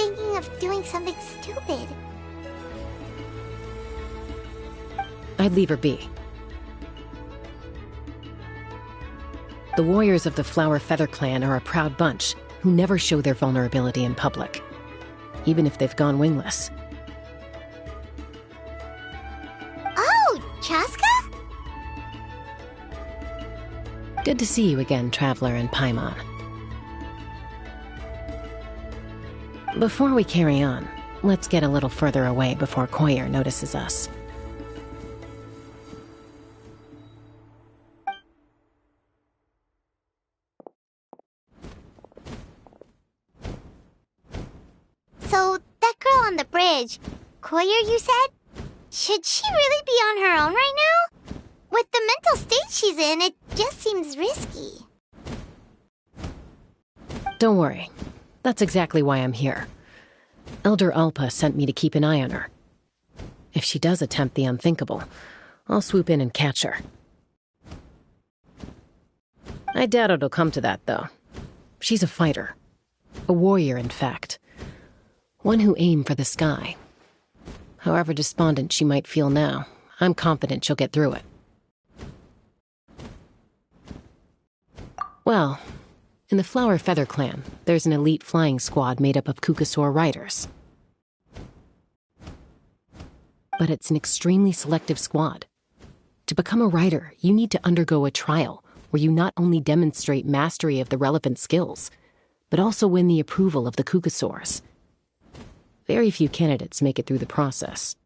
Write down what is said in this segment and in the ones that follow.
thinking of doing something stupid. I'd leave her be. The warriors of the Flower Feather clan are a proud bunch who never show their vulnerability in public, even if they've gone wingless. Oh, Chaska? Good to see you again, Traveler and Paimon. Before we carry on, let's get a little further away before Koyer notices us. So, that girl on the bridge, Koyer, you said? Should she really be on her own right now? With the mental state she's in, it just seems risky. Don't worry. That's exactly why I'm here. Elder Alpa sent me to keep an eye on her. If she does attempt the unthinkable, I'll swoop in and catch her. I doubt it'll come to that, though. She's a fighter. A warrior, in fact. One who aimed for the sky. However despondent she might feel now, I'm confident she'll get through it. Well, in the Flower Feather clan, there's an elite flying squad made up of Kukasaur riders. But it's an extremely selective squad. To become a rider, you need to undergo a trial where you not only demonstrate mastery of the relevant skills, but also win the approval of the Kukasaurs. Very few candidates make it through the process.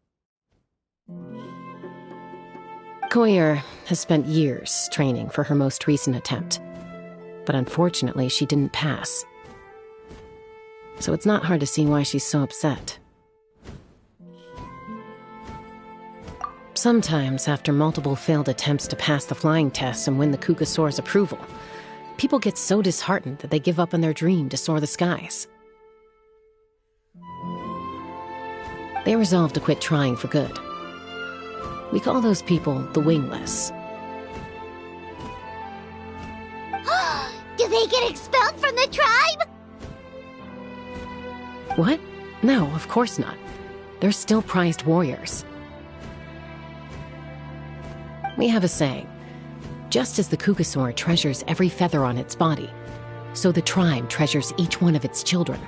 Koyer has spent years training for her most recent attempt, but unfortunately she didn't pass. So it's not hard to see why she's so upset. Sometimes, after multiple failed attempts to pass the flying test and win the Kukasaur's approval, people get so disheartened that they give up on their dream to soar the skies. They resolve to quit trying for good. We call those people the wingless. Do they get expelled from the tribe? What? No, of course not. They're still prized warriors. We have a saying, just as the Kukasaur treasures every feather on its body, so the tribe treasures each one of its children.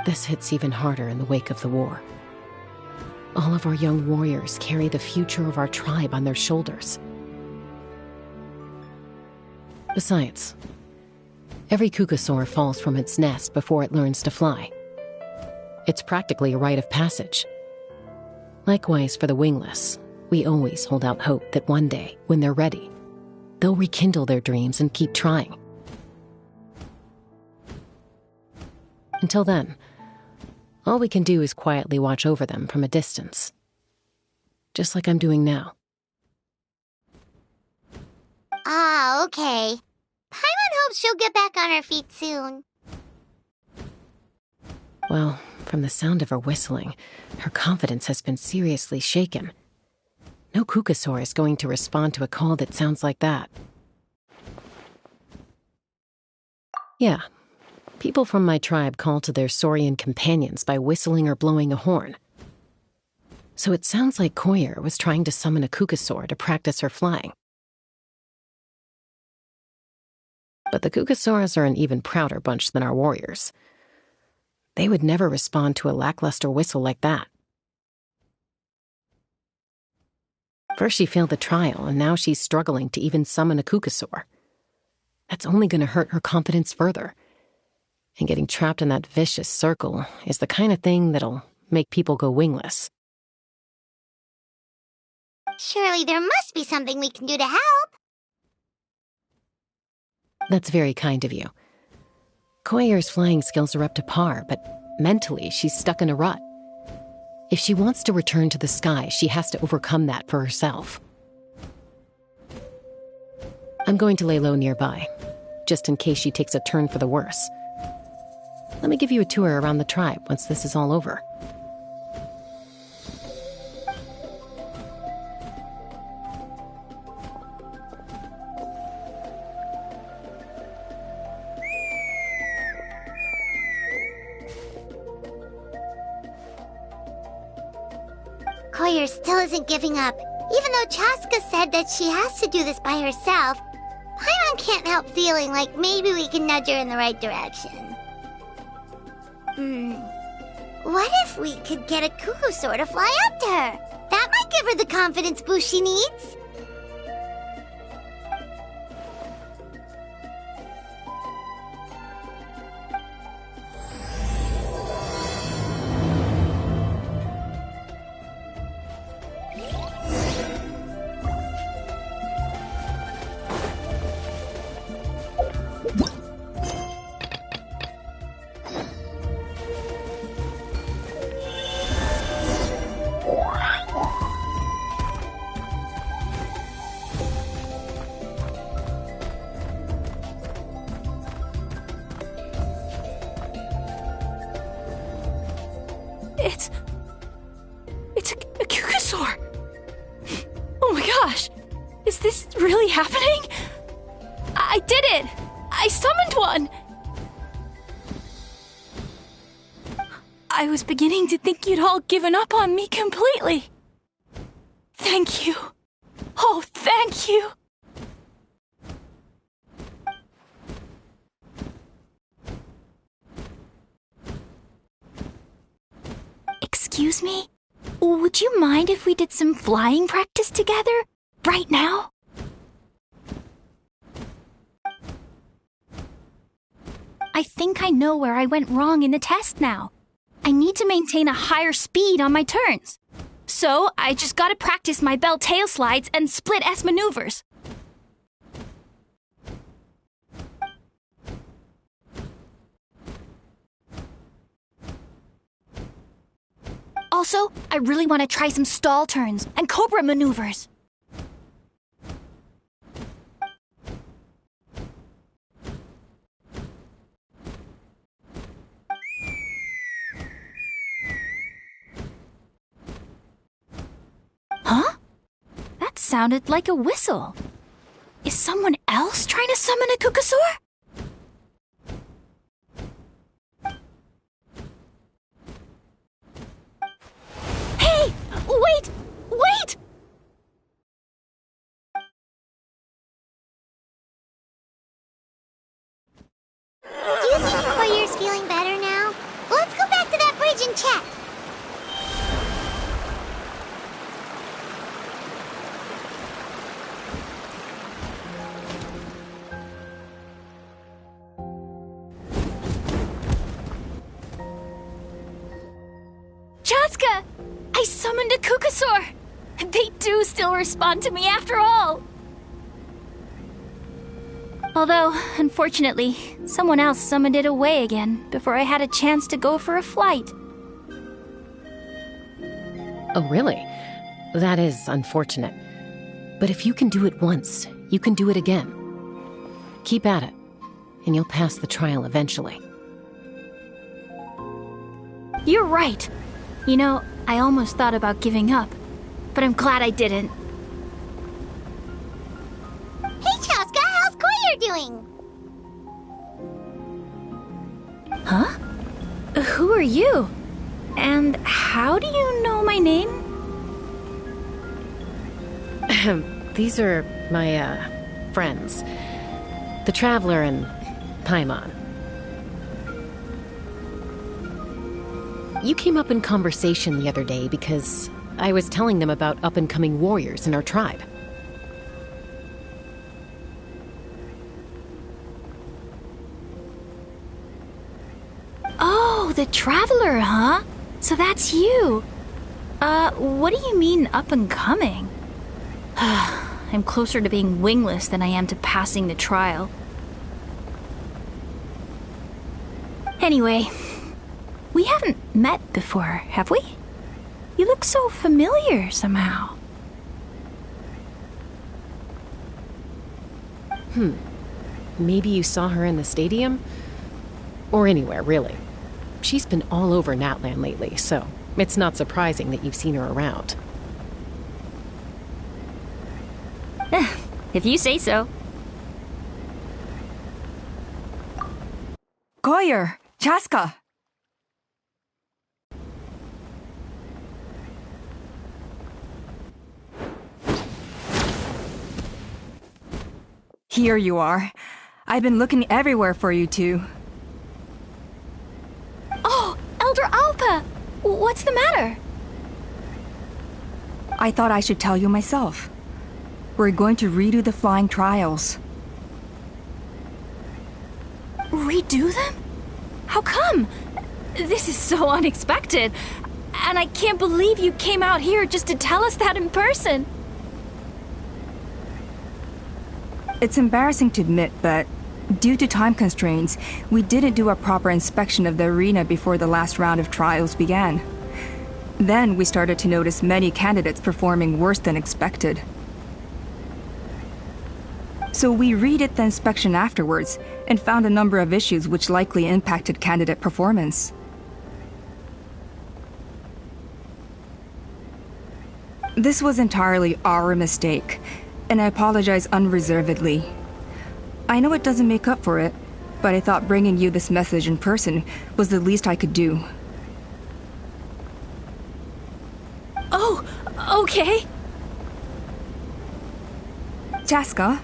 This hits even harder in the wake of the war. All of our young warriors carry the future of our tribe on their shoulders. Besides, every Kukasaur falls from its nest before it learns to fly. It's practically a rite of passage. Likewise for the wingless, we always hold out hope that one day, when they're ready, they'll rekindle their dreams and keep trying. Until then, all we can do is quietly watch over them from a distance. Just like I'm doing now. Ah, okay. Paimon hopes she'll get back on her feet soon. Well, from the sound of her whistling, her confidence has been seriously shaken. No Kukasaur is going to respond to a call that sounds like that. Yeah, people from my tribe call to their Saurian companions by whistling or blowing a horn. So it sounds like Koyer was trying to summon a Kukasaur to practice her flying. But the Kukasaurs are an even prouder bunch than our warriors. They would never respond to a lackluster whistle like that. First she failed the trial, and now she's struggling to even summon a Kukasaur. That's only going to hurt her confidence further. And getting trapped in that vicious circle is the kind of thing that'll make people go wingless. Surely there must be something we can do to help. That's very kind of you. Koyer's flying skills are up to par, but mentally she's stuck in a rut. If she wants to return to the sky, she has to overcome that for herself. I'm going to lay low nearby, just in case she takes a turn for the worse. Let me give you a tour around the tribe once this is all over. Koyer still isn't giving up. Even though Chaska said that she has to do this by herself, Paimon can't help feeling like maybe we can nudge her in the right direction. What if we could get a Kukusaur to fly up to her? That might give her the confidence boost she needs. It's a Kukusaur! Oh my gosh! Is this really happening? I did it! I summoned one! I was beginning to think you'd all given up on me completely. Thank you. Oh, thank you! Excuse me? Would you mind if we did some flying practice together? Right now? I think I know where I went wrong in the test now. I need to maintain a higher speed on my turns. So, I just gotta practice my bell tail slides and split S maneuvers. Also, I really want to try some stall turns and cobra maneuvers. Huh? That sounded like a whistle. Is someone else trying to summon a Kukusaur? Hey! Wait! Wait! Do you think Koyer's feeling better now? Let's go back to that bridge and check. Chaska! I summoned a Kukusaur! They do still respond to me after all! Although, unfortunately, someone else summoned it away again before I had a chance to go for a flight. Oh, really? That is unfortunate. But if you can do it once, you can do it again. Keep at it, and you'll pass the trial eventually. You're right. You know, I almost thought about giving up, but I'm glad I didn't. Hey, Chaska, how's Koyer doing? Huh? Who are you? And how do you know my name? These are my, friends. The Traveler and Paimon. You came up in conversation the other day because I was telling them about up-and-coming warriors in our tribe. Oh, the Traveler, huh? So that's you. What do you mean up-and-coming? I'm closer to being wingless than I am to passing the trial. Anyway, we haven't met before, have we? You look so familiar somehow. Maybe you saw her in the stadium? Or anywhere, really. She's been all over Natlan lately, so it's not surprising that you've seen her around. If you say so. Koyer, Chaska. Here you are. I've been looking everywhere for you two. Oh, Elder Alpa! What's the matter? I thought I should tell you myself. We're going to redo the flying trials. Redo them? How come? This is so unexpected. And I can't believe you came out here just to tell us that in person. It's embarrassing to admit, but due to time constraints, we didn't do a proper inspection of the arena before the last round of trials began. Then we started to notice many candidates performing worse than expected. So we redid the inspection afterwards and found a number of issues which likely impacted candidate performance. This was entirely our mistake, and I apologize unreservedly. I know it doesn't make up for it, but I thought bringing you this message in person was the least I could do. Oh, okay. Chaska,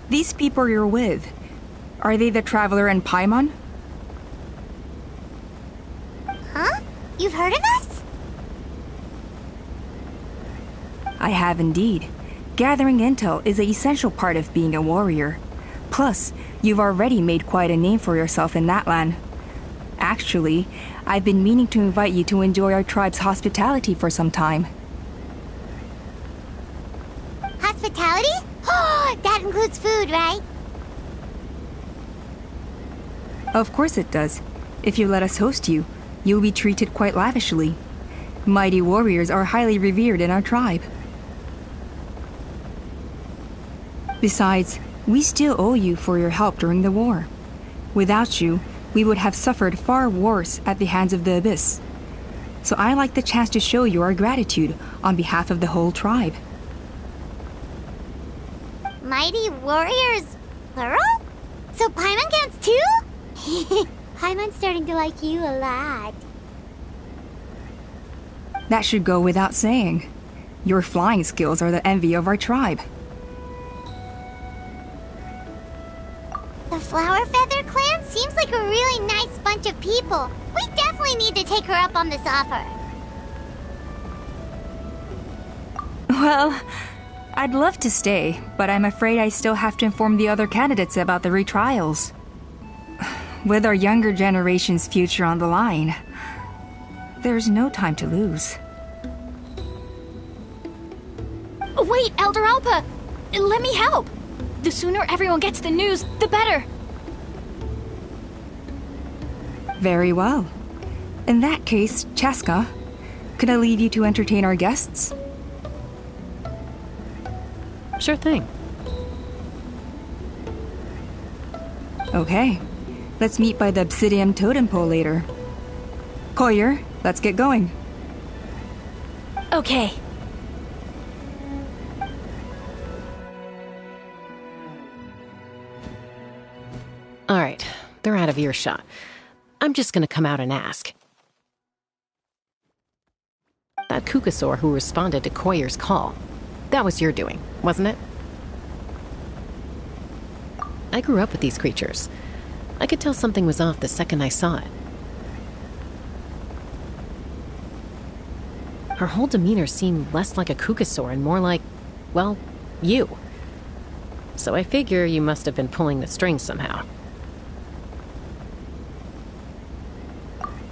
these people you're with, are they the Traveler and Paimon? Huh? You've heard of us? I have indeed. Gathering intel is an essential part of being a warrior. Plus, you've already made quite a name for yourself in Natlan. Actually, I've been meaning to invite you to enjoy our tribe's hospitality for some time. Hospitality? Oh, that includes food, right? Of course it does. If you let us host you, you'll be treated quite lavishly. Mighty warriors are highly revered in our tribe. Besides, we still owe you for your help during the war. Without you, we would have suffered far worse at the hands of the Abyss. So I like the chance to show you our gratitude on behalf of the whole tribe. Mighty warriors, plural? So Paimon counts too? Paimon's starting to like you a lot. That should go without saying. Your flying skills are the envy of our tribe. The Flower Feather clan seems like a really nice bunch of people. We definitely need to take her up on this offer. Well, I'd love to stay, but I'm afraid I still have to inform the other candidates about the retrials. With our younger generation's future on the line, there's no time to lose. Wait, Elder Alpa! Let me help! The sooner everyone gets the news, the better. Very well. In that case, Chaska, could I leave you to entertain our guests? Sure thing. Okay. Let's meet by the Obsidian Totem Pole later. Koyer, let's get going. Okay. All right, they're out of earshot. I'm just gonna come out and ask. That Kukasaur who responded to Koyer's call, that was your doing, wasn't it? I grew up with these creatures. I could tell something was off the second I saw it. Her whole demeanor seemed less like a Kukasaur and more like, well, you. So I figure you must have been pulling the strings somehow.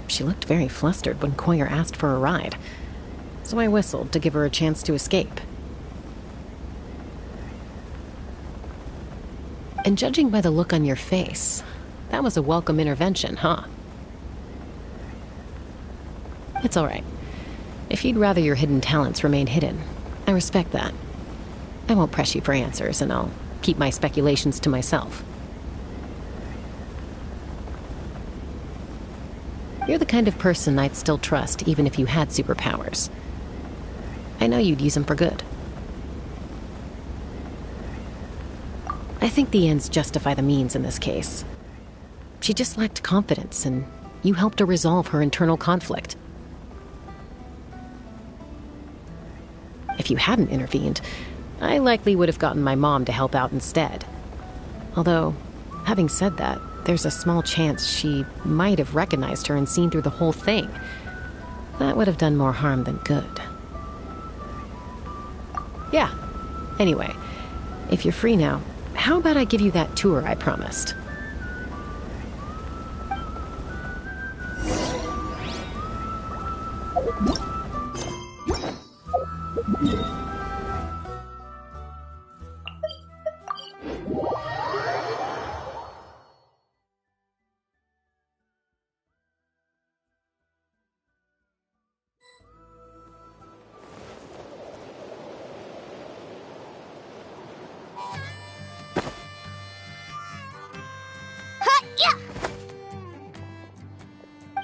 She looked very flustered when Koyer asked for a ride, so I whistled to give her a chance to escape. And judging by the look on your face, that was a welcome intervention, huh? It's all right. If you'd rather your hidden talents remain hidden, I respect that. I won't press you for answers, and I'll keep my speculations to myself. You're the kind of person I'd still trust even if you had superpowers. I know you'd use them for good. I think the ends justify the means in this case. She just lacked confidence, and you helped her resolve her internal conflict. If you hadn't intervened, I likely would have gotten my mom to help out instead. Although, having said that, there's a small chance she might have recognized her and seen through the whole thing. That would have done more harm than good. Yeah. Anyway, if you're free now, how about I give you that tour I promised?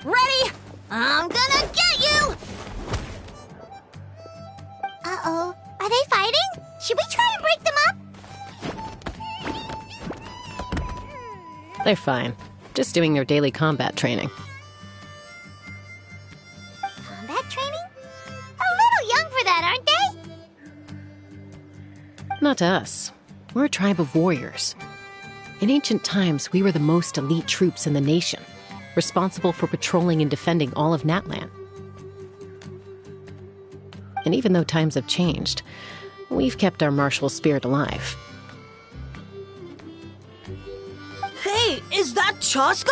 Ready? I'm gonna get you! Uh-oh. Are they fighting? Should we try and break them up? They're fine. Just doing their daily combat training. Combat training? A little young for that, aren't they? Not to us. We're a tribe of warriors. In ancient times, we were the most elite troops in the nation, responsible for patrolling and defending all of Natlan. And even though times have changed, we've kept our martial spirit alive. Hey, is that Chaska?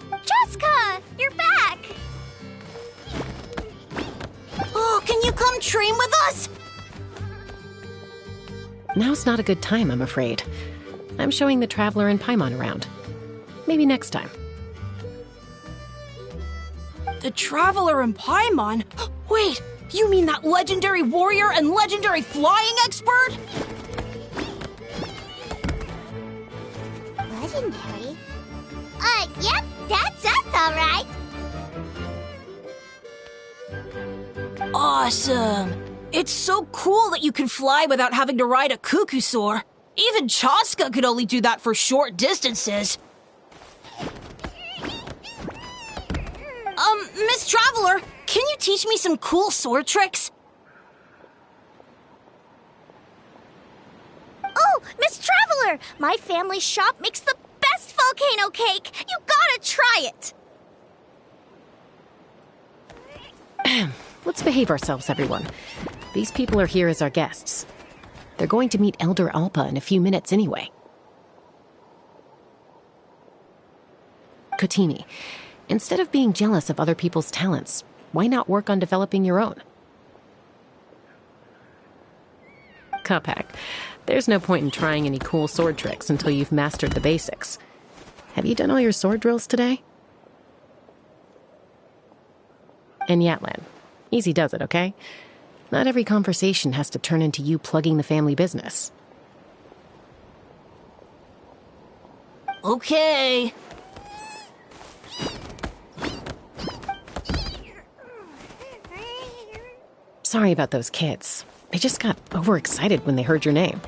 Chaska! You're back! Oh, can you come train with us? Now's not a good time, I'm afraid. I'm showing the Traveler and Paimon around. Maybe next time. The Traveler and Paimon? Wait, you mean that legendary warrior and legendary flying expert? Legendary? Yep, that's us, all right. Awesome. It's so cool that you can fly without having to ride a cuckoosaur. Even Chaska could only do that for short distances. Miss Traveler, can you teach me some cool sword tricks? Oh, Miss Traveler! My family's shop makes the best volcano cake! You gotta try it! Let's behave ourselves, everyone. These people are here as our guests. They're going to meet Elder Alpa in a few minutes anyway. Kotini, instead of being jealous of other people's talents, why not work on developing your own? Kapak, there's no point in trying any cool sword tricks until you've mastered the basics. Have you done all your sword drills today? And Yatlan, easy does it, okay? Not every conversation has to turn into you plugging the family business. Okay. Sorry about those kids. They just got overexcited when they heard your name.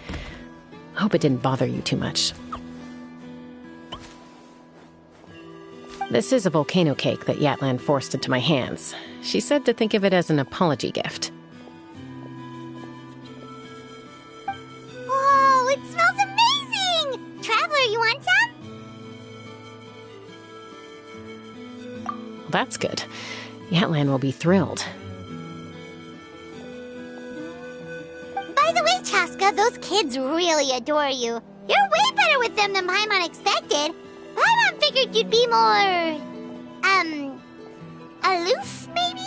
I hope it didn't bother you too much. This is a volcano cake that Yatlan forced into my hands. She said to think of it as an apology gift. Whoa, it smells amazing! Traveler, you want some? Well, that's good. Yatlan will be thrilled. By the way, Chaska, those kids really adore you. You're way better with them than Paimon expected. Paimon figured you'd be more... aloof, maybe?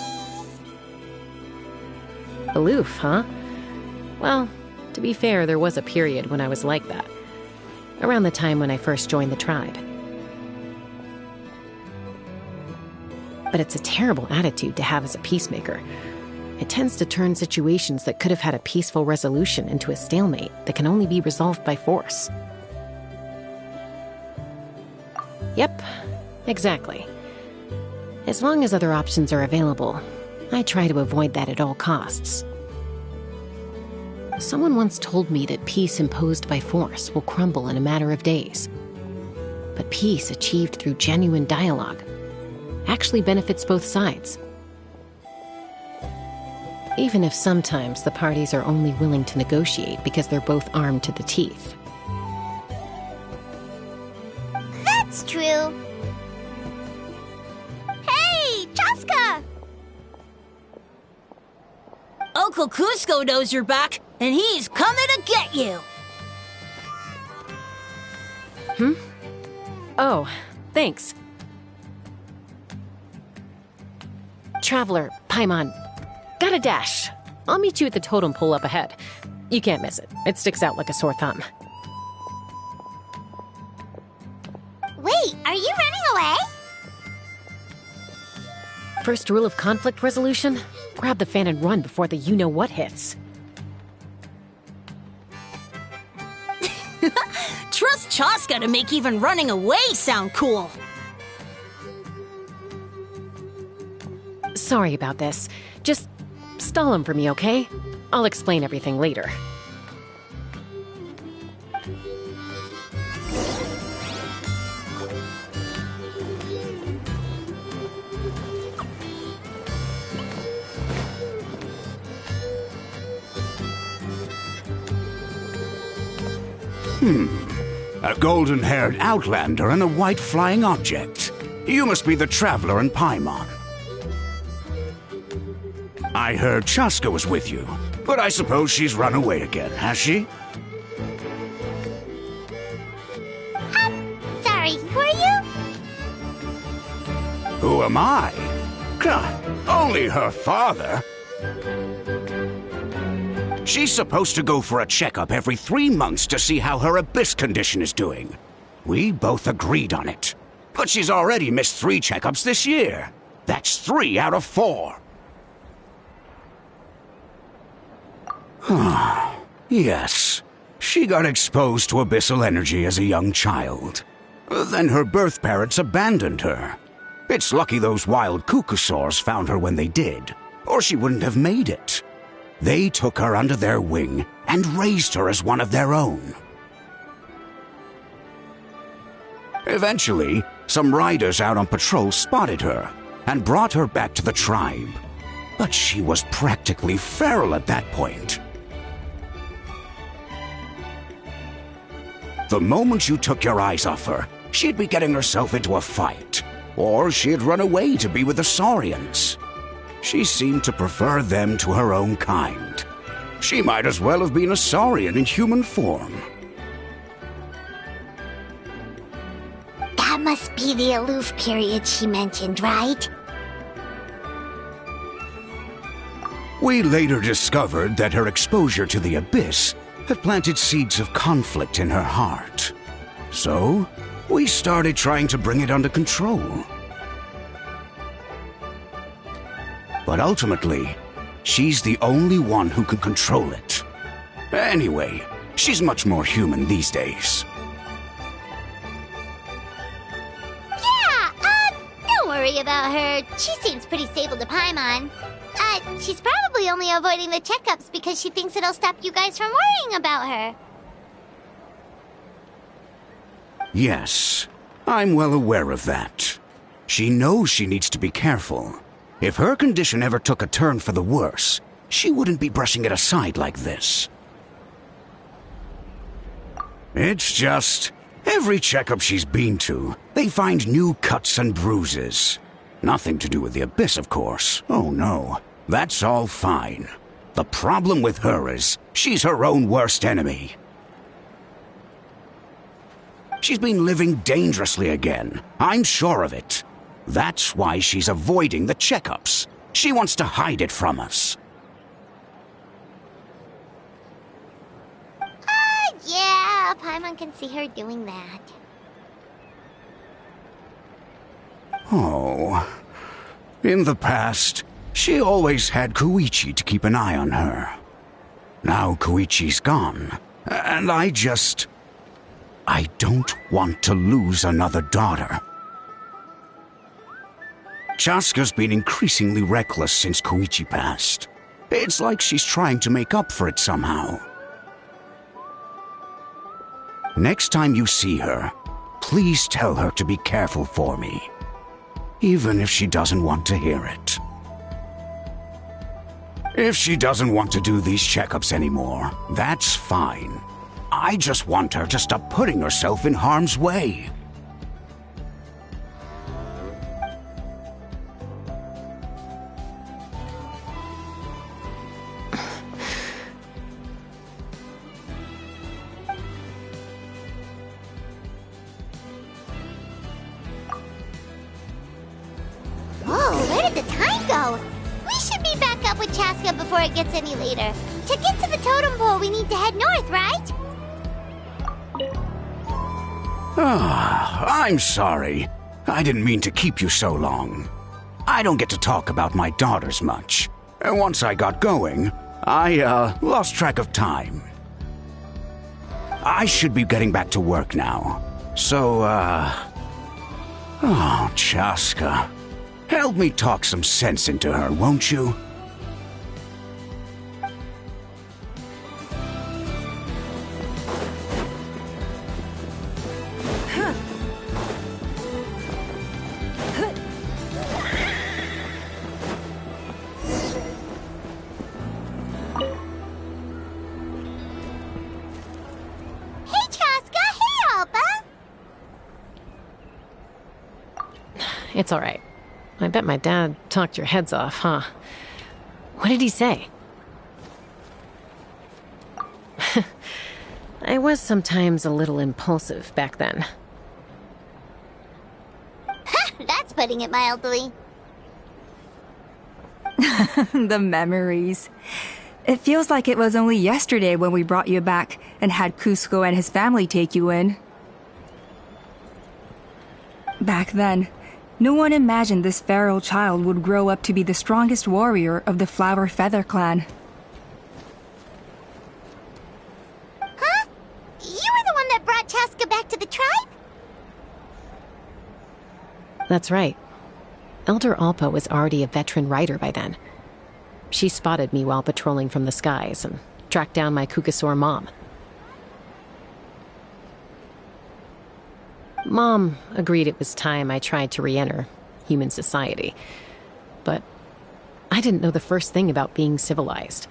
Aloof, huh? Well, to be fair, there was a period when I was like that. Around the time when I first joined the tribe. But it's a terrible attitude to have as a peacemaker. It tends to turn situations that could have had a peaceful resolution into a stalemate that can only be resolved by force. Yep, exactly. As long as other options are available, I try to avoid that at all costs. Someone once told me that peace imposed by force will crumble in a matter of days. But peace achieved through genuine dialogue actually benefits both sides. Even if sometimes the parties are only willing to negotiate because they're both armed to the teeth. That's true. Hey, Chaska! Uncle Cusco knows you're back, and he's coming to get you! Oh, thanks. Traveler, Paimon, gotta dash. I'll meet you at the totem pole up ahead. You can't miss it. It sticks out like a sore thumb. Wait, are you running away? First rule of conflict resolution? Grab the fan and run before the you-know-what hits. Trust Chaska to make even running away sound cool! Sorry about this. Just stall him for me, okay? I'll explain everything later. A golden-haired outlander and a white flying object. You must be the traveler in Paimon. I heard Chaska was with you, but I suppose she's run away again, has she? Sorry, who are you? Who am I? Only her father. She's supposed to go for a checkup every 3 months to see how her abyss condition is doing. We both agreed on it. But she's already missed 3 checkups this year. That's 3 out of 4. Yes, she got exposed to abyssal energy as a young child. Then her birth parents abandoned her. It's lucky those wild cuckoosaurs found her when they did, or she wouldn't have made it. They took her under their wing and raised her as one of their own. Eventually, some riders out on patrol spotted her and brought her back to the tribe. But she was practically feral at that point. The moment you took your eyes off her, she'd be getting herself into a fight, or she'd run away to be with the Saurians. She seemed to prefer them to her own kind. She might as well have been a Saurian in human form. That must be the aloof period she mentioned, right? We later discovered that her exposure to the abyss had planted seeds of conflict in her heart. So, we started trying to bring it under control. But ultimately, she's the only one who can control it. Anyway, she's much more human these days. Yeah, don't worry about her. She seems pretty stable to Paimon. She's probably only avoiding the checkups because she thinks it'll stop you guys from worrying about her. Yes, I'm well aware of that. She knows she needs to be careful. If her condition ever took a turn for the worse, she wouldn't be brushing it aside like this. It's just, every checkup she's been to, they find new cuts and bruises. Nothing to do with the abyss, of course. Oh no, that's all fine. The problem with her is, she's her own worst enemy. She's been living dangerously again. I'm sure of it. That's why she's avoiding the checkups. She wants to hide it from us. Yeah, Paimon can see her doing that. Oh. In the past, she always had Koichi to keep an eye on her. Now Koichi's gone, and I don't want to lose another daughter. Chaska's been increasingly reckless since Koichi passed. It's like she's trying to make up for it somehow. Next time you see her, please tell her to be careful for me. Even if she doesn't want to hear it. If she doesn't want to do these checkups anymore, that's fine. I just want her to stop putting herself in harm's way. Whoa, where did the time go? We should be back up with Chaska before it gets any later. To get to the totem pole, we need to head north, right? I'm sorry. I didn't mean to keep you so long. I don't get to talk about my daughters much. Once I got going, I lost track of time. I should be getting back to work now. So, oh, Chaska. Help me talk some sense into her, won't you? Hey, Chaska! Hey, Alba! It's all right. I bet my dad talked your heads off, huh? What did he say? I was sometimes a little impulsive back then. That's putting it mildly. The memories. It feels like it was only yesterday when we brought you back and had Cusco and his family take you in. Back then, no one imagined this feral child would grow up to be the strongest warrior of the Flower Feather clan. Huh? You were the one that brought Chaska back to the tribe? That's right. Elder Alpa was already a veteran rider by then. She spotted me while patrolling from the skies and tracked down my Kukasaur mom. Mom agreed it was time I tried to re-enter human society. But I didn't know the first thing about being civilized.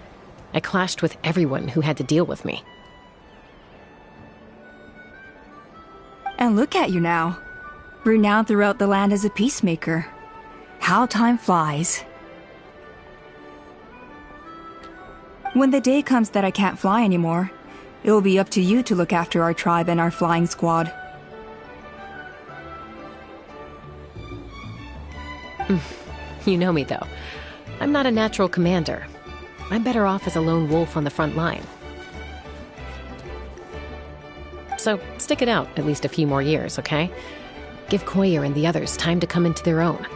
I clashed with everyone who had to deal with me. And look at you now. Renowned throughout the land as a peacemaker. How time flies. When the day comes that I can't fly anymore, it will be up to you to look after our tribe and our flying squad. You know me, though. I'm not a natural commander. I'm better off as a lone wolf on the front line. So, stick it out at least a few more years, okay? Give Koyer and the others time to come into their own.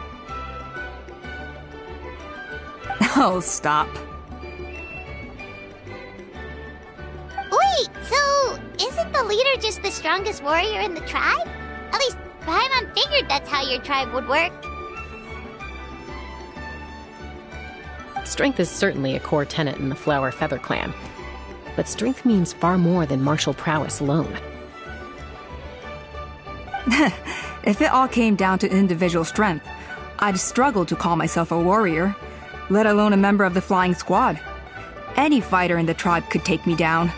Oh, stop. Wait, so isn't the leader just the strongest warrior in the tribe? At least Paimon figured that's how your tribe would work. Strength is certainly a core tenet in the Flower Feather clan. But strength means far more than martial prowess alone. If it all came down to individual strength, I'd struggle to call myself a warrior, let alone a member of the flying squad. Any fighter in the tribe could take me down.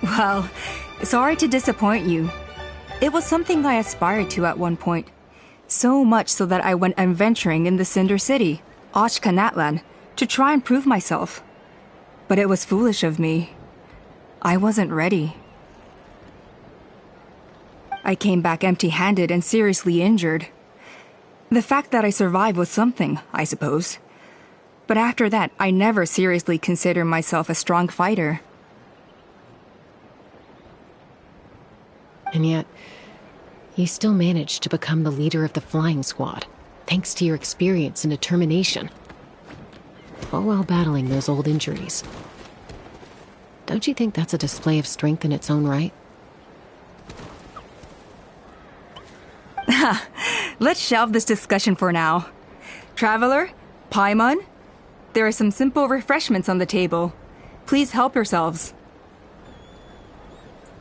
Well, sorry to disappoint you. It was something I aspired to at one point. So much so that I went adventuring in the Cinder City, Ochkanatlan, to try and prove myself. But it was foolish of me. I wasn't ready. I came back empty-handed and seriously injured. The fact that I survived was something, I suppose. But after that, I never seriously considered myself a strong fighter. And yet, you still managed to become the leader of the flying squad, thanks to your experience and determination. All while battling those old injuries. Don't you think that's a display of strength in its own right? Let's shelve this discussion for now. Traveler, Paimon, there are some simple refreshments on the table. Please help yourselves.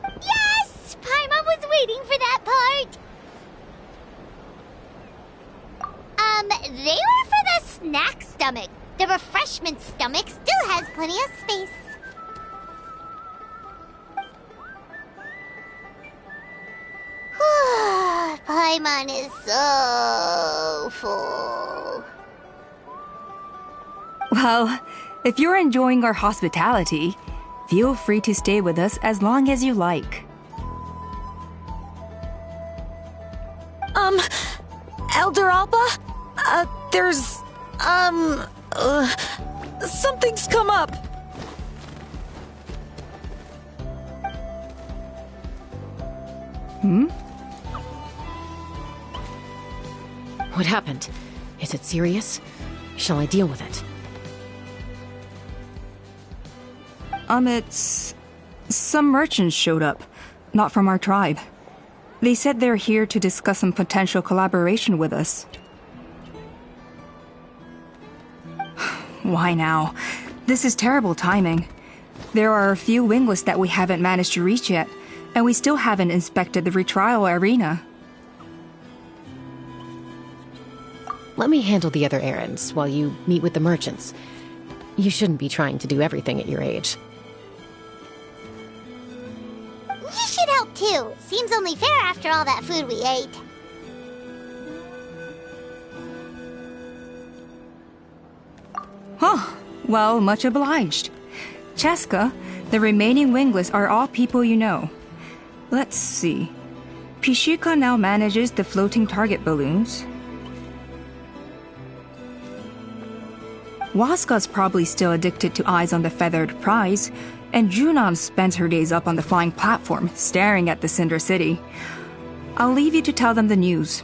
Yes! Paimon was waiting for that part! They stomach. The refreshment stomach still has plenty of space. Paimon is so full. Well, if you're enjoying our hospitality, feel free to stay with us as long as you like. Elder Alba? There's, something's come up. What happened? Is it serious? Shall I deal with it? It's... Some merchants showed up, not from our tribe. They said they're here to discuss some potential collaboration with us. Why now? This is terrible timing. There are a few wingless that we haven't managed to reach yet, and we still haven't inspected the retrial arena. Let me handle the other errands while you meet with the merchants. You shouldn't be trying to do everything at your age. You should help too. Seems only fair after all that food we ate. Huh. Well, much obliged. Cheska, the remaining wingless are all people you know. Let's see. Pishika now manages the floating target balloons. Waska's probably still addicted to Eyes on the Feathered Prize, and Junon spends her days up on the flying platform, staring at the Cinder City. I'll leave you to tell them the news.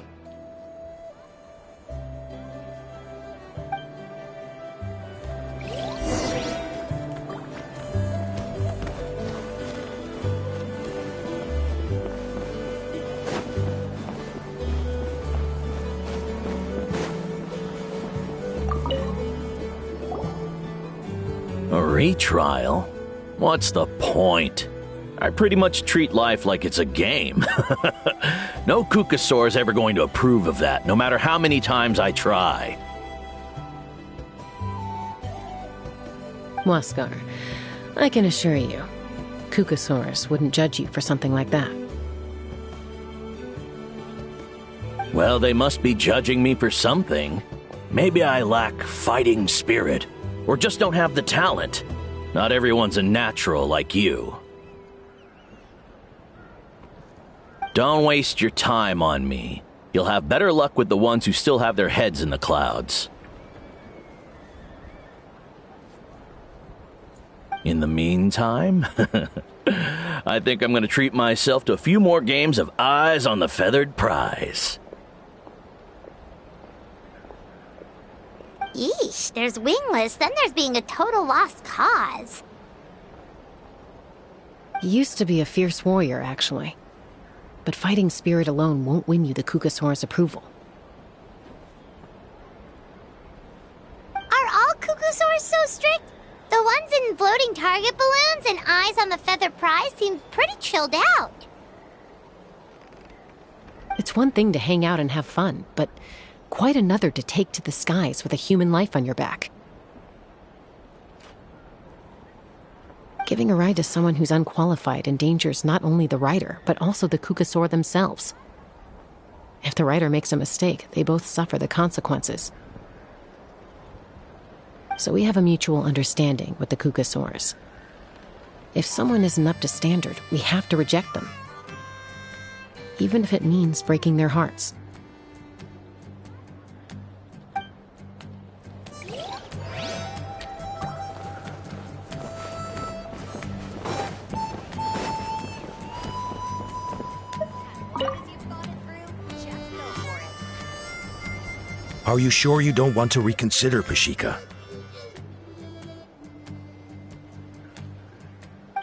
A retrial? What's the point? I pretty much treat life like it's a game. No Kukasaur's ever going to approve of that, no matter how many times I try. Waskar, I can assure you, Kukasaurus wouldn't judge you for something like that. Well, they must be judging me for something. Maybe I lack fighting spirit, or just don't have the talent. Not everyone's a natural like you. Don't waste your time on me. You'll have better luck with the ones who still have their heads in the clouds. In the meantime, I think I'm going to treat myself to a few more games of Eyes on the Feathered Prize. Yeesh, there's wingless, then there's being a total lost cause. You used to be a fierce warrior, actually. But fighting spirit alone won't win you the Kukasaur's approval. Are all Kukusaurs so strict? The ones in floating target balloons and Eyes on the Feather Prize seem pretty chilled out. It's one thing to hang out and have fun, but quite another to take to the skies with a human life on your back. Giving a ride to someone who's unqualified endangers not only the rider, but also the Kukasaur themselves. If the rider makes a mistake, they both suffer the consequences. So we have a mutual understanding with the Kukasaurs. If someone isn't up to standard, we have to reject them. Even if it means breaking their hearts. Are you sure you don't want to reconsider, Pashika?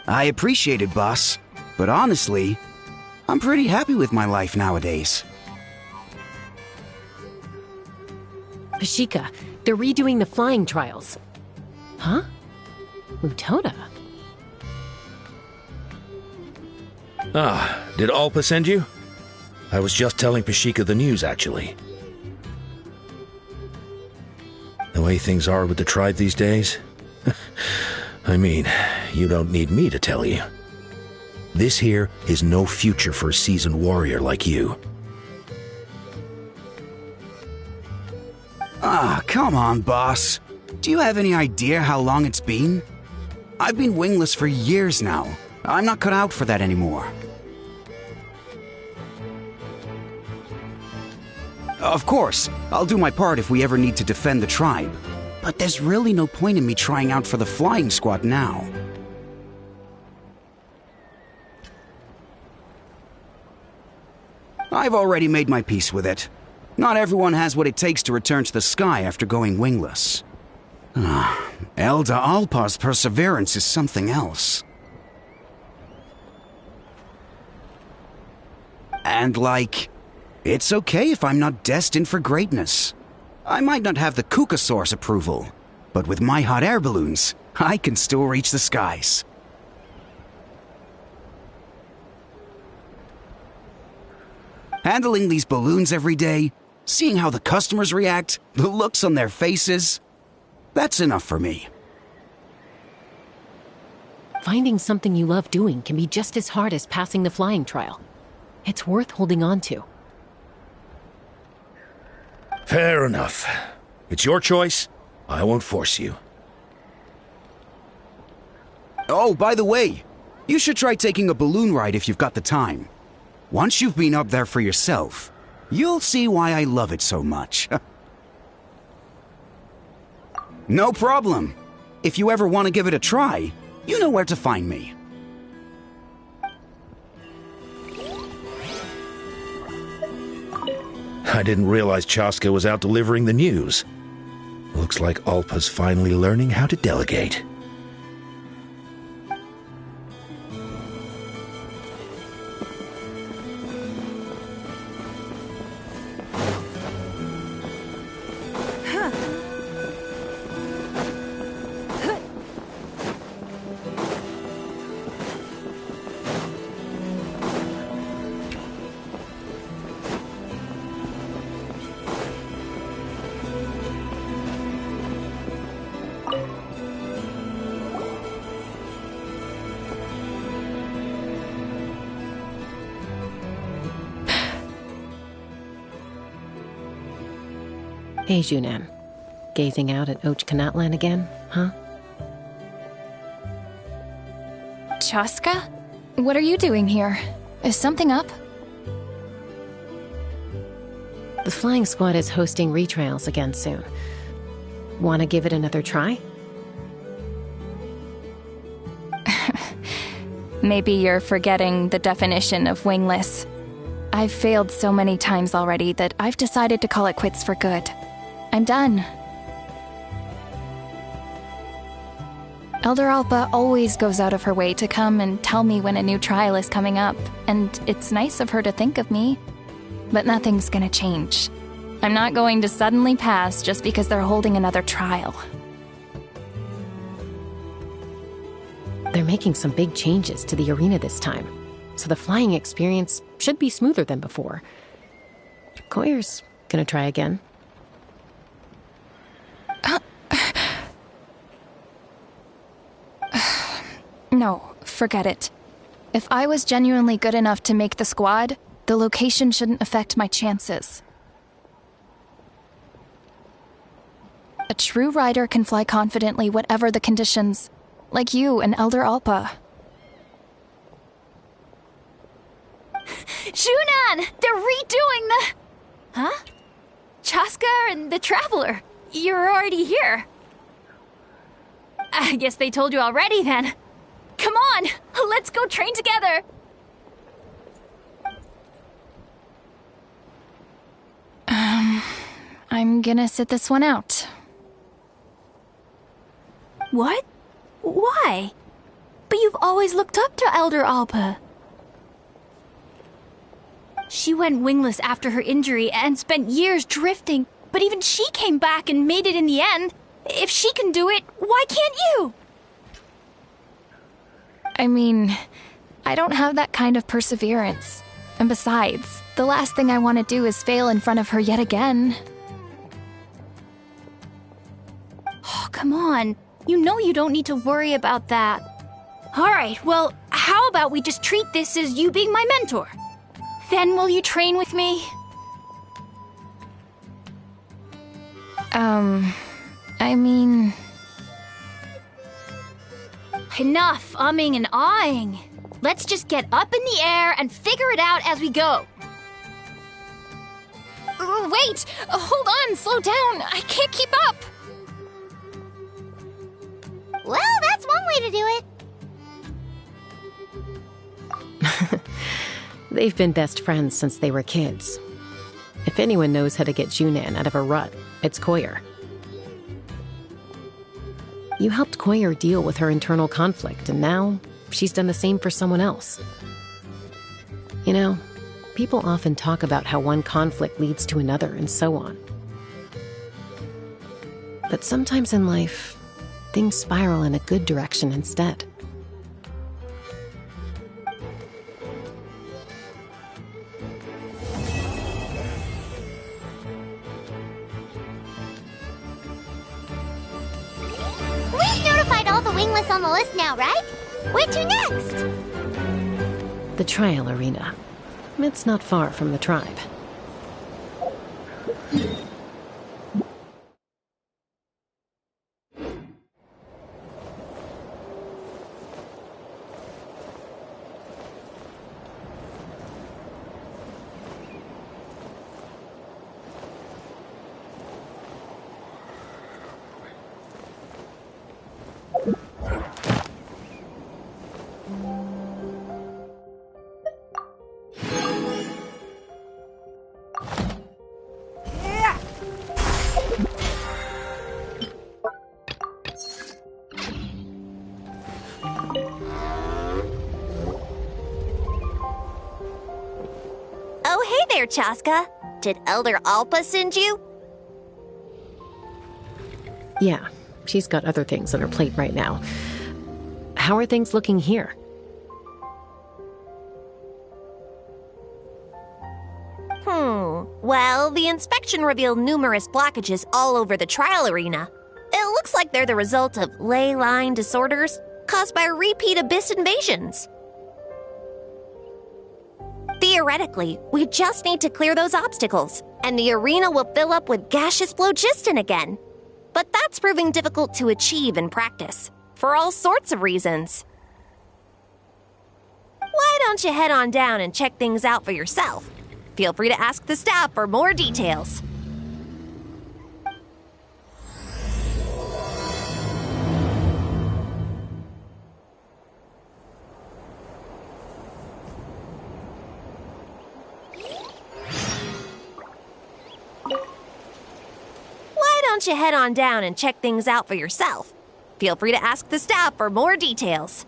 I appreciate it, boss. But honestly, I'm pretty happy with my life nowadays. Pashika, they're redoing the flying trials. Huh? Mutoda? Ah, did Alpa send you? I was just telling Pashika the news, actually. The way things are with the tribe these days? I mean, you don't need me to tell you. This here is no future for a seasoned warrior like you. Ah, come on, boss. Do you have any idea how long it's been? I've been wingless for years now. I'm not cut out for that anymore. Of course, I'll do my part if we ever need to defend the tribe. But there's really no point in me trying out for the flying squad now. I've already made my peace with it. Not everyone has what it takes to return to the sky after going wingless. Elder Alpa's perseverance is something else. And it's okay if I'm not destined for greatness. I might not have the Kukasaur's approval, but with my hot air balloons, I can still reach the skies. Handling these balloons every day, seeing how the customers react, the looks on their faces, that's enough for me. Finding something you love doing can be just as hard as passing the flying trial. It's worth holding on to. Fair enough. It's your choice. I won't force you. Oh, by the way, you should try taking a balloon ride if you've got the time. Once you've been up there for yourself, you'll see why I love it so much. No problem. If you ever want to give it a try, you know where to find me. I didn't realize Chaska was out delivering the news. Looks like Alpa's finally learning how to delegate. Hey, Junan. Gazing out at Ochkanatlan again, huh? Chaska? What are you doing here? Is something up? The flying squad is hosting retrials again soon. Want to give it another try? Maybe you're forgetting the definition of wingless. I've failed so many times already that I've decided to call it quits for good. I'm done. Elder Alpa always goes out of her way to come and tell me when a new trial is coming up, and it's nice of her to think of me. But nothing's gonna change. I'm not going to suddenly pass just because they're holding another trial. They're making some big changes to the arena this time, so the flying experience should be smoother than before. Koyer's gonna try again. No, forget it. If I was genuinely good enough to make the squad, the location shouldn't affect my chances. A true rider can fly confidently whatever the conditions, like you and Elder Alpa. Junan! They're redoing the... Huh? Chaska and the Traveler. You're already here. I guess they told you already then. Come on, let's go train together. I'm gonna sit this one out. What? Why? But you've always looked up to Elder Alpa. She went wingless after her injury and spent years drifting, but even she came back and made it in the end. If she can do it, why can't you? I mean, I don't have that kind of perseverance. And besides, the last thing I want to do is fail in front of her yet again. come on. You know you don't need to worry about that. Alright, well, how about we just treat this as you being my mentor? Then will you train with me? I mean... Enough umming and ahhing. Let's just get up in the air and figure it out as we go. Wait! Hold on, slow down. I can't keep up. Well, that's one way to do it. They've been best friends since they were kids. If anyone knows how to get Junan out of a rut, it's Koyer. You helped Koyer deal with her internal conflict, and now she's done the same for someone else. You know, people often talk about how one conflict leads to another and so on. But sometimes in life, things spiral in a good direction instead. We've notified all the wingless on the list now, right? Where to next? The trial arena. It's not far from the tribe. Oh, hey there, Chaska. Did Elder Alpa send you? Yeah, she's got other things on her plate right now. How are things looking here? Well, the inspection revealed numerous blockages all over the trial arena. It looks like they're the result of ley line disorders caused by repeat abyss invasions. Theoretically, we just need to clear those obstacles, and the arena will fill up with gaseous phlogiston again. But that's proving difficult to achieve in practice, for all sorts of reasons. Why don't you head on down and check things out for yourself? Feel free to ask the staff for more details. Why don't you head on down and check things out for yourself? Feel free to ask the staff for more details.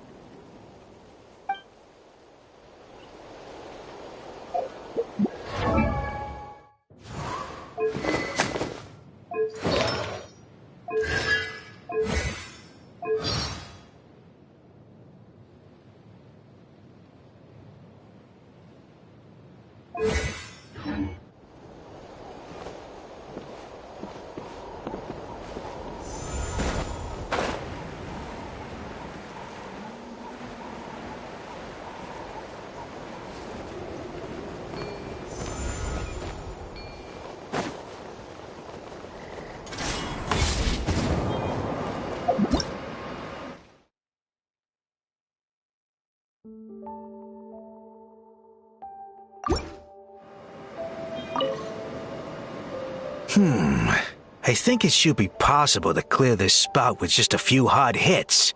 I think it should be possible to clear this spot with just a few hard hits.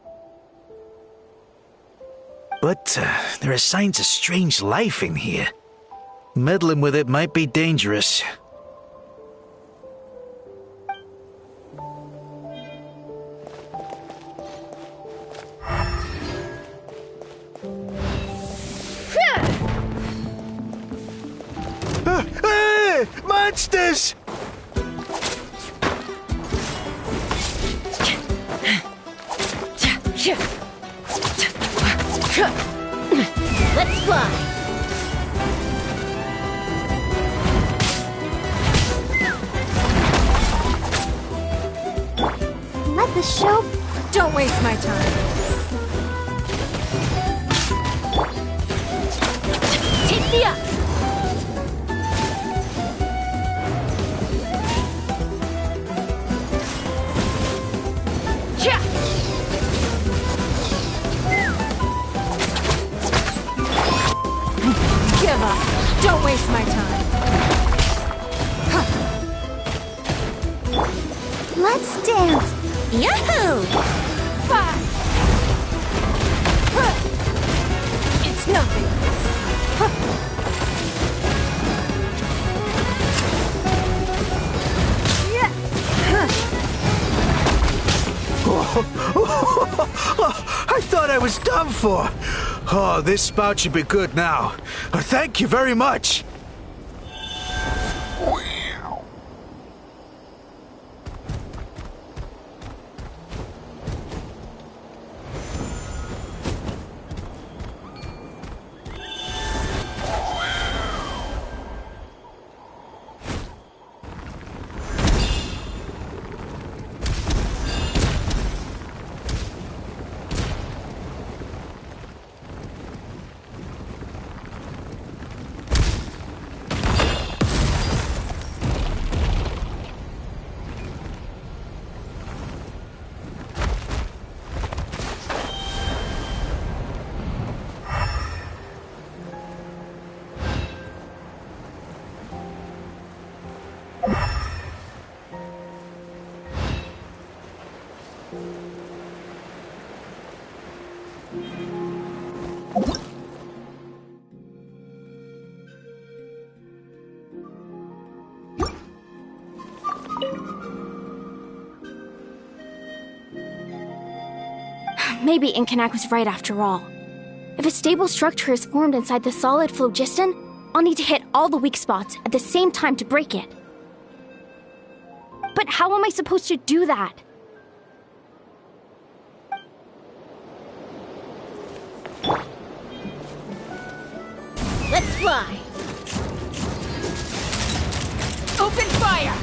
But there are signs of strange life in here. Meddling with it might be dangerous. Monsters! Let's fly! Let the Nope. Don't waste my time. Take me up! Yeah! Give up. Don't waste my time. Let's dance. Yahoo! Bye. It's nothing. I thought I was done for. Oh, this spout should be good now. Thank you very much. Maybe Inkanak was right after all. If a stable structure is formed inside the solid phlogiston, I'll need to hit all the weak spots at the same time to break it. But how am I supposed to do that? Let's fly. Open fire.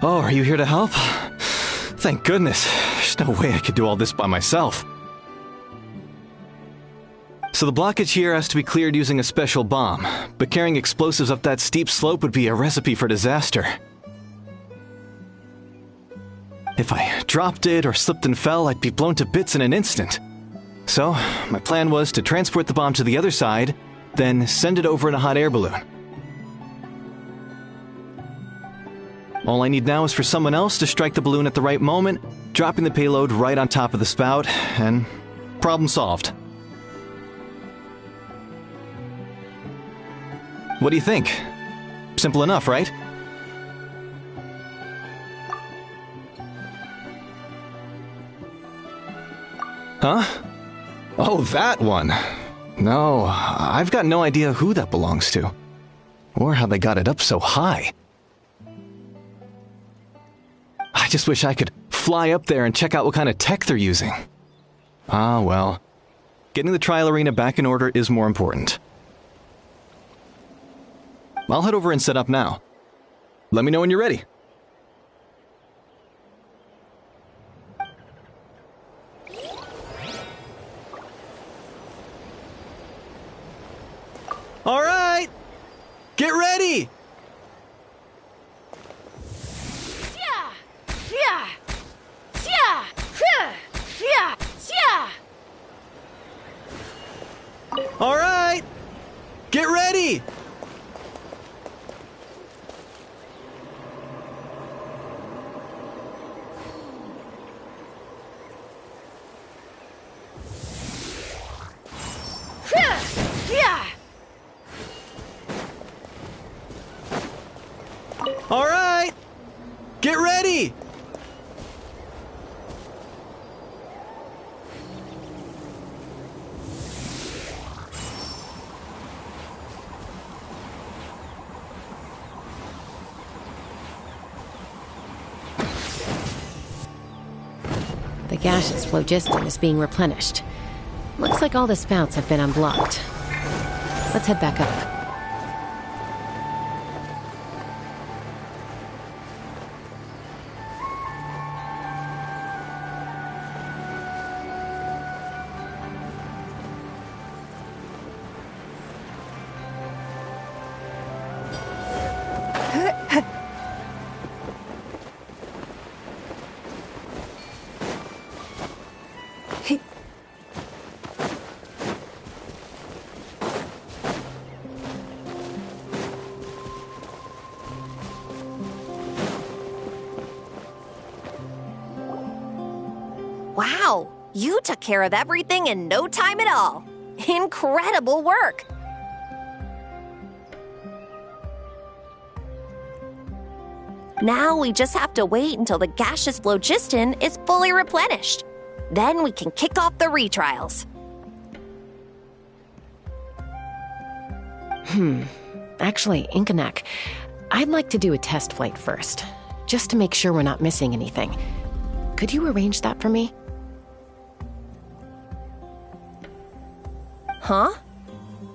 Oh, are you here to help? Thank goodness. There's no way I could do all this by myself. So the blockage here has to be cleared using a special bomb, but carrying explosives up that steep slope would be a recipe for disaster. If I dropped it or slipped and fell, I'd be blown to bits in an instant. So, my plan was to transport the bomb to the other side, then send it over in a hot air balloon. All I need now is for someone else to strike the balloon at the right moment, dropping the payload right on top of the spout, and problem solved. What do you think? Simple enough, right? Huh? Oh, that one. No, I've got no idea who that belongs to, or how they got it up so high. I just wish I could fly up there and check out what kind of tech they're using. Ah, well. Getting the trial arena back in order is more important. I'll head over and set up now. Let me know when you're ready. All right! Get ready! All right! Get ready! All right! Get ready! gaseous phlogiston is being replenished. Looks like all the spouts have been unblocked. Let's head back up. Wow, you took care of everything in no time at all. Incredible work! Now we just have to wait until the gaseous phlogiston is fully replenished. Then we can kick off the retrials. Actually, Inkanak, I'd like to do a test flight first, just to make sure we're not missing anything. Could you arrange that for me? Huh?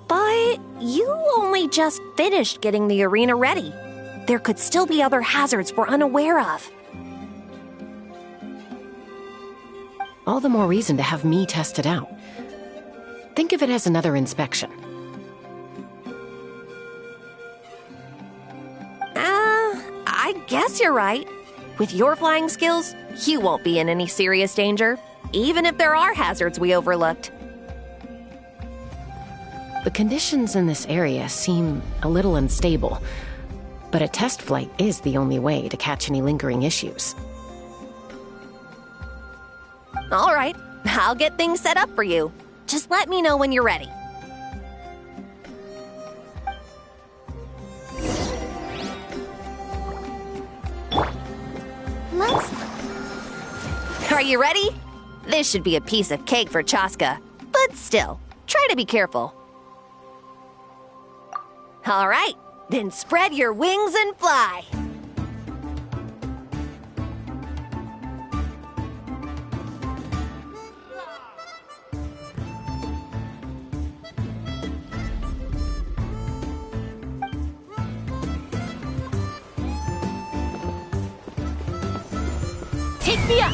But you only just finished getting the arena ready. There could still be other hazards we're unaware of. All the more reason to have me test it out. Think of it as another inspection. I guess you're right. With your flying skills, you won't be in any serious danger, even if there are hazards we overlooked. The conditions in this area seem a little unstable, but a test flight is the only way to catch any lingering issues. All right, I'll get things set up for you. Just let me know when you're ready. Are you ready? This should be a piece of cake for Chaska, but still, try to be careful. All right, then spread your wings and fly. Take me up!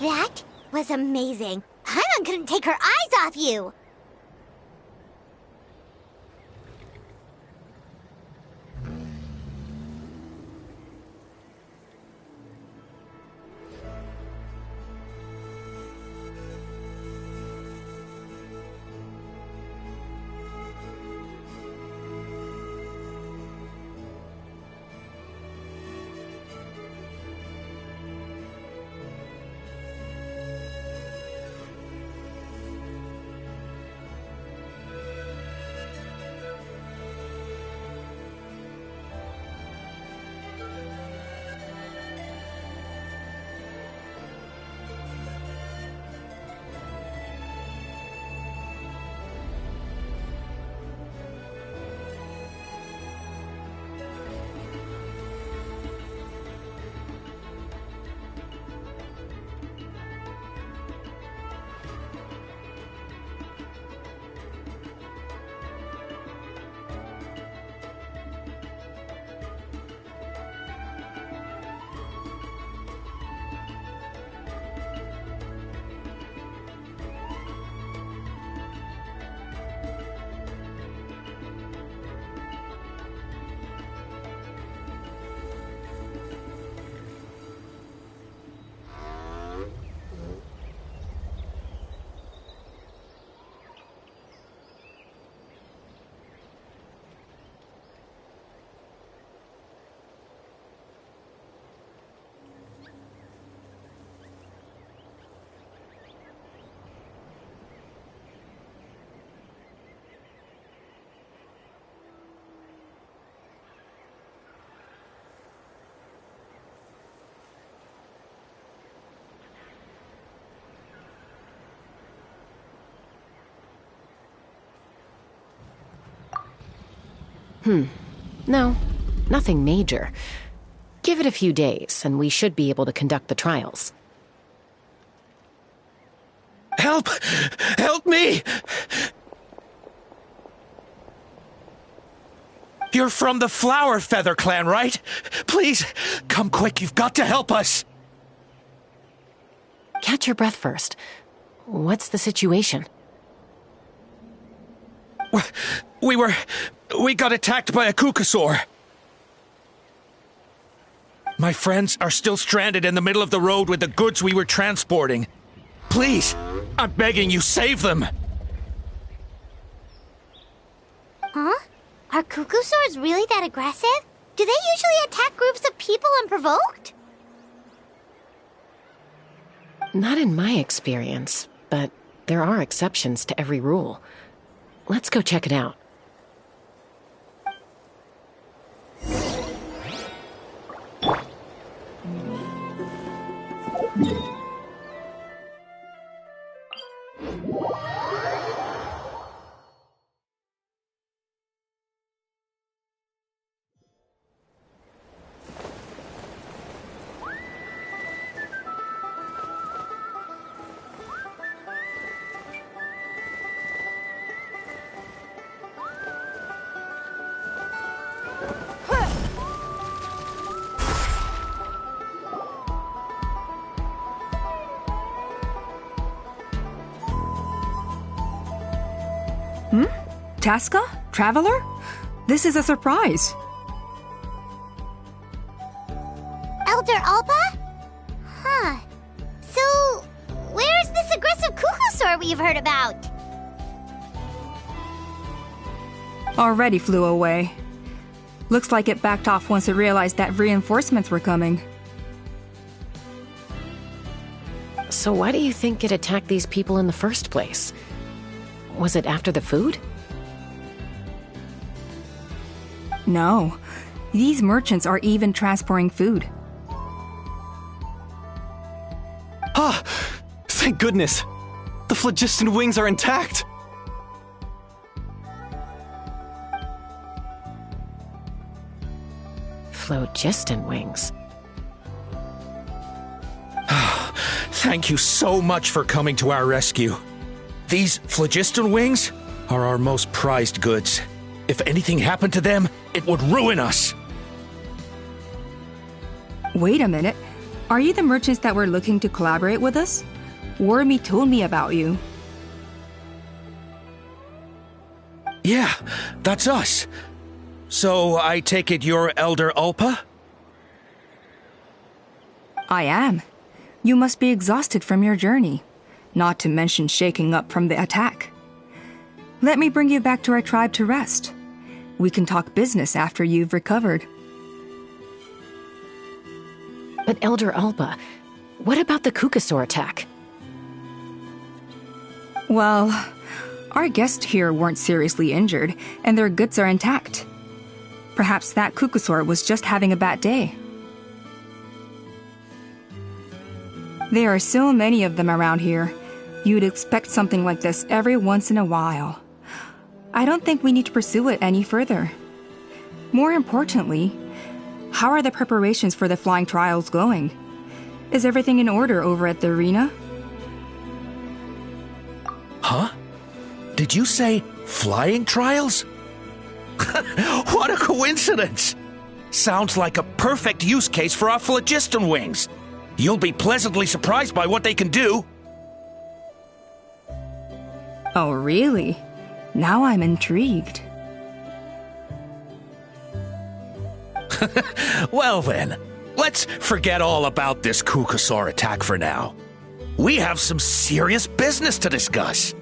That was amazing. Paimon couldn't take her eyes off you. No, nothing major. Give it a few days, and we should be able to conduct the trials. Help! Help me! You're from the Flower Feather clan, right? Please, come quick, you've got to help us! Catch your breath first. What's the situation? We got attacked by a Kukasaur. My friends are still stranded in the middle of the road with the goods we were transporting. Please, I'm begging you, save them! Huh? Are Kukusaurs really that aggressive? Do they usually attack groups of people unprovoked? Not in my experience, but there are exceptions to every rule. Let's go check it out. Tasca? Traveler? This is a surprise. Elder Alpa? Huh. So, where's this aggressive Kukusaur we've heard about? Already flew away. Looks like it backed off once it realized that reinforcements were coming. So why do you think it attacked these people in the first place? Was it after the food? No. These merchants are even transporting food. Ah! Thank goodness! The phlogiston wings are intact! Phlogiston wings. Thank you so much for coming to our rescue. These phlogiston wings are our most prized goods. If anything happened to them, it would ruin us. Wait a minute. Are you the merchants that were looking to collaborate with us? Wormy told me about you. Yeah, that's us. So I take it you're Elder Ulpa? I am. You must be exhausted from your journey, not to mention shaking up from the attack. Let me bring you back to our tribe to rest. We can talk business after you've recovered. But Elder Alba, what about the Kukasaur attack? Well, our guests here weren't seriously injured, and their goods are intact. Perhaps that Kukasaur was just having a bad day. There are so many of them around here. You'd expect something like this every once in a while. I don't think we need to pursue it any further. More importantly, how are the preparations for the flying trials going? Is everything in order over at the arena? Huh? Did you say flying trials? What a coincidence! Sounds like a perfect use case for our phlogiston wings. You'll be pleasantly surprised by what they can do. Oh, really? Now I'm intrigued. Well then, let's forget all about this Kukasaur attack for now. We have some serious business to discuss.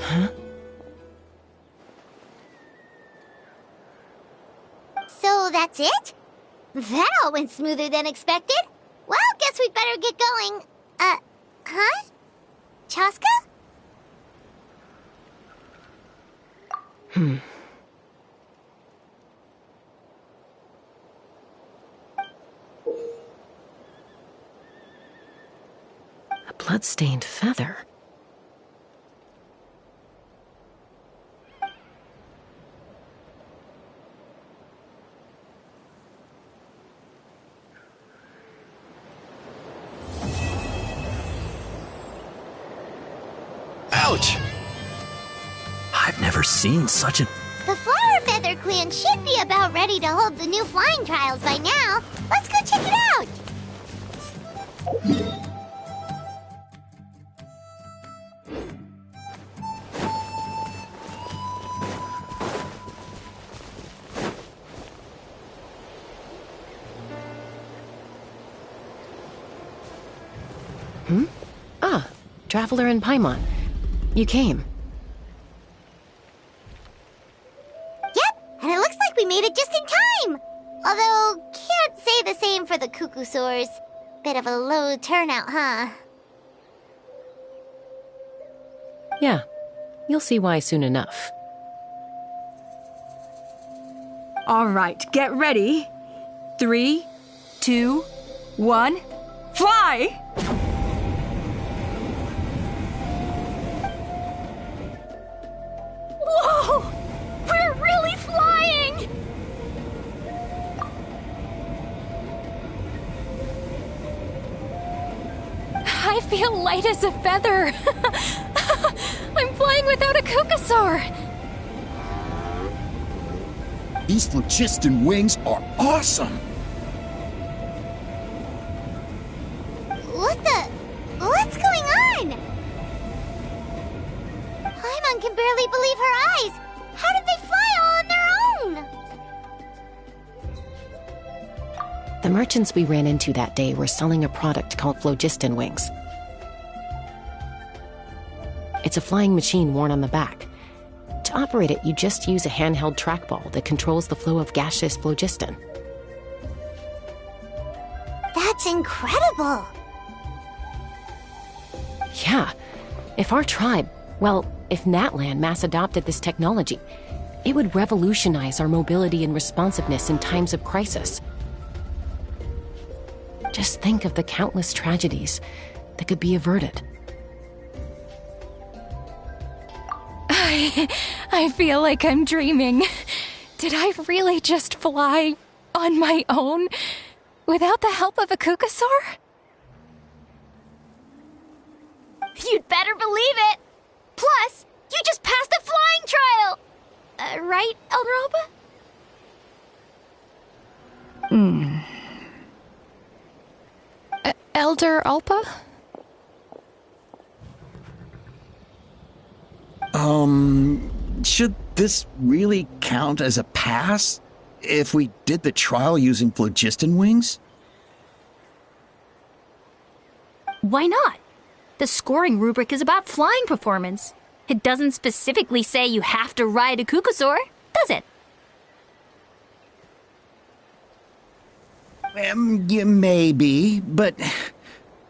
Huh? So that's it? That all went smoother than expected. Well, guess we'd better get going. Huh? Chaska? blood-stained feather. Ouch! I've never seen such an... The Flower Feather Clan should be about ready to hold the new flying trials by now. Let's go check it out! Ah, Traveler and Paimon. You came. Yep, and it looks like we made it just in time! Although, can't say the same for the Cuckoosaurs. Bit of a low turnout, huh? Yeah, you'll see why soon enough. All right, get ready. 3, 2, 1, fly! Whoa! We're really flying! I feel light as a feather. I'm flying without a Cuckoosaur. These phlogiston wings are awesome! What's going on? Paimon can barely believe her eyes. How did they fly all on their own? The merchants we ran into that day were selling a product called phlogiston wings. It's a flying machine worn on the back. To operate it, you just use a handheld trackball that controls the flow of gaseous phlogiston. That's incredible. Yeah, if our tribe, well, if Natlan mass adopted this technology, it would revolutionize our mobility and responsiveness in times of crisis. Just think of the countless tragedies that could be averted. I feel like I'm dreaming. Did I really just fly on my own without the help of a Cuckoosaur? You'd better believe it! Plus, you just passed the flying trial! Right, Elder Alpa? Elder Alpa? Should this really count as a pass? If we did the trial using phlogiston wings? Why not? The scoring rubric is about flying performance. It doesn't specifically say you have to ride a Cuckoosaur, does it? Yeah, maybe, but...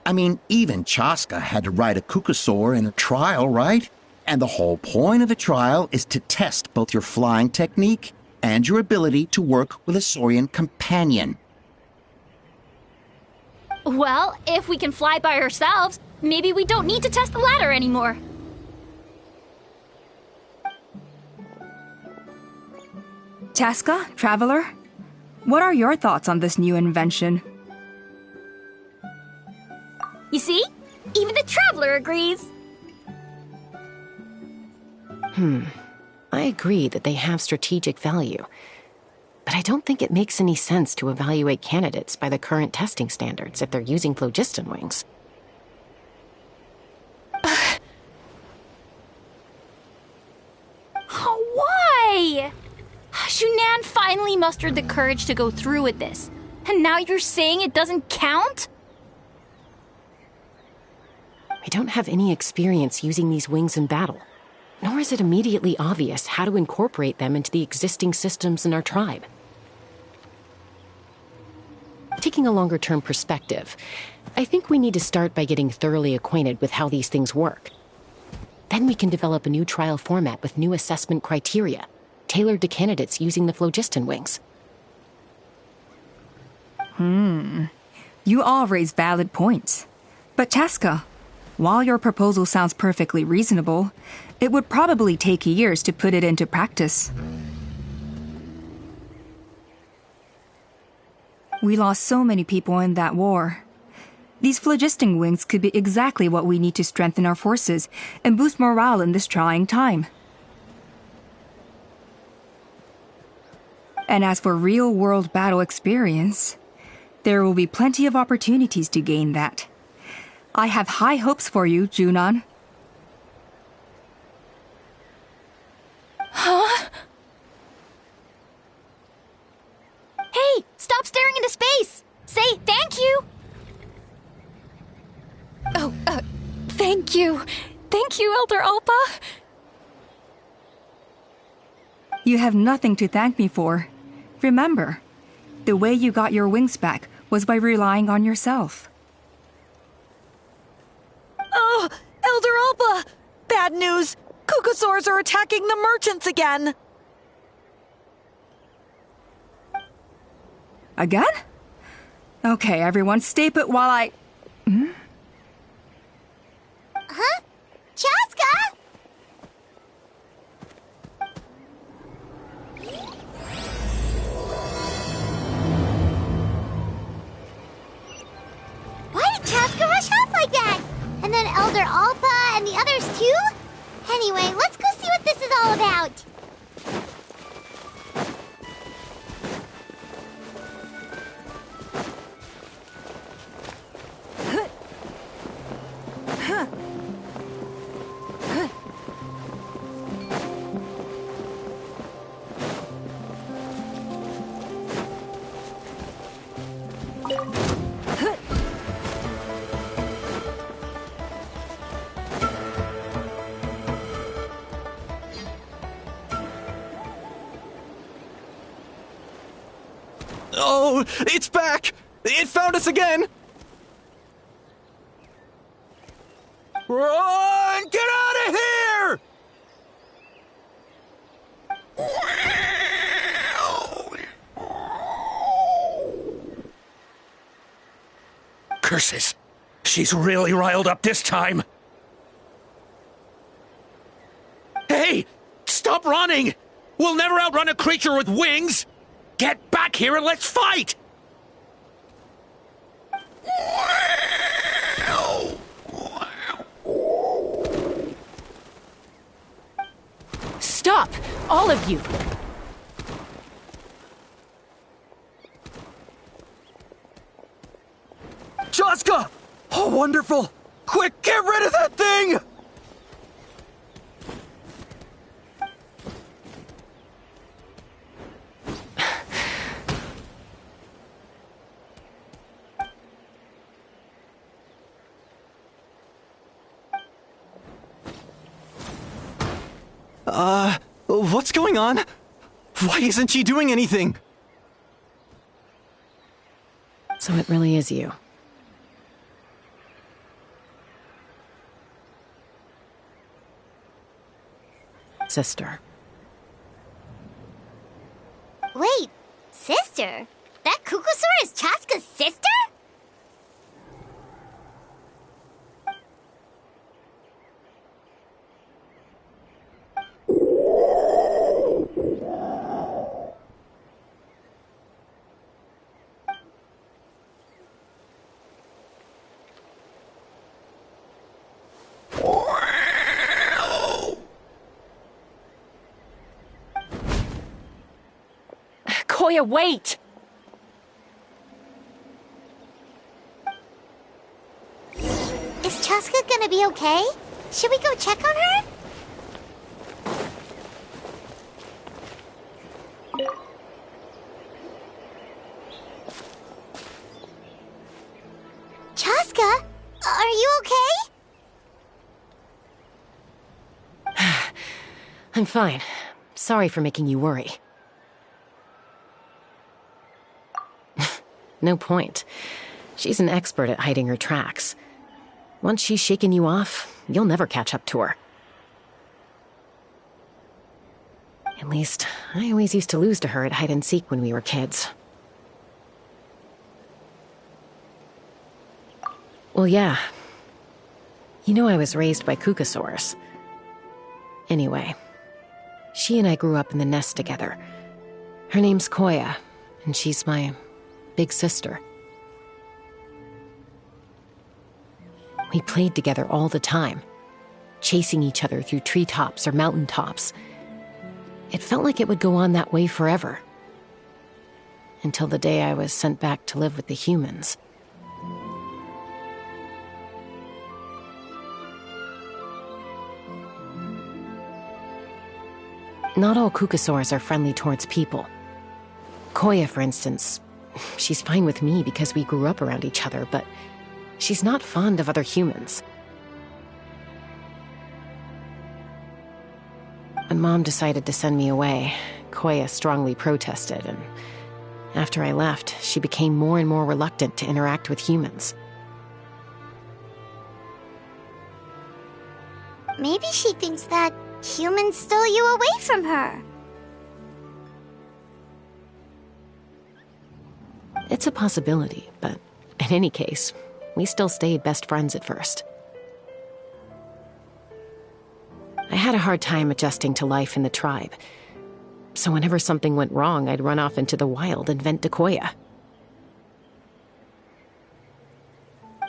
I mean, even Chaska had to ride a Cuckoosaur in a trial, right? And the whole point of the trial is to test both your flying technique and your ability to work with a Saurian companion. Well, if we can fly by ourselves, maybe we don't need to test the ladder anymore. Chaska, Traveler, what are your thoughts on this new invention? You see? Even the Traveler agrees. I agree that they have strategic value, but I don't think it makes any sense to evaluate candidates by the current testing standards if they're using phlogiston wings. Why? Shunan finally mustered the courage to go through with this, and now you're saying it doesn't count? We don't have any experience using these wings in battle, nor is it immediately obvious how to incorporate them into the existing systems in our tribe. Taking a longer-term perspective, I think we need to start by getting thoroughly acquainted with how these things work. Then we can develop a new trial format with new assessment criteria, tailored to candidates using the phlogiston wings. You all raise valid points. But Chaska, While your proposal sounds perfectly reasonable, it would probably take years to put it into practice. We lost so many people in that war. These phlogiston wings could be exactly what we need to strengthen our forces and boost morale in this trying time. And as for real-world battle experience, there will be plenty of opportunities to gain that. I have high hopes for you, Junon. Huh? Hey, stop staring into space! Say thank you! Oh, thank you. Thank you, Elder Alpa. You have nothing to thank me for. Remember, the way you got your wings back was by relying on yourself. Oh, Elder Alpa! Bad news! Kukasaurs are attacking the merchants again! Again? Okay, everyone, stay put while I... Huh? Chaska? Why did Chaska rush off like that? And then Elder Alpa and the others too? Anyway, let's go see what this is all about. Oh, it's back! It found us again! Run! Get out of here! Curses! She's really riled up this time. Hey! Stop running! We'll never outrun a creature with wings! Get back here and let's fight! Stop! All of you! Chaska! Oh, wonderful! Quick, get rid of that thing! What's going on? Why isn't she doing anything? So it really is you. Sister. Wait, sister? That Kukusaur is Chaska's sister? Koya, wait! Is Chaska gonna be okay? Should we go check on her? Chaska, are you okay? I'm fine. Sorry for making you worry. No point. She's an expert at hiding her tracks. Once she's shaken you off, you'll never catch up to her. At least, I always used to lose to her at hide-and-seek when we were kids. Well, yeah. You know I was raised by Kukasaurs. Anyway, she and I grew up in the nest together. Her name's Koya, and she's my big sister. We played together all the time, chasing each other through treetops or mountaintops. It felt like it would go on that way forever. Until the day I was sent back to live with the humans. Not all Kukasaurs are friendly towards people. Koya, for instance, she's fine with me because we grew up around each other, but she's not fond of other humans. When Mom decided to send me away, Koya strongly protested, and after I left, she became more and more reluctant to interact with humans. Maybe she thinks that humans stole you away from her. It's a possibility, but in any case, we still stayed best friends at first. I had a hard time adjusting to life in the tribe, so whenever something went wrong, I'd run off into the wild and vent to Koya.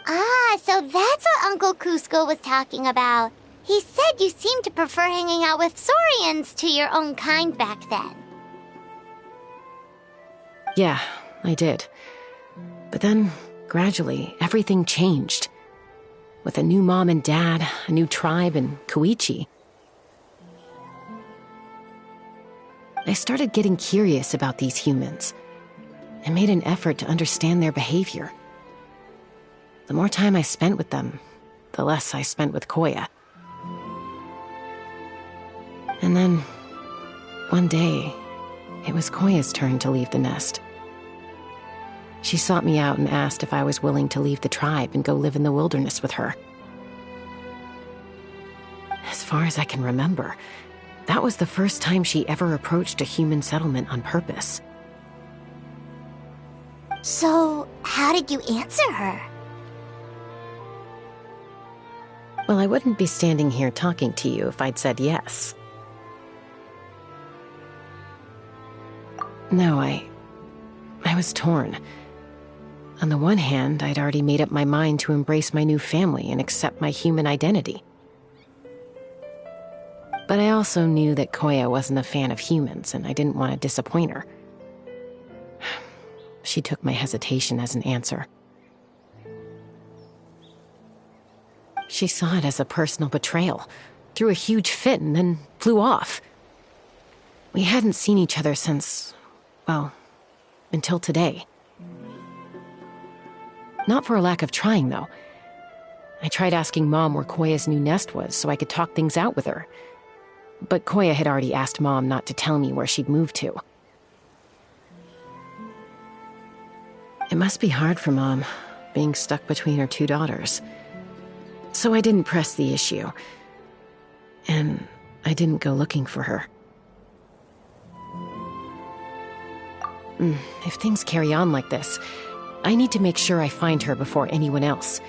Ah, so that's what Uncle Cusco was talking about. He said you seemed to prefer hanging out with Saurians to your own kind back then. Yeah, I did. But then, gradually, everything changed. With a new mom and dad, a new tribe, and Koichi. I started getting curious about these humans. I made an effort to understand their behavior. The more time I spent with them, the less I spent with Koya. And then, one day, it was Koya's turn to leave the nest. She sought me out and asked if I was willing to leave the tribe and go live in the wilderness with her. As far as I can remember, that was the first time she ever approached a human settlement on purpose. So, how did you answer her? Well, I wouldn't be standing here talking to you if I'd said yes. No, I was torn. On the one hand, I'd already made up my mind to embrace my new family and accept my human identity. But I also knew that Koya wasn't a fan of humans, and I didn't want to disappoint her. She took my hesitation as an answer. She saw it as a personal betrayal, threw a huge fit, and then flew off. We hadn't seen each other since, well, until today. Not for a lack of trying, though. I tried asking Mom where Koya's new nest was so I could talk things out with her. But Koya had already asked Mom not to tell me where she'd moved to. It must be hard for Mom, being stuck between her two daughters. So I didn't press the issue. And I didn't go looking for her. If things carry on like this, I need to make sure I find her before anyone else,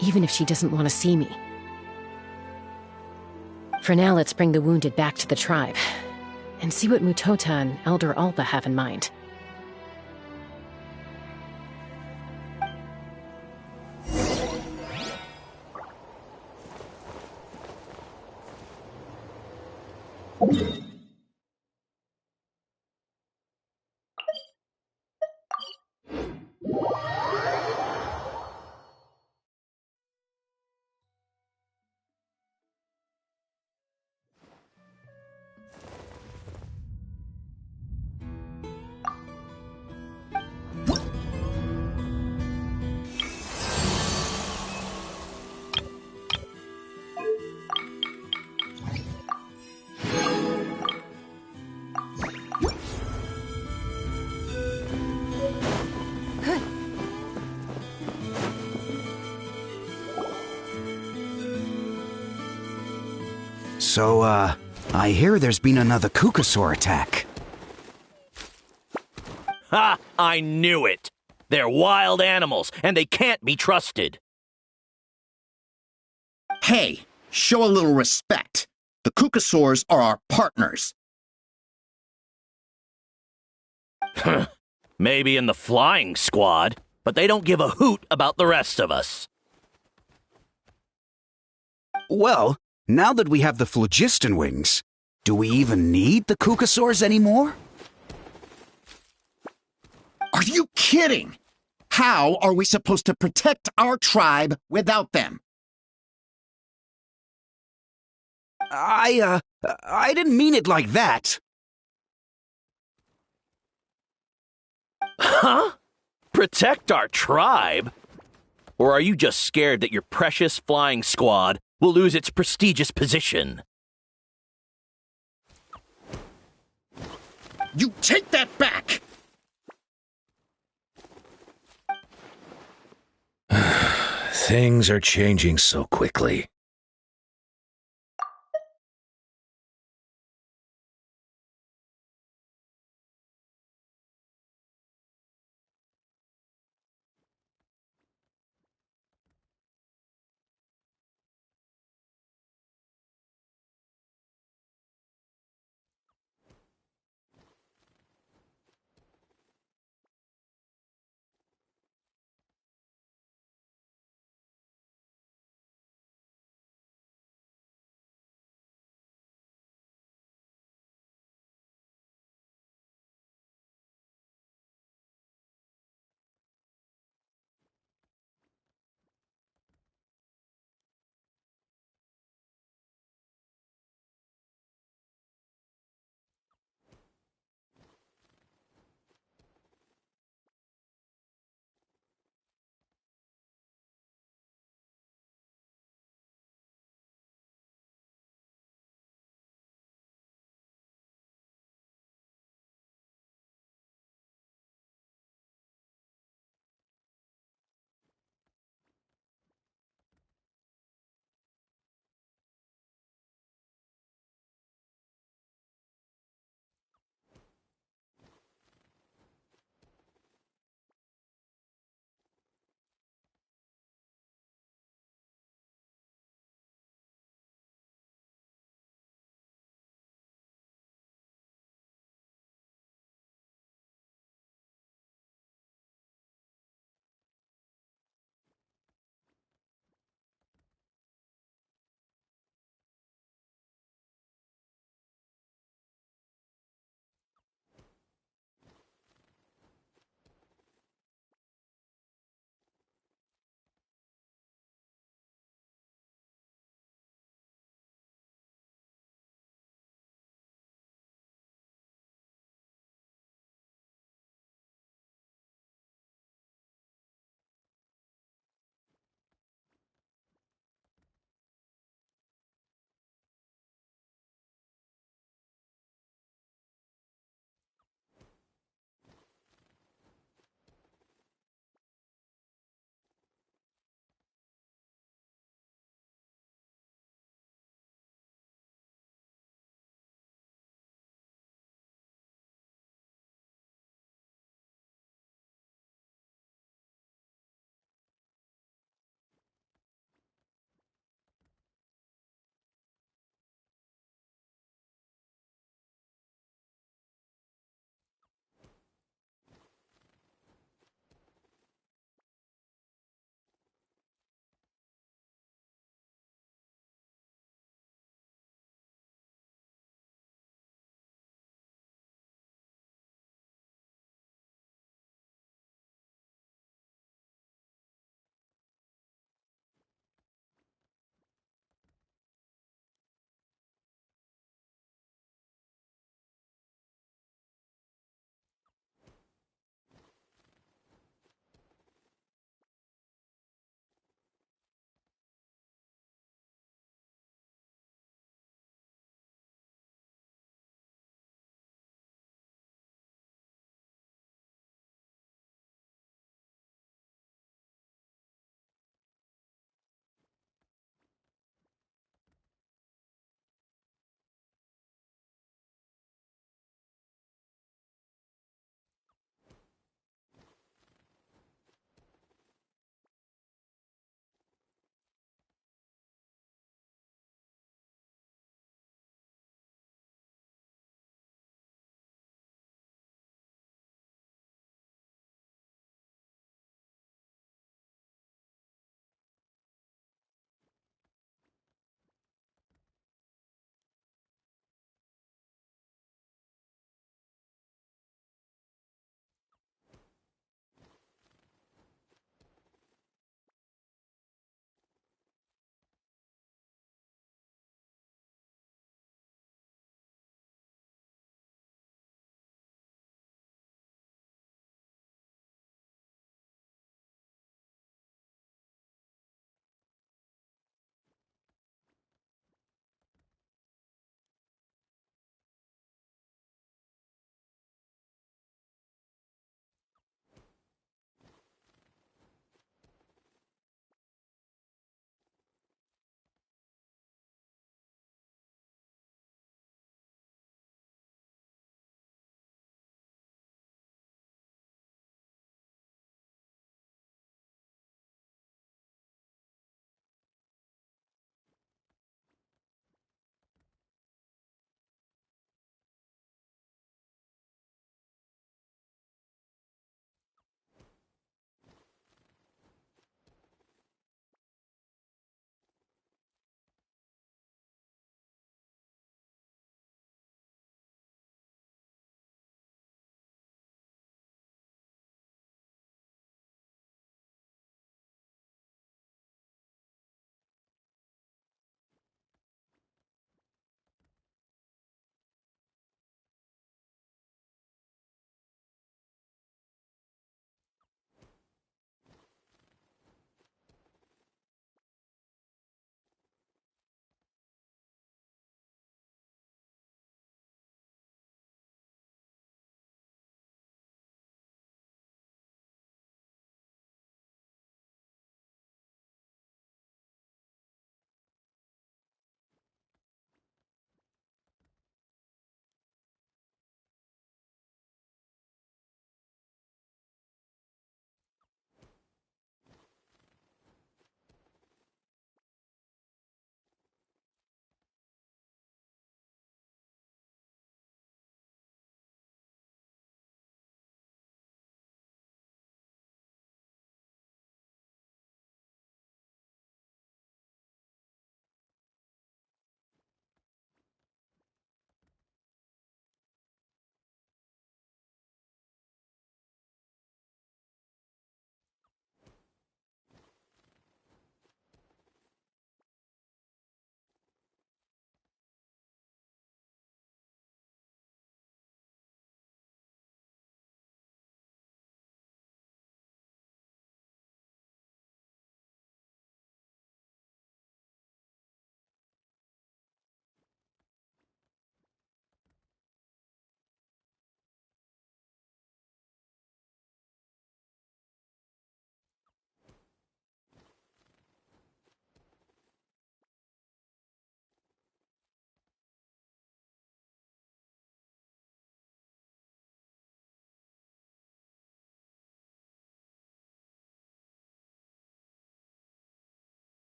even if she doesn't want to see me. For now, let's bring the wounded back to the tribe, and see what Mutota and Elder Alba have in mind. So, I hear there's been another Kukasaur attack. Ha! I knew it! They're wild animals, and they can't be trusted. Hey, show a little respect. The Kukasaurs are our partners. Maybe in the flying squad, but they don't give a hoot about the rest of us. Well, now that we have the phlogiston wings, do we even need the Kukasaurs anymore? Are you kidding? How are we supposed to protect our tribe without them? I didn't mean it like that. Huh? Protect our tribe? Or are you just scared that your precious flying squad will lose its prestigious position? You take that back! Things are changing so quickly.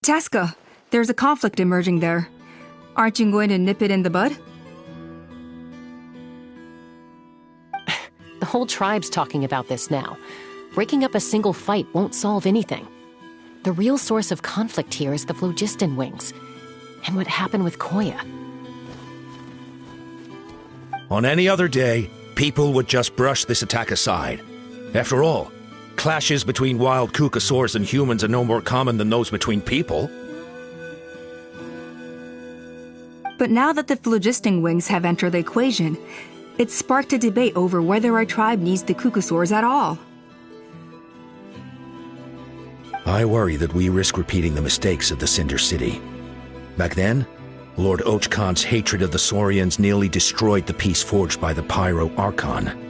Chaska, there's a conflict emerging there. Aren't you going to nip it in the bud? The whole tribe's talking about this now. Breaking up a single fight won't solve anything. The real source of conflict here is the phlogiston wings, and what happened with Koya. On any other day, people would just brush this attack aside. After all, clashes between wild Kukasaurs and humans are no more common than those between people. But now that the phlogiston wings have entered the equation, it's sparked a debate over whether our tribe needs the Kukasaurs at all. I worry that we risk repeating the mistakes of the Cinder City. Back then, Lord Ochkan's hatred of the Saurians nearly destroyed the peace forged by the Pyro Archon.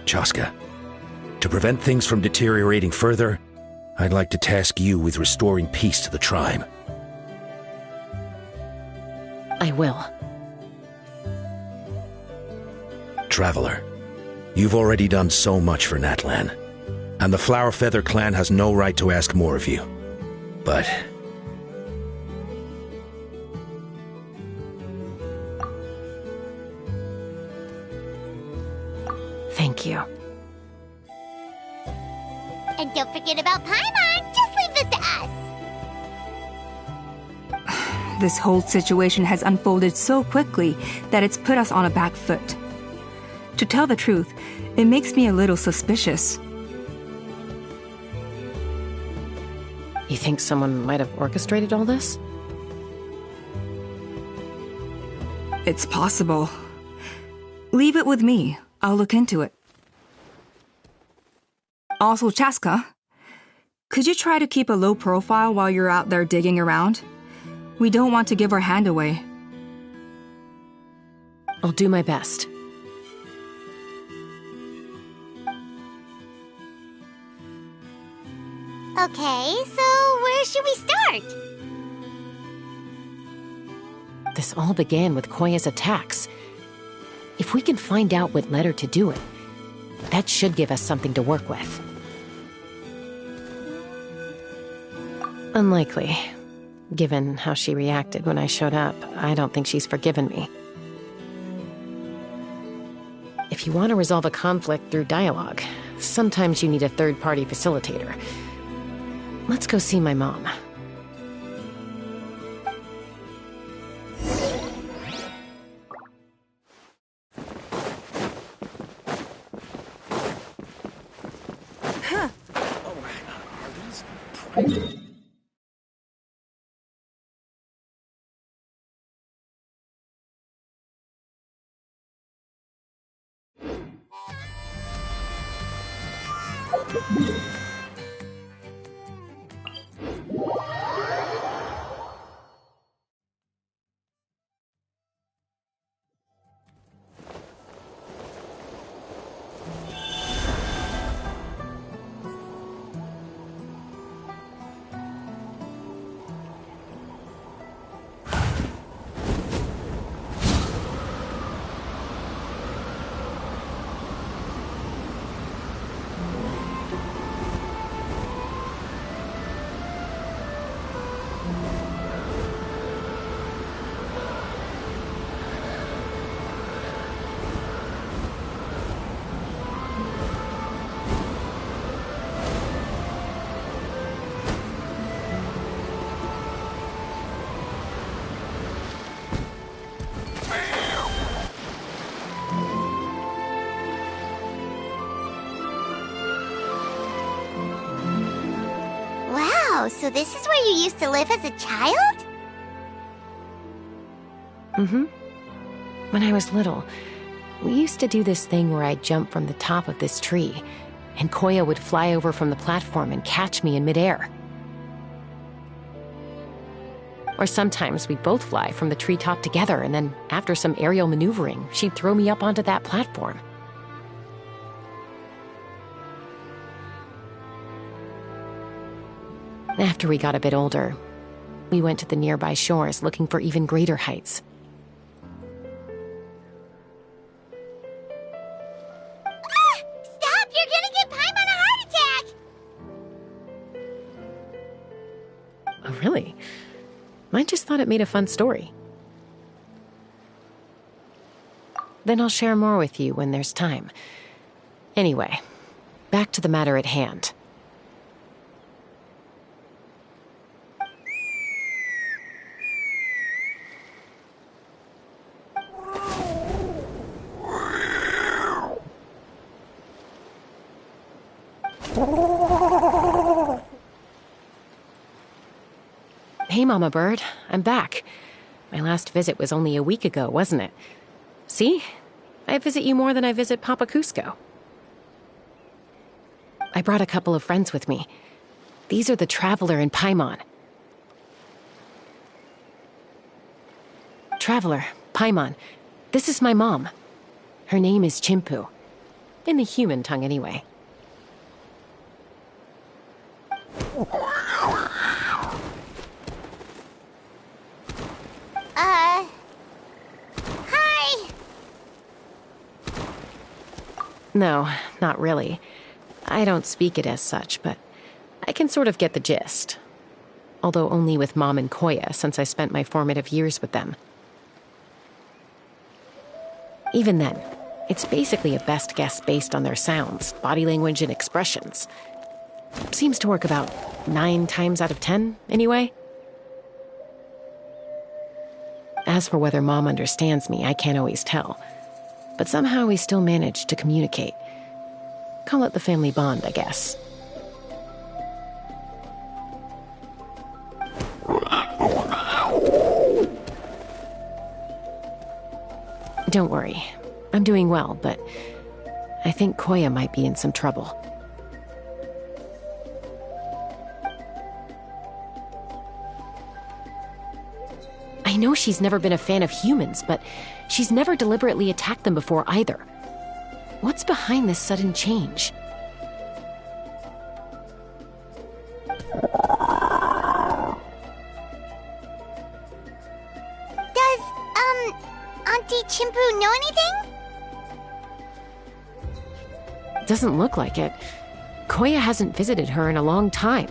Chaska, to prevent things from deteriorating further, I'd like to task you with restoring peace to the tribe. I will. Traveler, you've already done so much for Natlan, and the Flower Feather clan has no right to ask more of you. But thank you. And don't forget about Paimon. Just leave this to us. This whole situation has unfolded so quickly that it's put us on a back foot. To tell the truth, it makes me a little suspicious. You think someone might have orchestrated all this? It's possible. Leave it with me. I'll look into it. Also, Chaska, could you try to keep a low profile while you're out there digging around? We don't want to give our hand away. I'll do my best. Okay, so where should we start? This all began with Koya's attacks. If we can find out what led her to do it, that should give us something to work with. Unlikely. Given how she reacted when I showed up, I don't think she's forgiven me. If you want to resolve a conflict through dialogue, sometimes you need a third-party facilitator. Let's go see my mom. Wow, so this is where you used to live as a child? Mm-hmm. When I was little, we used to do this thing where I'd jump from the top of this tree, and Koya would fly over from the platform and catch me in midair. Or sometimes we'd both fly from the treetop together, and then after some aerial maneuvering, she'd throw me up onto that platform. After we got a bit older, we went to the nearby shores looking for even greater heights. Stop! You're gonna give Paimon a heart attack! Really? I just thought it made a fun story. Then I'll share more with you when there's time. Anyway, back to the matter at hand. Hey, Mama Bird. I'm back. My last visit was only a week ago, wasn't it? See? I visit you more than I visit Papa Cusco. I brought a couple of friends with me. These are the Traveler and Paimon. Traveler, Paimon, this is my mom. Her name is Chimpu. In the human tongue, anyway. Hi! No, not really. I don't speak it as such, but I can sort of get the gist. Although only with Mom and Koya, since I spent my formative years with them. Even then, it's basically a best guess based on their sounds, body language, and expressions. Seems to work about 9 times out of 10, anyway. As for whether Mom understands me, I can't always tell. But somehow we still manage to communicate. Call it the family bond, I guess. Don't worry. I'm doing well, but I think Koya might be in some trouble. I know she's never been a fan of humans, but she's never deliberately attacked them before either. What's behind this sudden change? Does, Auntie Chimpu know anything? Doesn't look like it. Koya hasn't visited her in a long time.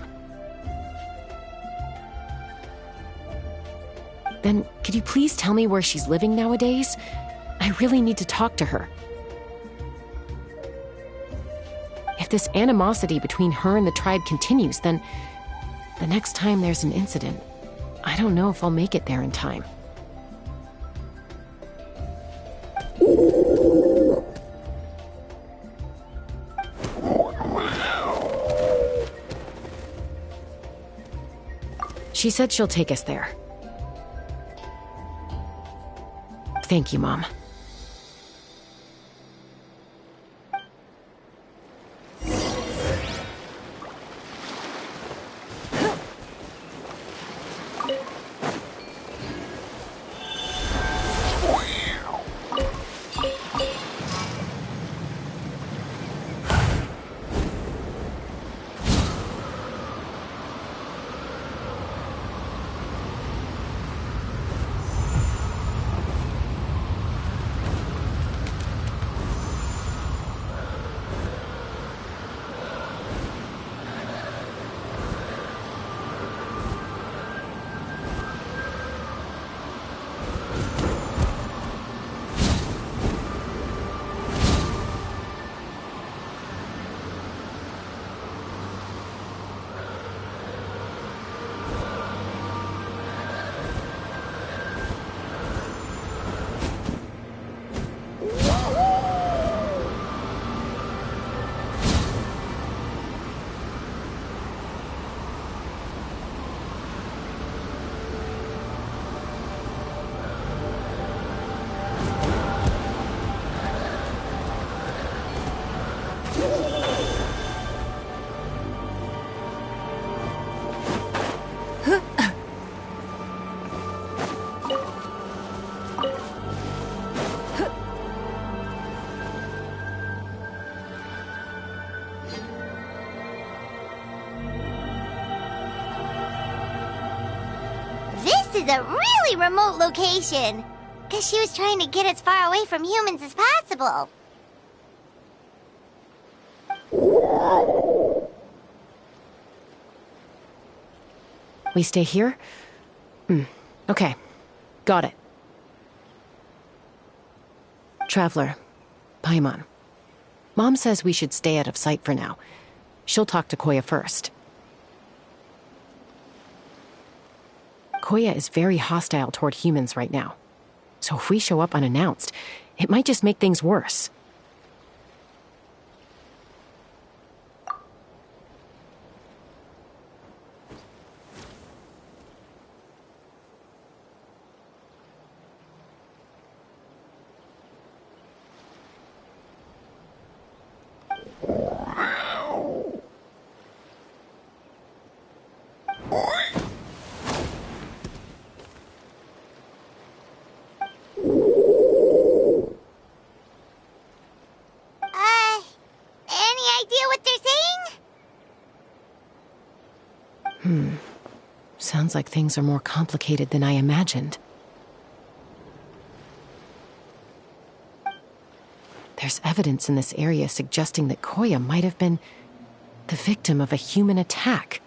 Then, could you please tell me where she's living nowadays? I really need to talk to her. If this animosity between her and the tribe continues, then the next time there's an incident, I don't know if I'll make it there in time. She said she'll take us there. Thank you, Mom. This is a really remote location. Guess she was trying to get as far away from humans as possible. We stay here? Okay. Got it. Traveler, Paimon. Mom says we should stay out of sight for now. She'll talk to Koya first. Koya is very hostile toward humans right now. So if we show up unannounced, it might just make things worse. Any idea what they're saying? Sounds like things are more complicated than I imagined. There's evidence in this area suggesting that Koya might have been the victim of a human attack.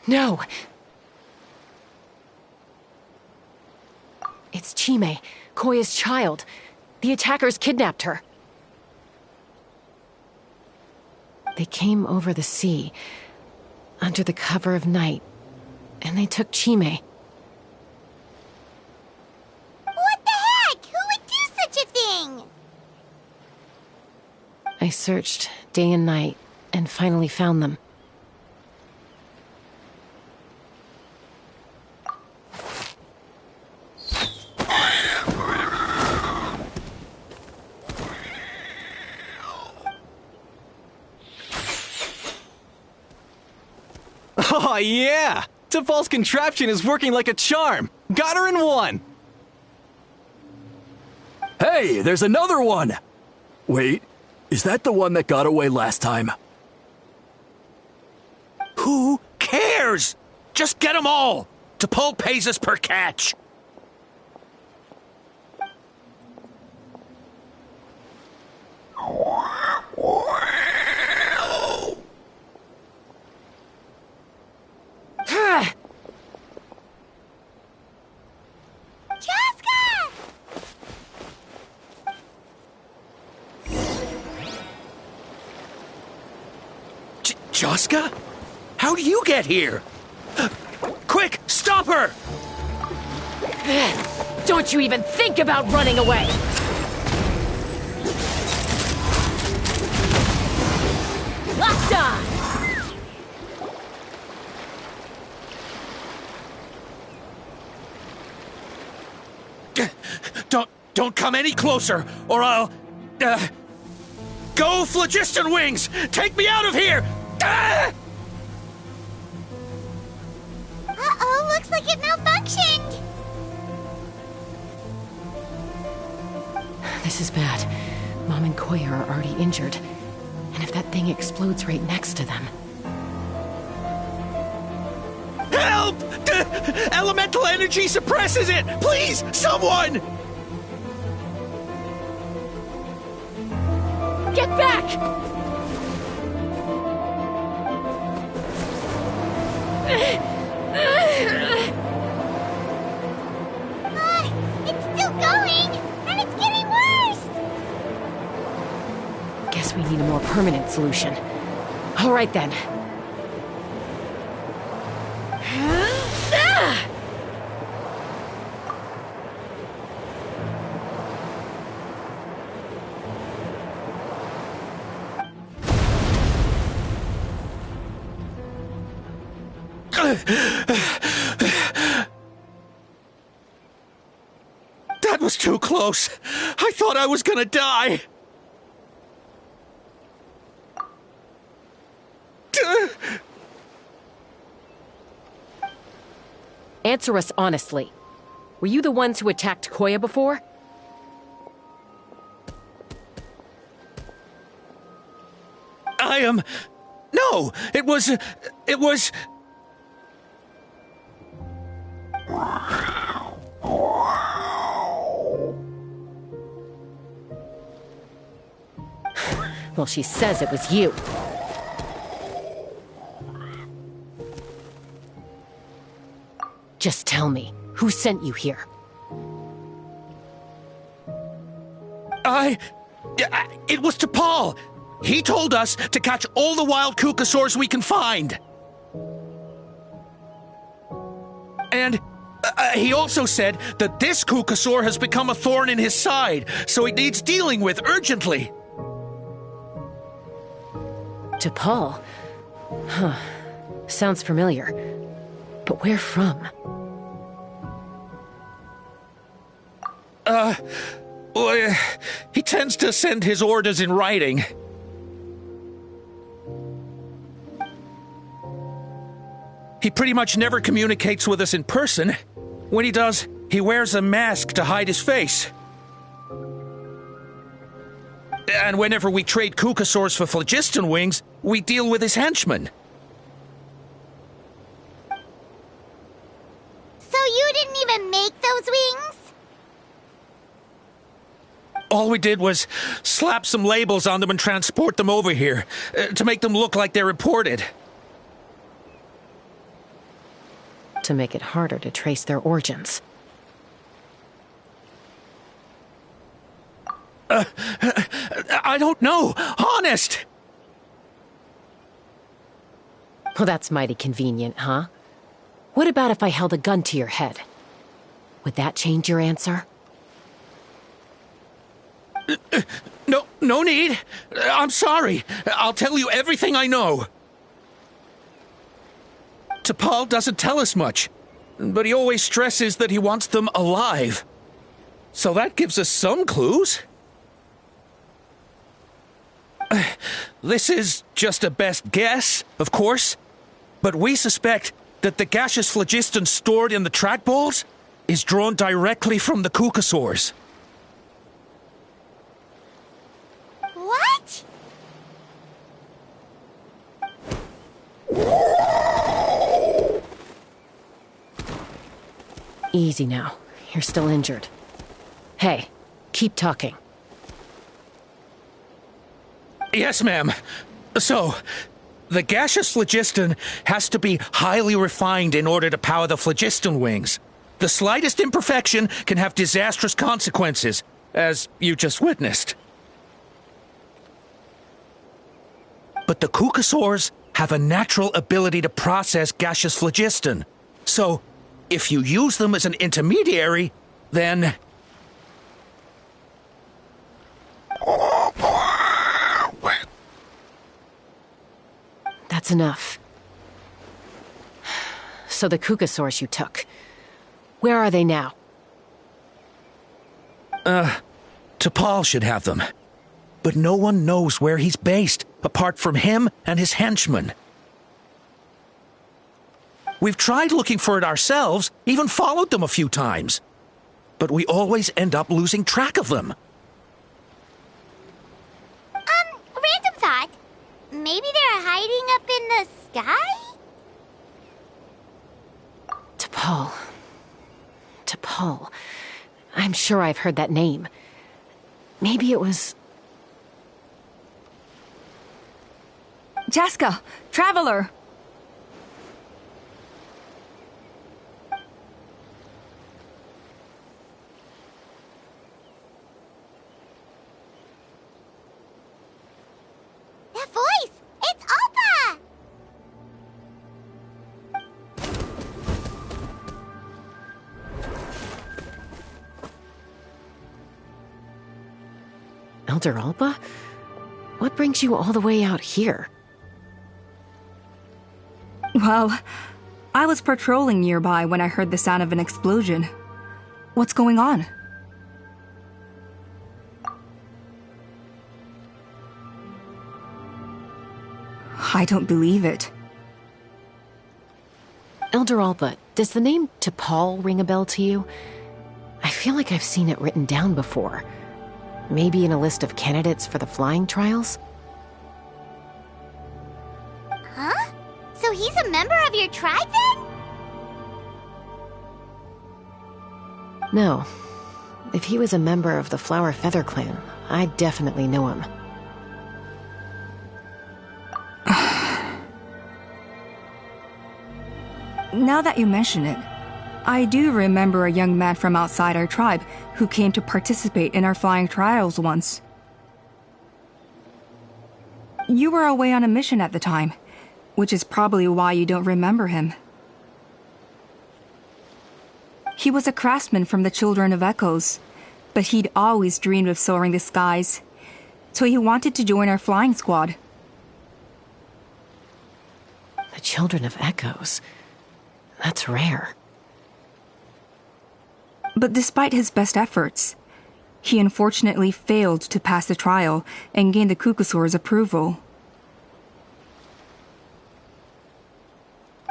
No! It's Chime, Koya's child. The attackers kidnapped her. They came over the sea, under the cover of night, and they took Chime. What the heck? Who would do such a thing? I searched day and night, and finally found them. Oh, yeah! Tafal's contraption is working like a charm! Got her in one! Hey, there's another one! Wait, is that the one that got away last time? Who cares? Just get them all! T'Pol pays us per catch! Joska? How do you get here? Quick, stop her! Don't you even think about running away! Locked on! Don't come any closer, or I'll... Go, Phlogiston Wings! Take me out of here! Uh-oh, looks like it malfunctioned! This is bad. Mom and Koya are already injured. And if that thing explodes right next to them... Help! Elemental energy suppresses it! Please, someone! Get back! It's still going, and it's getting worse! Guess we need a more permanent solution. All right then. That was too close. I thought I was gonna die. Answer us honestly. Were you the ones who attacked Koya before? I him. No, it was... Well, she says it was you. Just tell me, who sent you here? It was T'Pol. He told us to catch all the wild Kukasaurs we can find. And he also said that this Kukasaur has become a thorn in his side, so it needs dealing with urgently. T'Pol? Huh. Sounds familiar. But where from? Well, he tends to send his orders in writing. He pretty much never communicates with us in person. When he does, he wears a mask to hide his face. And whenever we trade Kukasaurs for phlogiston wings, we deal with his henchmen. So you didn't even make those wings? All we did was slap some labels on them and transport them over here, to make them look like they're imported. To make it harder to trace their origins. I don't know, honest! Well, that's mighty convenient, huh? What about if I held a gun to your head? Would that change your answer? No need. I'm sorry. I'll tell you everything I know. T'Pol doesn't tell us much, but he always stresses that he wants them alive. So that gives us some clues. This is just a best guess, of course, but we suspect that the gaseous phlogiston stored in the trackballs is drawn directly from the Kukasaurs. What? Easy now. You're still injured. Hey, keep talking. Yes, ma'am. So, the gaseous phlogiston has to be highly refined in order to power the phlogiston wings. The slightest imperfection can have disastrous consequences, as you just witnessed. But the Kukasaurs have a natural ability to process gaseous phlogiston. So, if you use them as an intermediary, then... That's enough. So the Kukasaurs you took, where are they now? T'Pol should have them. But no one knows where he's based, apart from him and his henchmen. We've tried looking for it ourselves, even followed them a few times. But we always end up losing track of them. Random thought. Maybe they're hiding up in the sky? T'Pol. I'm sure I've heard that name. Maybe it was... Jaska, Traveler! That voice! It's Oppa! Elder Alba? What brings you all the way out here? Well, I was patrolling nearby when I heard the sound of an explosion. What's going on? I don't believe it. Elder Alba, does the name T'Pol ring a bell to you? I feel like I've seen it written down before. Maybe in a list of candidates for the flying trials? your tribe then? No. If he was a member of the Flower Feather Clan, I'd definitely know him. Now that you mention it, I do remember a young man from outside our tribe who came to participate in our flying trials once. You were away on a mission at the time, which is probably why you don't remember him. He was a craftsman from the Children of Echoes, but he'd always dreamed of soaring the skies, so he wanted to join our flying squad. The Children of Echoes? That's rare. But despite his best efforts, he unfortunately failed to pass the trial and gain the Kukusaur's approval.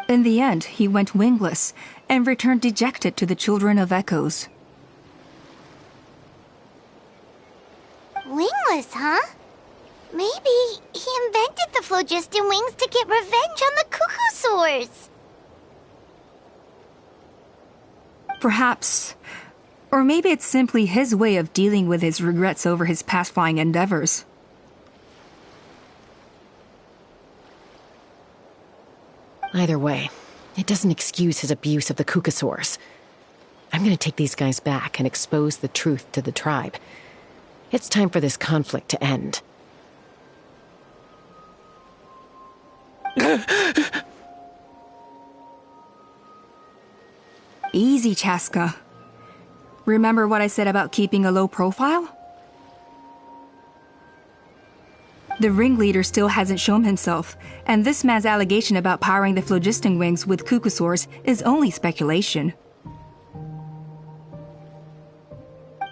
In the end, he went wingless and returned dejected to the Children of Echoes. Wingless, huh? Maybe he invented the phlogiston wings to get revenge on the Kukusaurs. Perhaps. Or maybe it's simply his way of dealing with his regrets over his past flying endeavors. Either way, it doesn't excuse his abuse of the Kukusaurs. I'm gonna take these guys back and expose the truth to the tribe. It's time for this conflict to end. Easy, Chaska. Remember what I said about keeping a low profile? The ringleader still hasn't shown himself, and this man's allegation about powering the phlogiston wings with Kukusaurs is only speculation.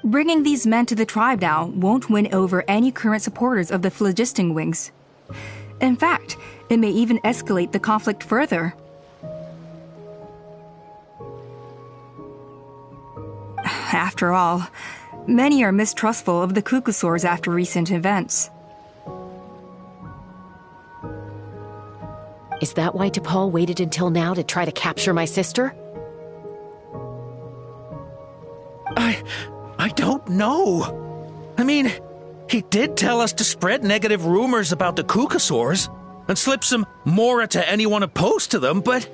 Bringing these men to the tribe now won't win over any current supporters of the phlogiston wings. In fact, it may even escalate the conflict further. After all, many are mistrustful of the Kukusaurs after recent events. Is that why T'Pol waited until now to try to capture my sister? I don't know. I mean, he did tell us to spread negative rumors about the Kukusaurs and slip some Mora to anyone opposed to them, but...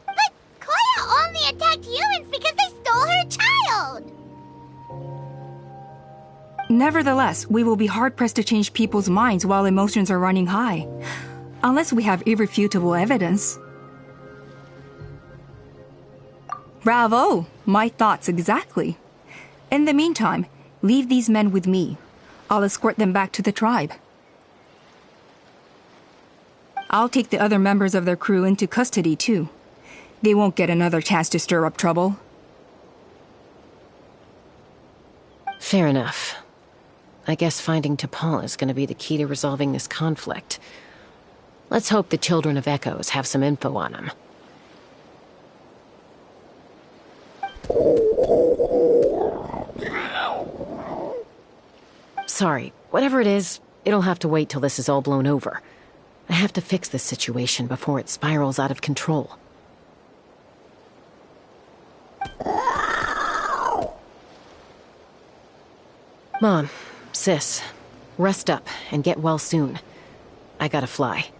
But Koya only attacked humans because they stole her child! Nevertheless, we will be hard-pressed to change people's minds while emotions are running high, unless we have irrefutable evidence. Bravo! My thoughts exactly. In the meantime, leave these men with me. I'll escort them back to the tribe. I'll take the other members of their crew into custody too. They won't get another chance to stir up trouble. Fair enough. I guess finding T'Pol is going to be the key to resolving this conflict. Let's hope the Children of Echoes have some info on him. Sorry, whatever it is, it'll have to wait till this is all blown over. I have to fix this situation before it spirals out of control. Mom, Sis, rest up and get well soon. I gotta fly.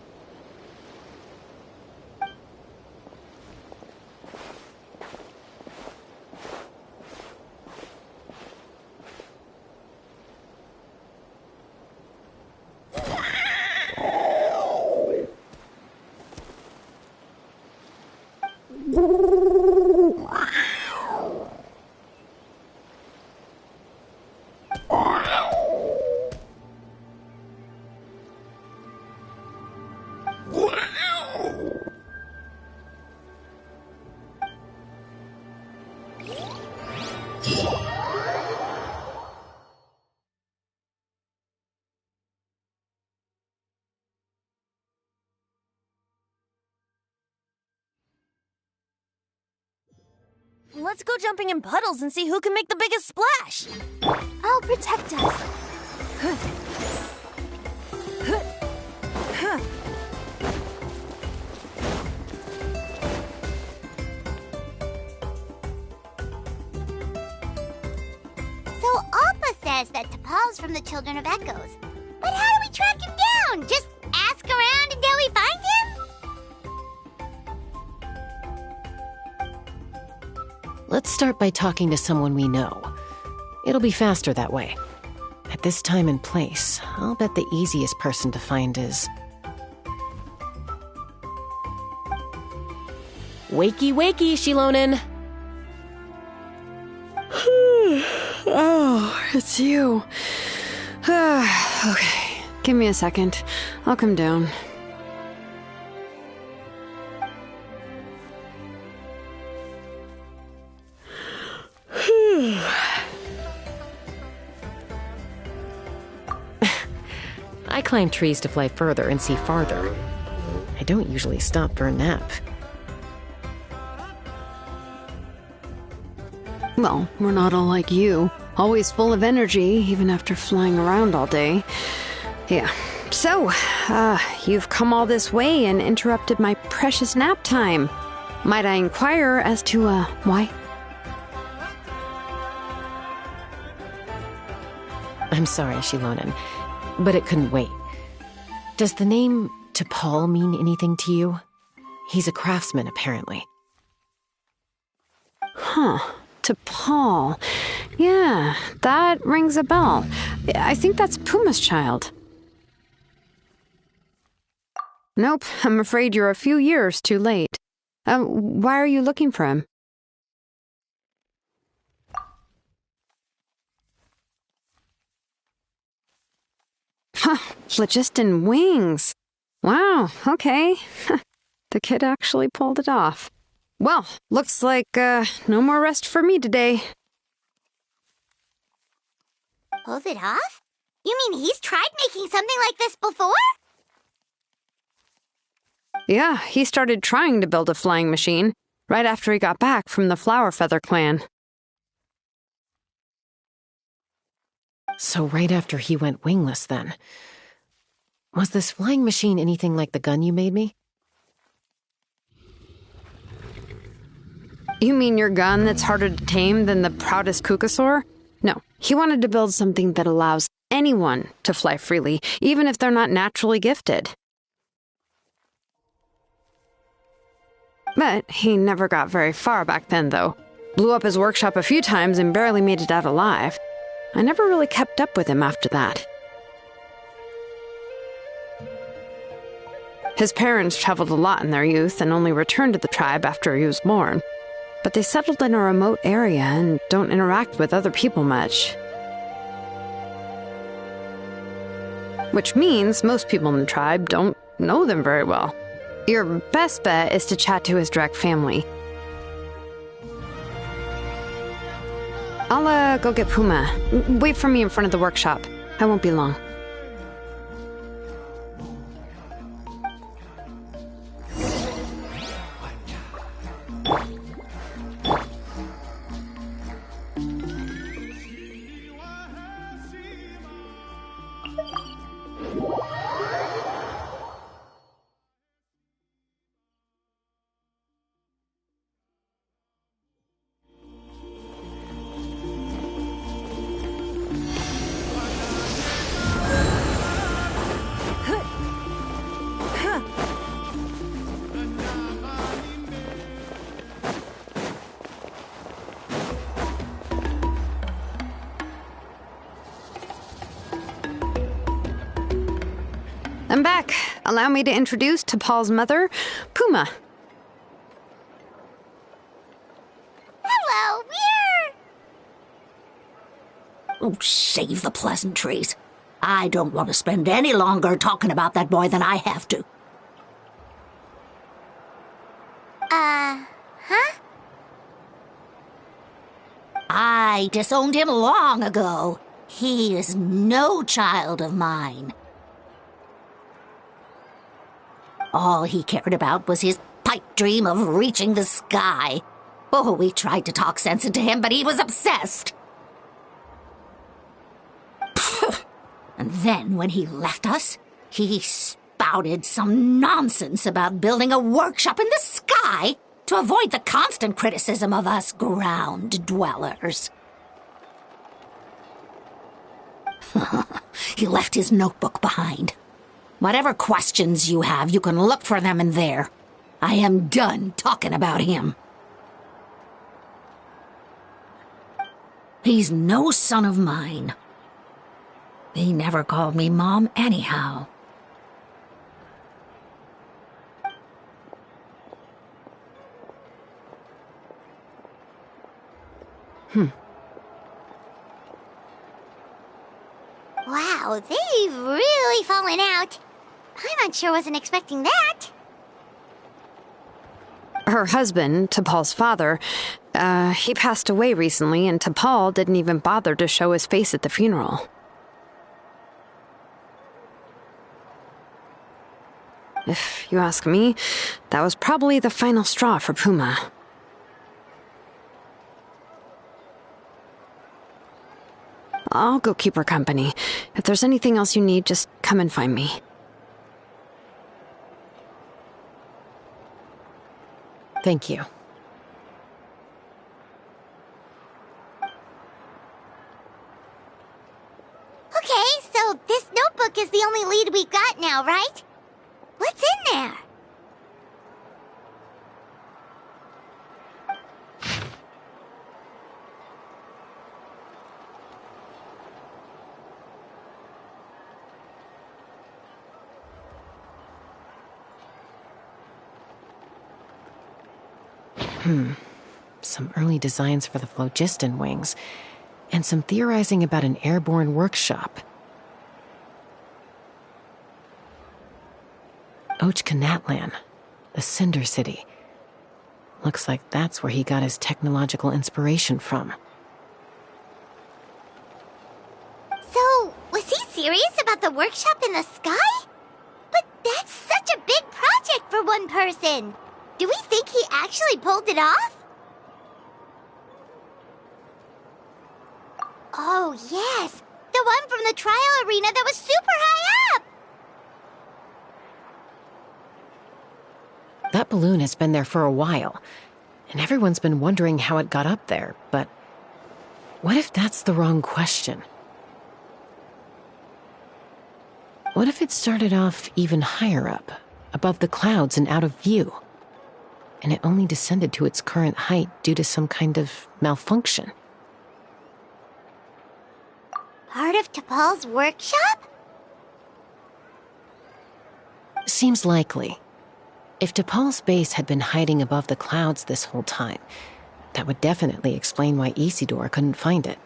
Let's go jumping in puddles and see who can make the biggest splash. I'll protect us. guess that T'Pol's from the Children of Echoes. But how do we track him down? Just ask around until we find him? Let's start by talking to someone we know. It'll be faster that way. At this time and place, I'll bet the easiest person to find is... Wakey, wakey, Shilonen! Oh, it's you. Okay, give me a second. I'll come down. I climb trees to fly further and see farther. I don't usually stop for a nap. Well, we're not all like you. Always full of energy, even after flying around all day. Yeah. So, you've come all this way and interrupted my precious nap time. Might I inquire as to, why? I'm sorry, Shilonen, but it couldn't wait. Does the name T'Pol mean anything to you? He's a craftsman, apparently. Huh. T'Pol. Yeah, that rings a bell. I think that's Puma's child. Nope, I'm afraid you're a few years too late. Why are you looking for him? Huh, phlogiston wings. Wow, okay. The kid actually pulled it off. Well, looks like, no more rest for me today. Pulled it off? You mean he's tried making something like this before? Yeah, he started trying to build a flying machine right after he got back from the Flower Feather clan. So right after he went wingless, then. Was this flying machine anything like the gun you made me? You mean your gun that's harder to tame than the proudest Kukasaur? No, he wanted to build something that allows anyone to fly freely, even if they're not naturally gifted. But he never got very far back then, though. Blew up his workshop a few times and barely made it out alive. I never really kept up with him after that. His parents traveled a lot in their youth and only returned to the tribe after he was born. But they settled in a remote area and don't interact with other people much. Which means most people in the tribe don't know them very well. Your best bet is to chat to his direct family. I'll, go get Puma. Wait for me in front of the workshop. I won't be long. I'm back. Allow me to introduce T'Pol's mother, Puma. Hello, we're... Oh, save the pleasantries. I don't want to spend any longer talking about that boy than I have to. Huh? I disowned him long ago. He is no child of mine. All he cared about was his pipe dream of reaching the sky. Oh, we tried to talk sense into him, but he was obsessed. And then when he left us, he spouted some nonsense about building a workshop in the sky to avoid the constant criticism of us ground dwellers. He left his notebook behind. Whatever questions you have, you can look for them in there. I am done talking about him. He's no son of mine. He never called me Mom anyhow. Wow, they've really fallen out. I'm sure wasn't expecting that. Her husband, T'Pol's father, he passed away recently, and T'Pol didn't even bother to show his face at the funeral. If you ask me, that was probably the final straw for Puma. I'll go keep her company. If there's anything else you need, just come and find me. Thank you. Okay, so this notebook is the only lead we've got now, right? What's in there? Some early designs for the phlogiston wings, and some theorizing about an airborne workshop. Ochkanatlan, the Cinder City. Looks like that's where he got his technological inspiration from. So, was he serious about the workshop in the sky? But that's such a big project for one person. Do we think he actually pulled it off? Oh, yes. The one from the trial arena that was super high up. That balloon has been there for a while, and everyone's been wondering how it got up there, but what if that's the wrong question? What if it started off even higher up, above the clouds and out of view, and it only descended to its current height due to some kind of malfunction? Part of T'Pol's workshop? Seems likely. If T'Pol's base had been hiding above the clouds this whole time, that would definitely explain why Isidore couldn't find it.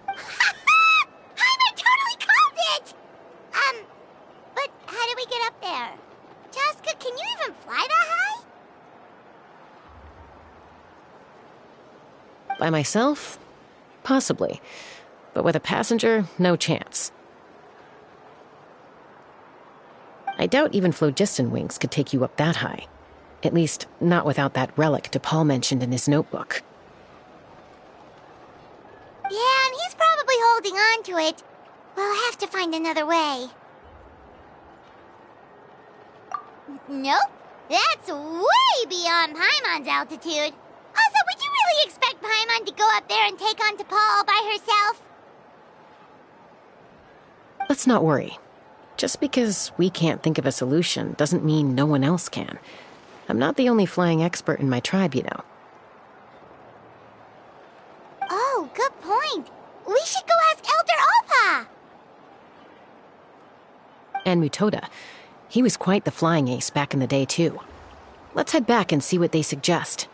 I totally called it! But how do we get up there? Chaska, can you even fly that high? By myself? Possibly. But with a passenger, no chance. I doubt even phlogiston wings could take you up that high. At least, not without that relic T'Pol mentioned in his notebook. Yeah, and he's probably holding on to it. We'll have to find another way. Nope. That's way beyond Paimon's altitude. Also, would you really expect Paimon to go up there and take on T'Pol all by herself? Let's not worry. Just because we can't think of a solution doesn't mean no one else can. I'm not the only flying expert in my tribe, you know. Oh, good point. We should go ask Elder Opa. And Mutoda. He was quite the flying ace back in the day, too. Let's head back and see what they suggest.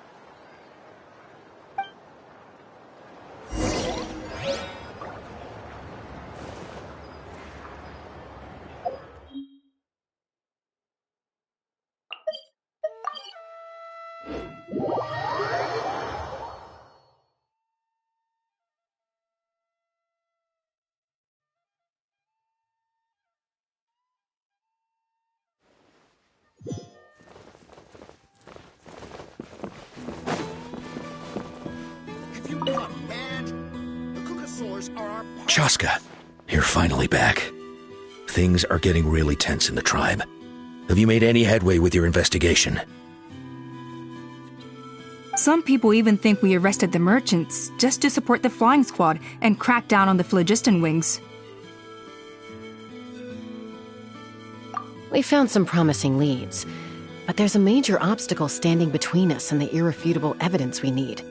Chaska, you're finally back. Things are getting really tense in the tribe. Have you made any headway with your investigation? Some people even think we arrested the merchants just to support the flying squad and crack down on the phlogiston wings. We found some promising leads, but there's a major obstacle standing between us and the irrefutable evidence we need.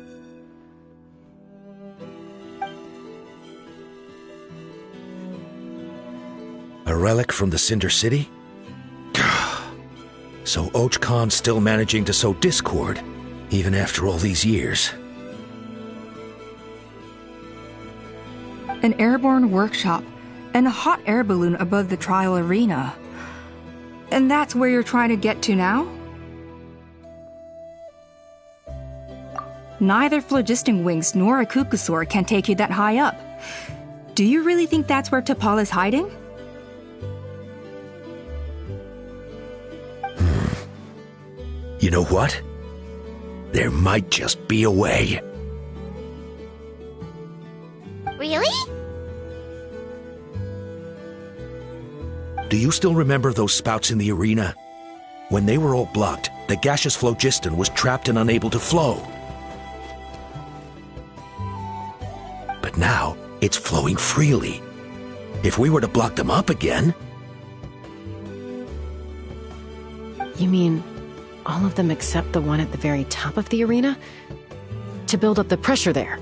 A relic from the Cinder City? So Och Khan's still managing to sow discord, even after all these years. An airborne workshop and a hot air balloon above the trial arena. And that's where you're trying to get to now? Neither phlogiston wings nor a cuckoosaur can take you that high up. Do you really think that's where T'Pol is hiding? You know what? There might just be a way. Really? Do you still remember those spouts in the arena? When they were all blocked, the gaseous phlogiston was trapped and unable to flow. But now, it's flowing freely. If we were to block them up again... You mean all of them except the one at the very top of the arena? To build up the pressure there?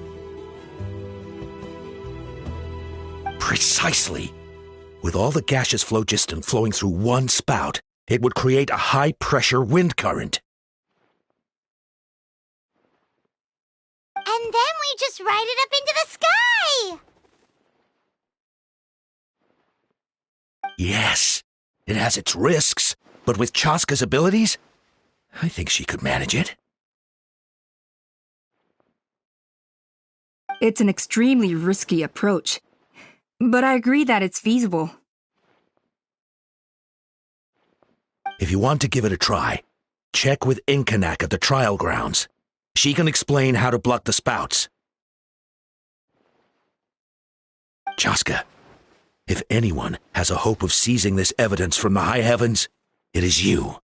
Precisely. With all the gaseous phlogiston flowing through one spout, it would create a high-pressure wind current. And then we just ride it up into the sky! Yes, it has its risks, but with Chaska's abilities, I think she could manage it. It's an extremely risky approach, but I agree that it's feasible. If you want to give it a try, check with Inkanak at the trial grounds. She can explain how to block the spouts. Chaska, if anyone has a hope of seizing this evidence from the high heavens, it is you.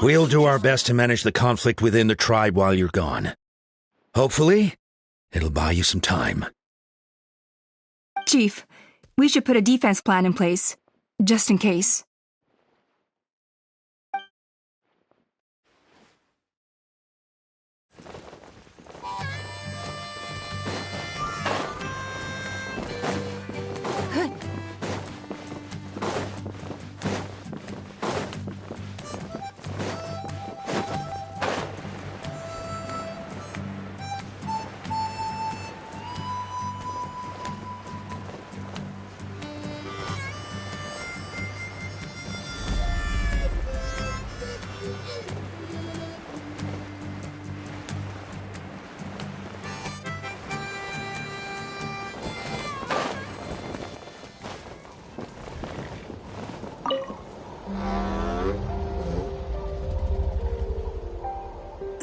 We'll do our best to manage the conflict within the tribe while you're gone. Hopefully, it'll buy you some time. Chief, we should put a defense plan in place, just in case.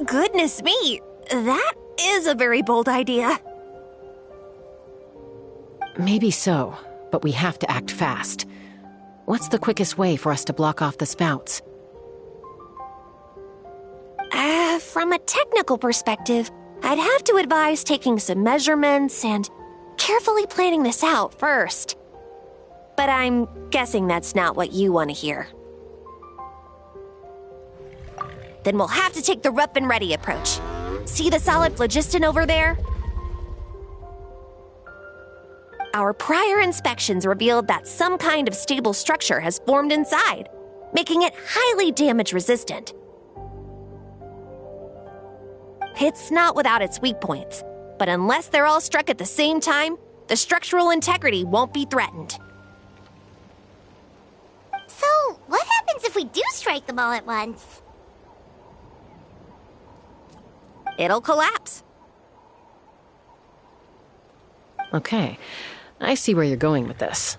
Goodness me, that is a very bold idea. Maybe so, but we have to act fast. What's the quickest way for us to block off the spouts? From a technical perspective, I'd have to advise taking some measurements and carefully planning this out first. But I'm guessing that's not what you want to hear. Then we'll have to take the rough and ready approach. See the solid phlogiston over there? Our prior inspections revealed that some kind of stable structure has formed inside, making it highly damage resistant. It's not without its weak points, but unless they're all struck at the same time, the structural integrity won't be threatened. So, what happens if we do strike them all at once? It'll collapse. Okay, I see where you're going with this.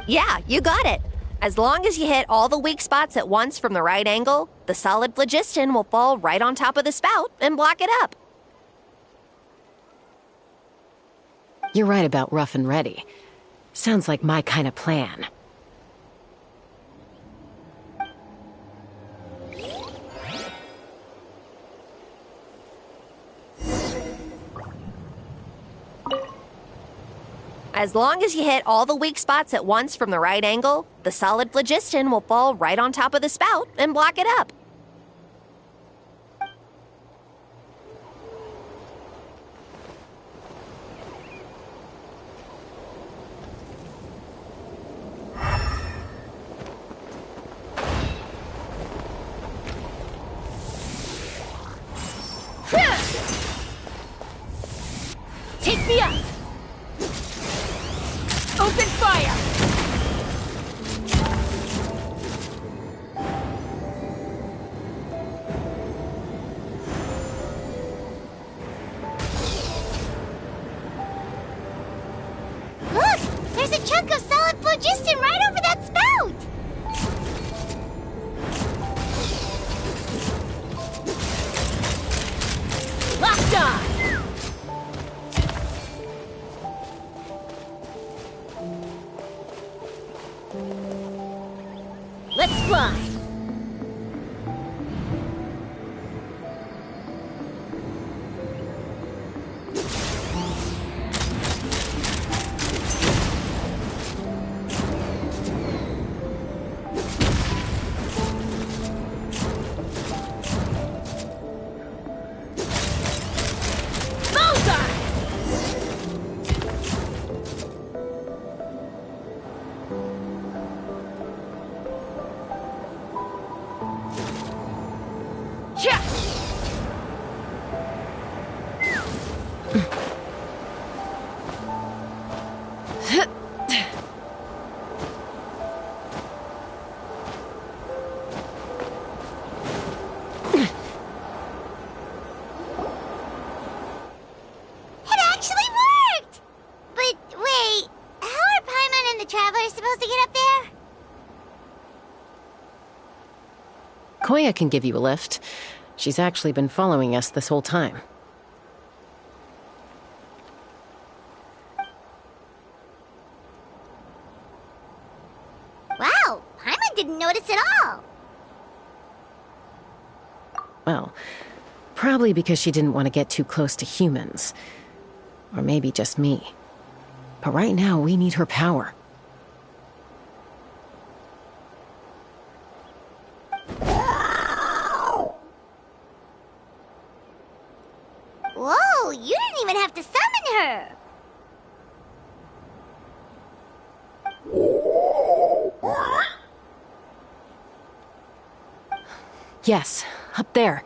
Yeah, you got it. As long as you hit all the weak spots at once from the right angle, the solid phlogiston will fall right on top of the spout and block it up. You're right about rough and ready. Sounds like my kind of plan. As long as you hit all the weak spots at once from the right angle, the solid phlogiston will fall right on top of the spout and block it up. Take me up! Open fire! Look! There's a chunk of solid phlogiston right over that spout! Locked on! Let's fly! Koya can give you a lift. She's actually been following us this whole time. Wow, Paimon didn't notice at all. Well, probably because she didn't want to get too close to humans. Or maybe just me. But right now, we need her power. Whoa, you didn't even have to summon her! Yes, up there.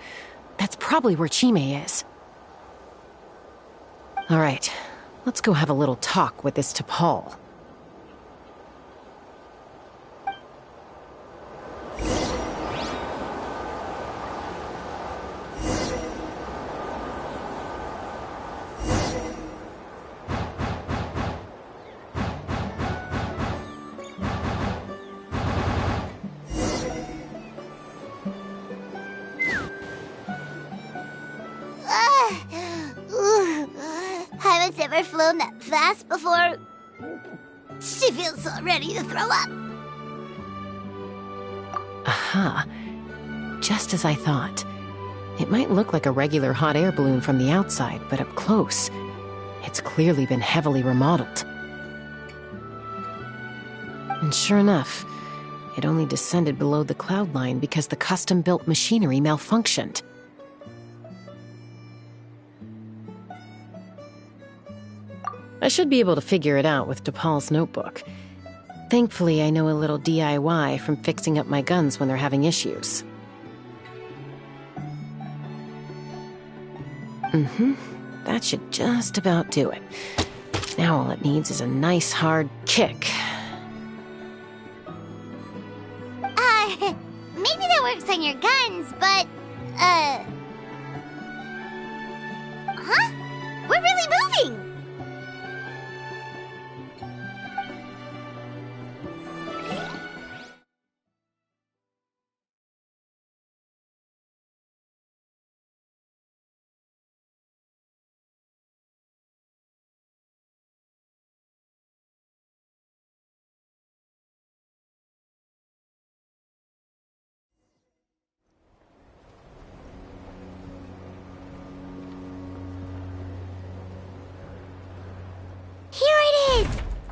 That's probably where Chime is. All right, let's go have a little talk with this T'Pol. Paimon's never flown that fast before. She feels so ready to throw up. Aha. Just as I thought. It might look like a regular hot air balloon from the outside, but up close, it's clearly been heavily remodeled. And sure enough, it only descended below the cloud line because the custom-built machinery malfunctioned. I should be able to figure it out with T'Pol's notebook. Thankfully, I know a little DIY from fixing up my guns when they're having issues. That should just about do it. Now all it needs is a nice hard kick. Maybe that works on your guns, but, Huh? We're really moving!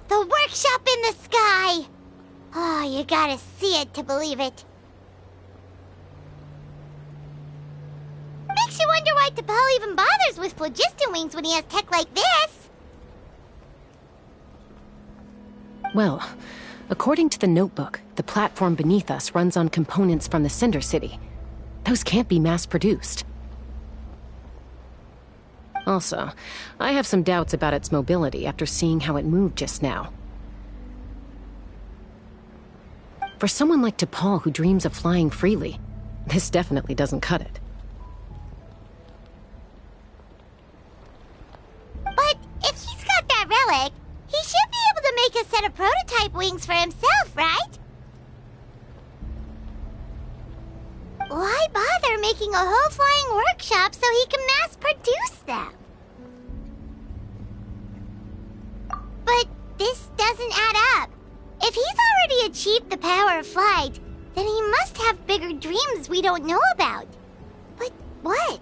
The workshop in the sky! Oh, you gotta see it to believe it. Makes you wonder why T'Pol even bothers with phlogiston wings when he has tech like this. Well, according to the notebook, the platform beneath us runs on components from the Cinder City. Those can't be mass-produced. Also, I have some doubts about its mobility after seeing how it moved just now. For someone like T'Pol who dreams of flying freely, this definitely doesn't cut it. But if he's got that relic, he should be able to make a set of prototype wings for himself, right? Why bother making a whole flying workshop so he can mass-produce them? But this doesn't add up. If he's already achieved the power of flight, then he must have bigger dreams we don't know about. But what?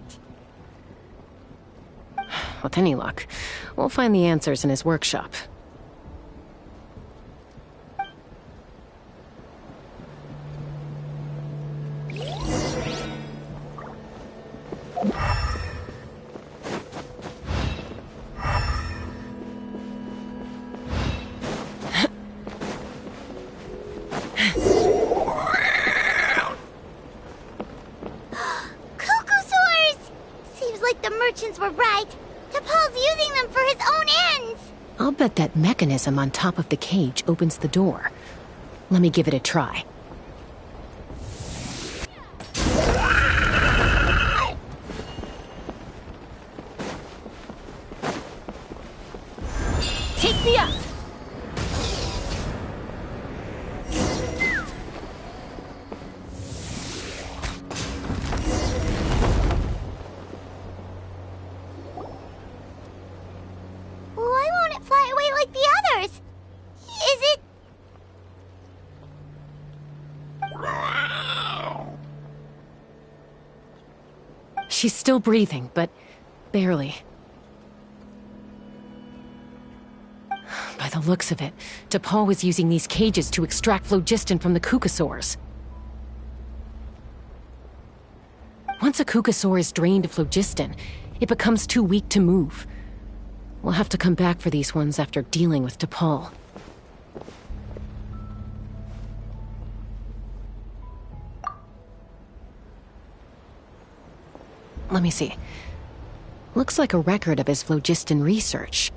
With any luck, we'll find the answers in his workshop. Were right. T'Pol's using them for his own ends. I'll bet that mechanism on top of the cage opens the door. Let me give it a try. Take me up! She's still breathing, but barely. By the looks of it, T'Pol was using these cages to extract phlogiston from the Kukasaurs. Once a Kukasaur is drained of phlogiston, it becomes too weak to move. We'll have to come back for these ones after dealing with T'Pol. Let me see. Looks like a record of his phlogiston research.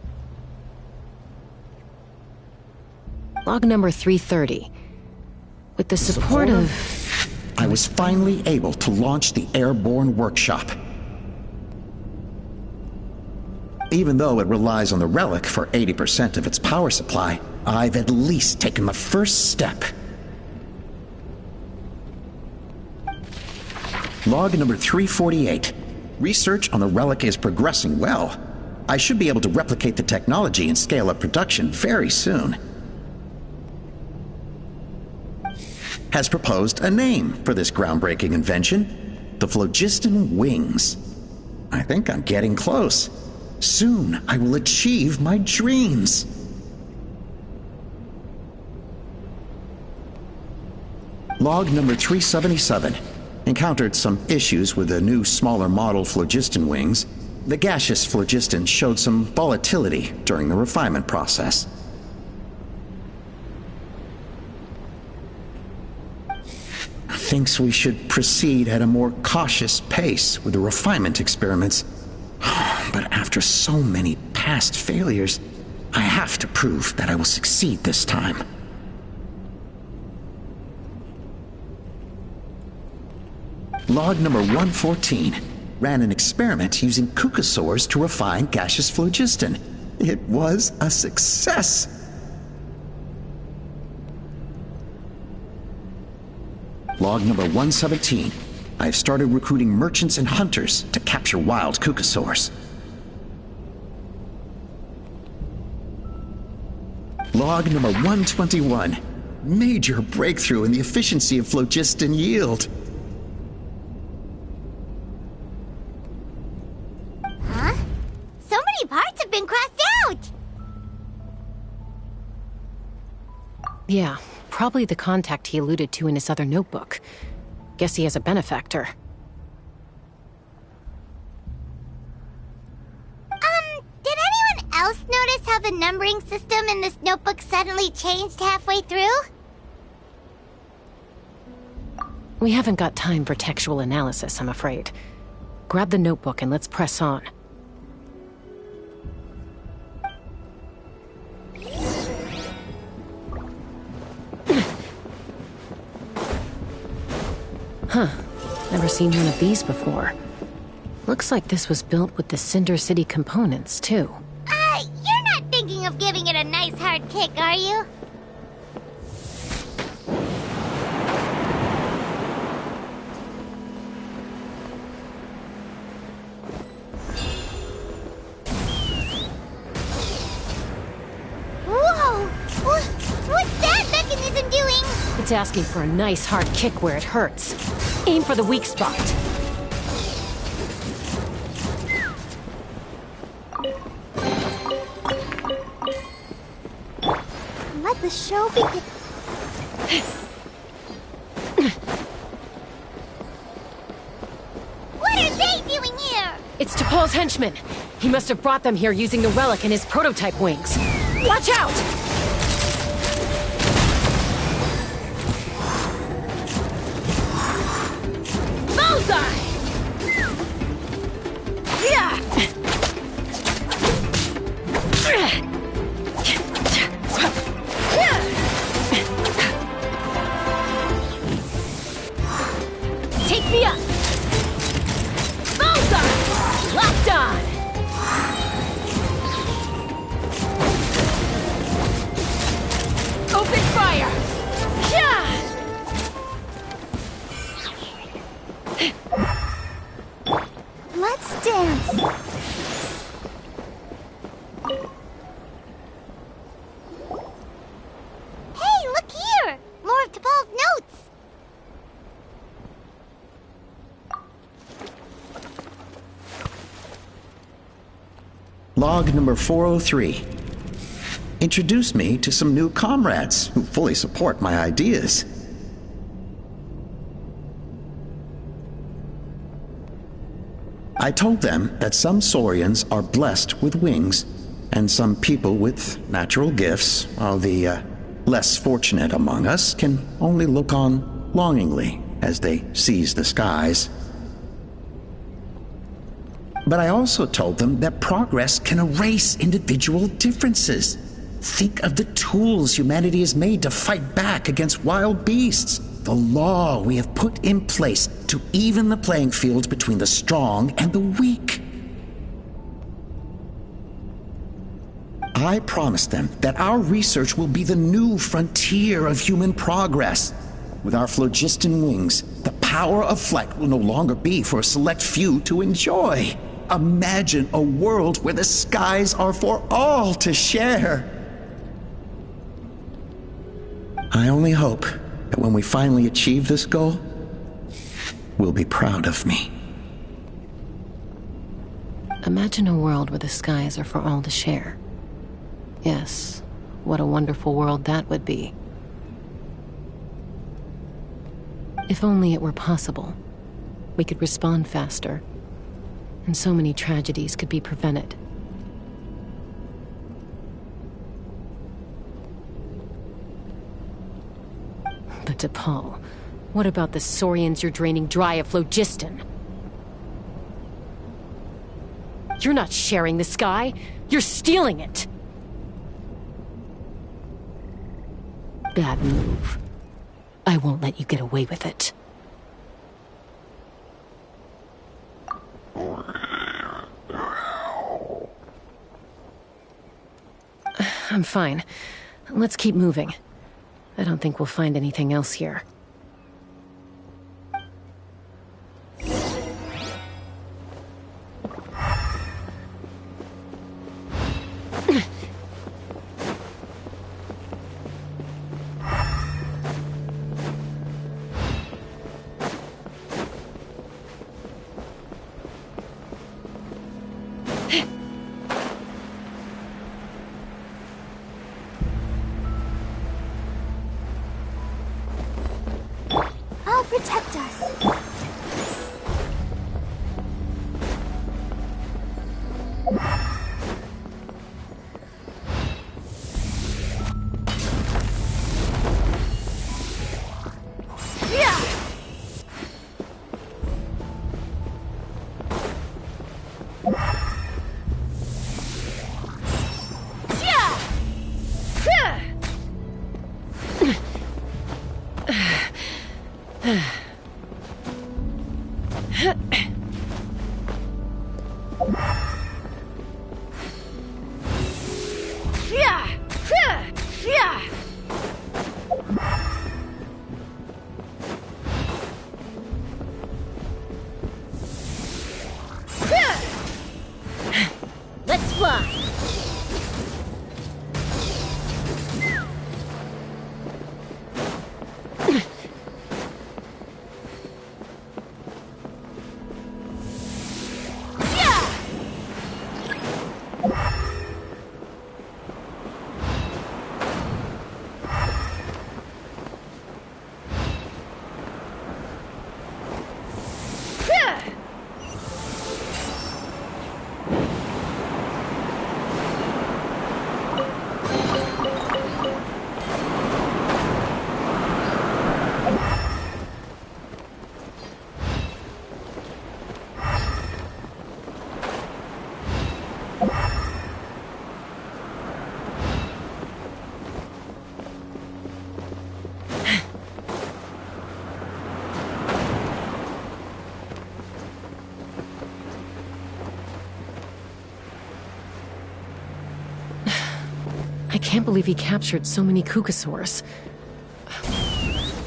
Log number 330. With the support of... I was finally able to launch the airborne workshop. Even though it relies on the relic for 80% of its power supply, I've at least taken the first step. Log number 348. Research on the relic is progressing well. I should be able to replicate the technology and scale up production very soon. Has proposed a name for this groundbreaking invention: the phlogiston wings. I think I'm getting close. Soon I will achieve my dreams. Log number 377. Encountered some issues with the new, smaller model phlogiston wings. The gaseous phlogiston showed some volatility during the refinement process. Thinks we should proceed at a more cautious pace with the refinement experiments. But after so many past failures, I have to prove that I will succeed this time. Log number 114. Ran an experiment using Kukasaurs to refine gaseous phlogiston. It was a success. Log number 117. I've started recruiting merchants and hunters to capture wild Kukasaurs. Log number 121. Major breakthrough in the efficiency of phlogiston yield. Huh? So many parts have been crossed out! Yeah, probably the contact he alluded to in his other notebook. Guess he has a benefactor. Did anyone else notice how the numbering system in this notebook suddenly changed halfway through? We haven't got time for textual analysis, I'm afraid. Grab the notebook and let's press on. Huh. Never seen one of these before. Looks like this was built with the Cinder City components, too. You're not thinking of giving it a nice hard kick, are you? Whoa! What's that mechanism doing? It's asking for a nice hard kick where it hurts. Aim for the weak spot. Let the show begin. What are they doing here? It's T'Pol's henchman. He must have brought them here using the relic in his prototype wings. Watch out! Bullseye! Yeah! Take me up! Bullseye! Locked on! Open fire! Yeah! Let's dance. Hey, look here! More of T'Pol's notes! Log number 403. Introduce me to some new comrades who fully support my ideas. I told them that some Saurians are blessed with wings, and some people with natural gifts, while the less fortunate among us can only look on longingly as they seize the skies. But I also told them that progress can erase individual differences. Think of the tools humanity has made to fight back against wild beasts. The law we have put in place to even the playing field between the strong and the weak. I promised them that our research will be the new frontier of human progress. With our phlogiston wings, the power of flight will no longer be for a select few to enjoy. Imagine a world where the skies are for all to share. I only hope that when we finally achieve this goal, we'll be proud of me. Imagine a world where the skies are for all to share. Yes, what a wonderful world that would be. If only it were possible, we could respond faster, and so many tragedies could be prevented. But T'Pol, what about the Saurians you're draining dry of phlogiston? You're not sharing the sky, you're stealing it! Bad move. I won't let you get away with it. I'm fine. Let's keep moving. I don't think we'll find anything else here. protect us. Let's fly. I can't believe he captured so many Kukasaurs.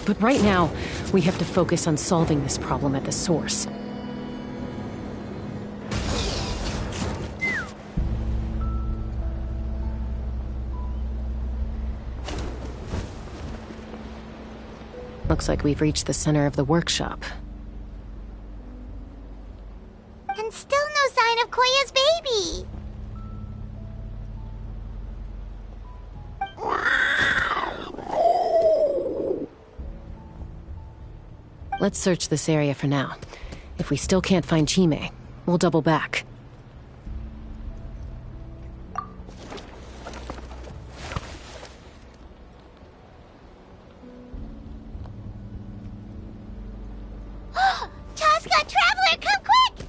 But right now, we have to focus on solving this problem at the source. Looks like we've reached the center of the workshop. And still no sign of Koya's baby! Let's search this area for now. If we still can't find Chime, we'll double back. Chaska, Traveler, come quick!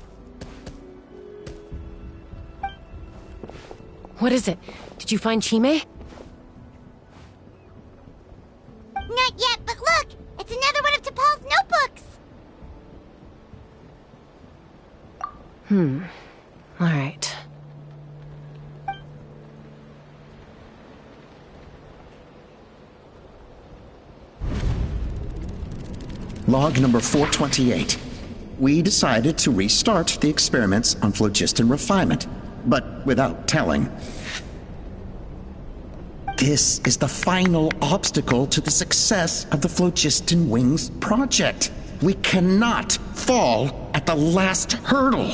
What is it? Did you find Chime? Not yet, but look! It's another one of T'Pol's notebooks! All right. Log number 428. We decided to restart the experiments on phlogiston refinement, but without telling. This is the final obstacle to the success of the Phlogiston Wings project. We cannot fall at the last hurdle.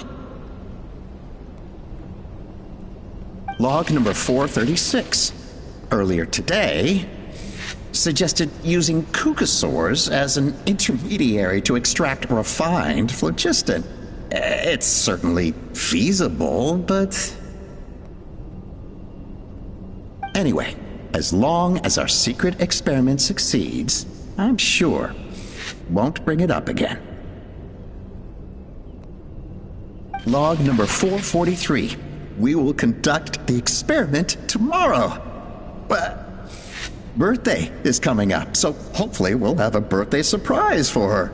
Log number 436. Earlier today, suggested using Kukasaurs as an intermediary to extract refined phlogiston. It's certainly feasible, but... Anyway, as long as our secret experiment succeeds, I'm sure won't bring it up again. Log number 443. We will conduct the experiment tomorrow. But birthday is coming up, so hopefully we'll have a birthday surprise for her.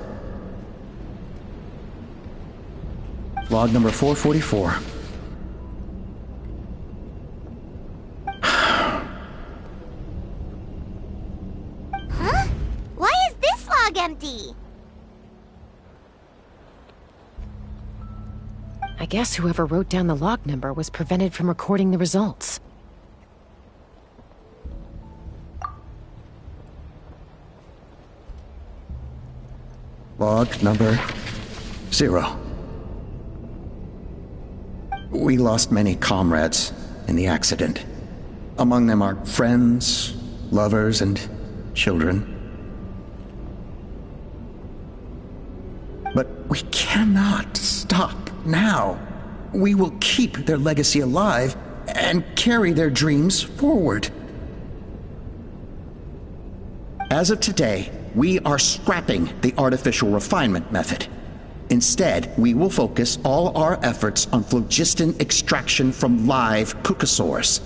Log number 444. Huh? Why is this log empty? I guess whoever wrote down the log number was prevented from recording the results. Log number 0. We lost many comrades in the accident. Among them are friends, lovers, and children. now. We will keep their legacy alive and carry their dreams forward. As of today, we are scrapping the artificial refinement method. Instead, we will focus all our efforts on phlogiston extraction from live kukasaurs.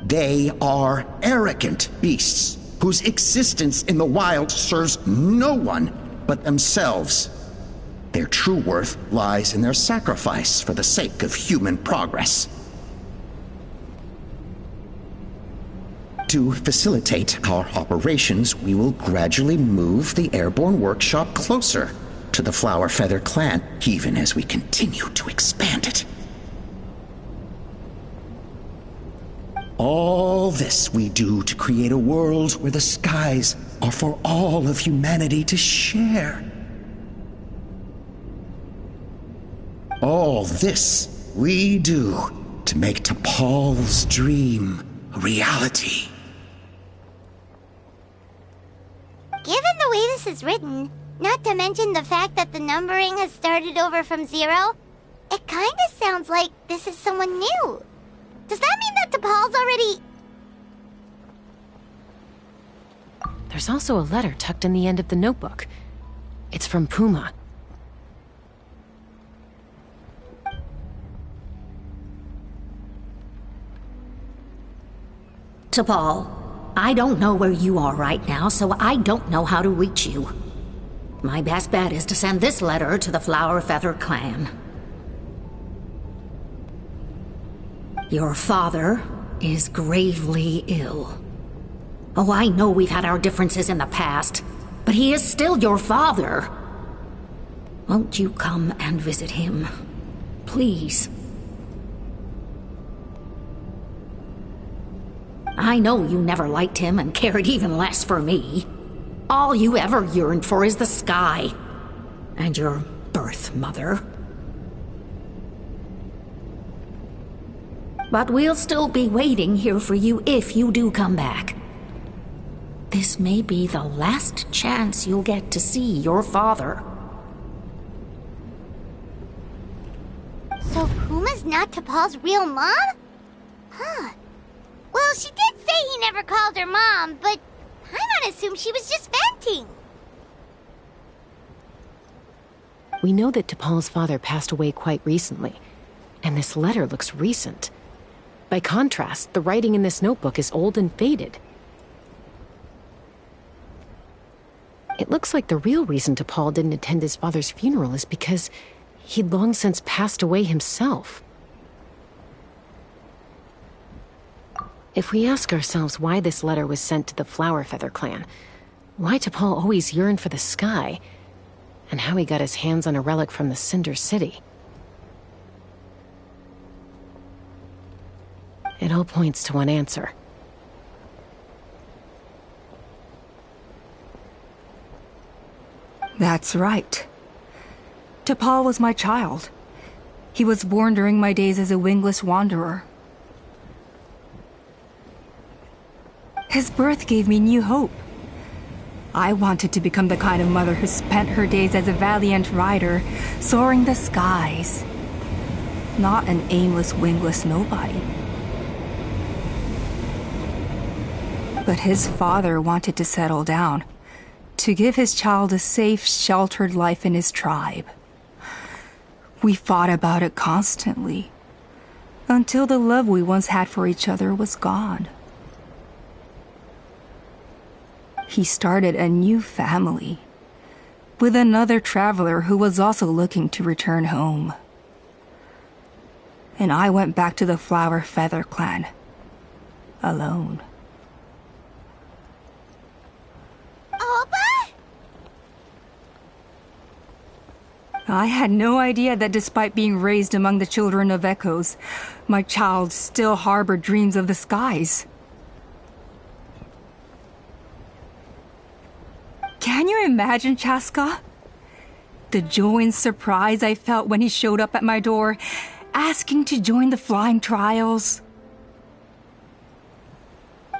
They are arrogant beasts whose existence in the wild serves no one but themselves. Their true worth lies in their sacrifice for the sake of human progress. To facilitate our operations, we will gradually move the airborne workshop closer to the Flower Feather clan, even as we continue to expand it. All this we do to create a world where the skies are for all of humanity to share. All this we do to make T'Pol's dream a reality. Given the way this is written, not to mention the fact that the numbering has started over from 0, it kinda sounds like this is someone new. Does that mean that T'Pol's already... There's also a letter tucked in the end of the notebook. It's from Puma. T'Pol, I don't know where you are right now, so I don't know how to reach you. My best bet is to send this letter to the Flower Feather clan. Your father is gravely ill. Oh, I know we've had our differences in the past, but he is still your father. Won't you come and visit him? Please. I know you never liked him and cared even less for me. All you ever yearned for is the sky. And your birth mother. But we'll still be waiting here for you if you do come back. This may be the last chance you'll get to see your father. So Puma's not T'Pol's real mom? Huh. Well, she did say he never called her mom, but I'm gonna assume she was just venting. We know that T'Pol's father passed away quite recently, and this letter looks recent. By contrast, the writing in this notebook is old and faded. It looks like the real reason T'Pol didn't attend his father's funeral is because he'd long since passed away himself. If we ask ourselves why this letter was sent to the Flower Feather clan, why T'Pol always yearned for the sky, and how he got his hands on a relic from the Cinder City, it all points to one answer. That's right. T'Pol was my child. He was born during my days as a wingless wanderer. His birth gave me new hope. I wanted to become the kind of mother who spent her days as a valiant rider, soaring the skies. Not an aimless, wingless nobody. But his father wanted to settle down, to give his child a safe, sheltered life in his tribe. We fought about it constantly, until the love we once had for each other was gone. He started a new family, with another traveler who was also looking to return home. And I went back to the Flower Feather clan, alone. Opa? I had no idea that despite being raised among the children of echoes, my child still harbored dreams of the skies. Can you imagine, Chaska? The joy and surprise I felt when he showed up at my door, asking to join the flying trials.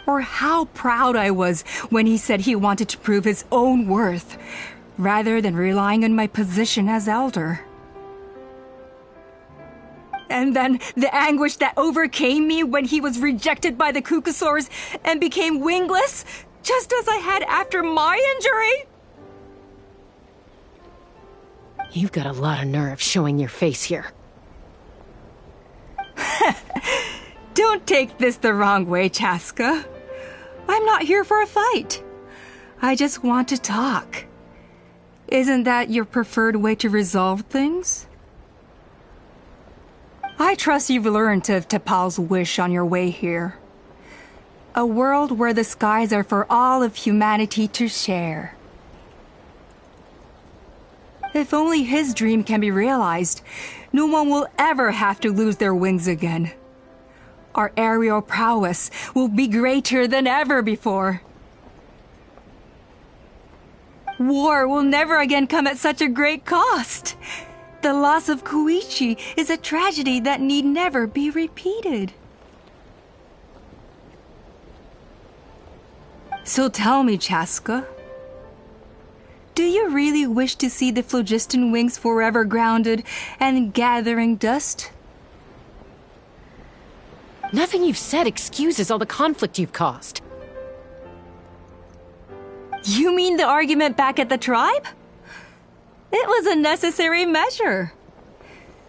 Or how proud I was when he said he wanted to prove his own worth, rather than relying on my position as elder. And then the anguish that overcame me when he was rejected by the Kukusaurs and became wingless, just as I had after my injury. You've got a lot of nerve showing your face here. Don't take this the wrong way, Chaska. I'm not here for a fight. I just want to talk. Isn't that your preferred way to resolve things? I trust you've learned of T'Pol's wish on your way here. A world where the skies are for all of humanity to share. If only his dream can be realized, no one will ever have to lose their wings again. Our aerial prowess will be greater than ever before. War will never again come at such a great cost. The loss of Koichi is a tragedy that need never be repeated. So tell me, Chaska, do you really wish to see the phlogiston wings forever grounded and gathering dust? Nothing you've said excuses all the conflict you've caused. You mean the argument back at the tribe? It was a necessary measure.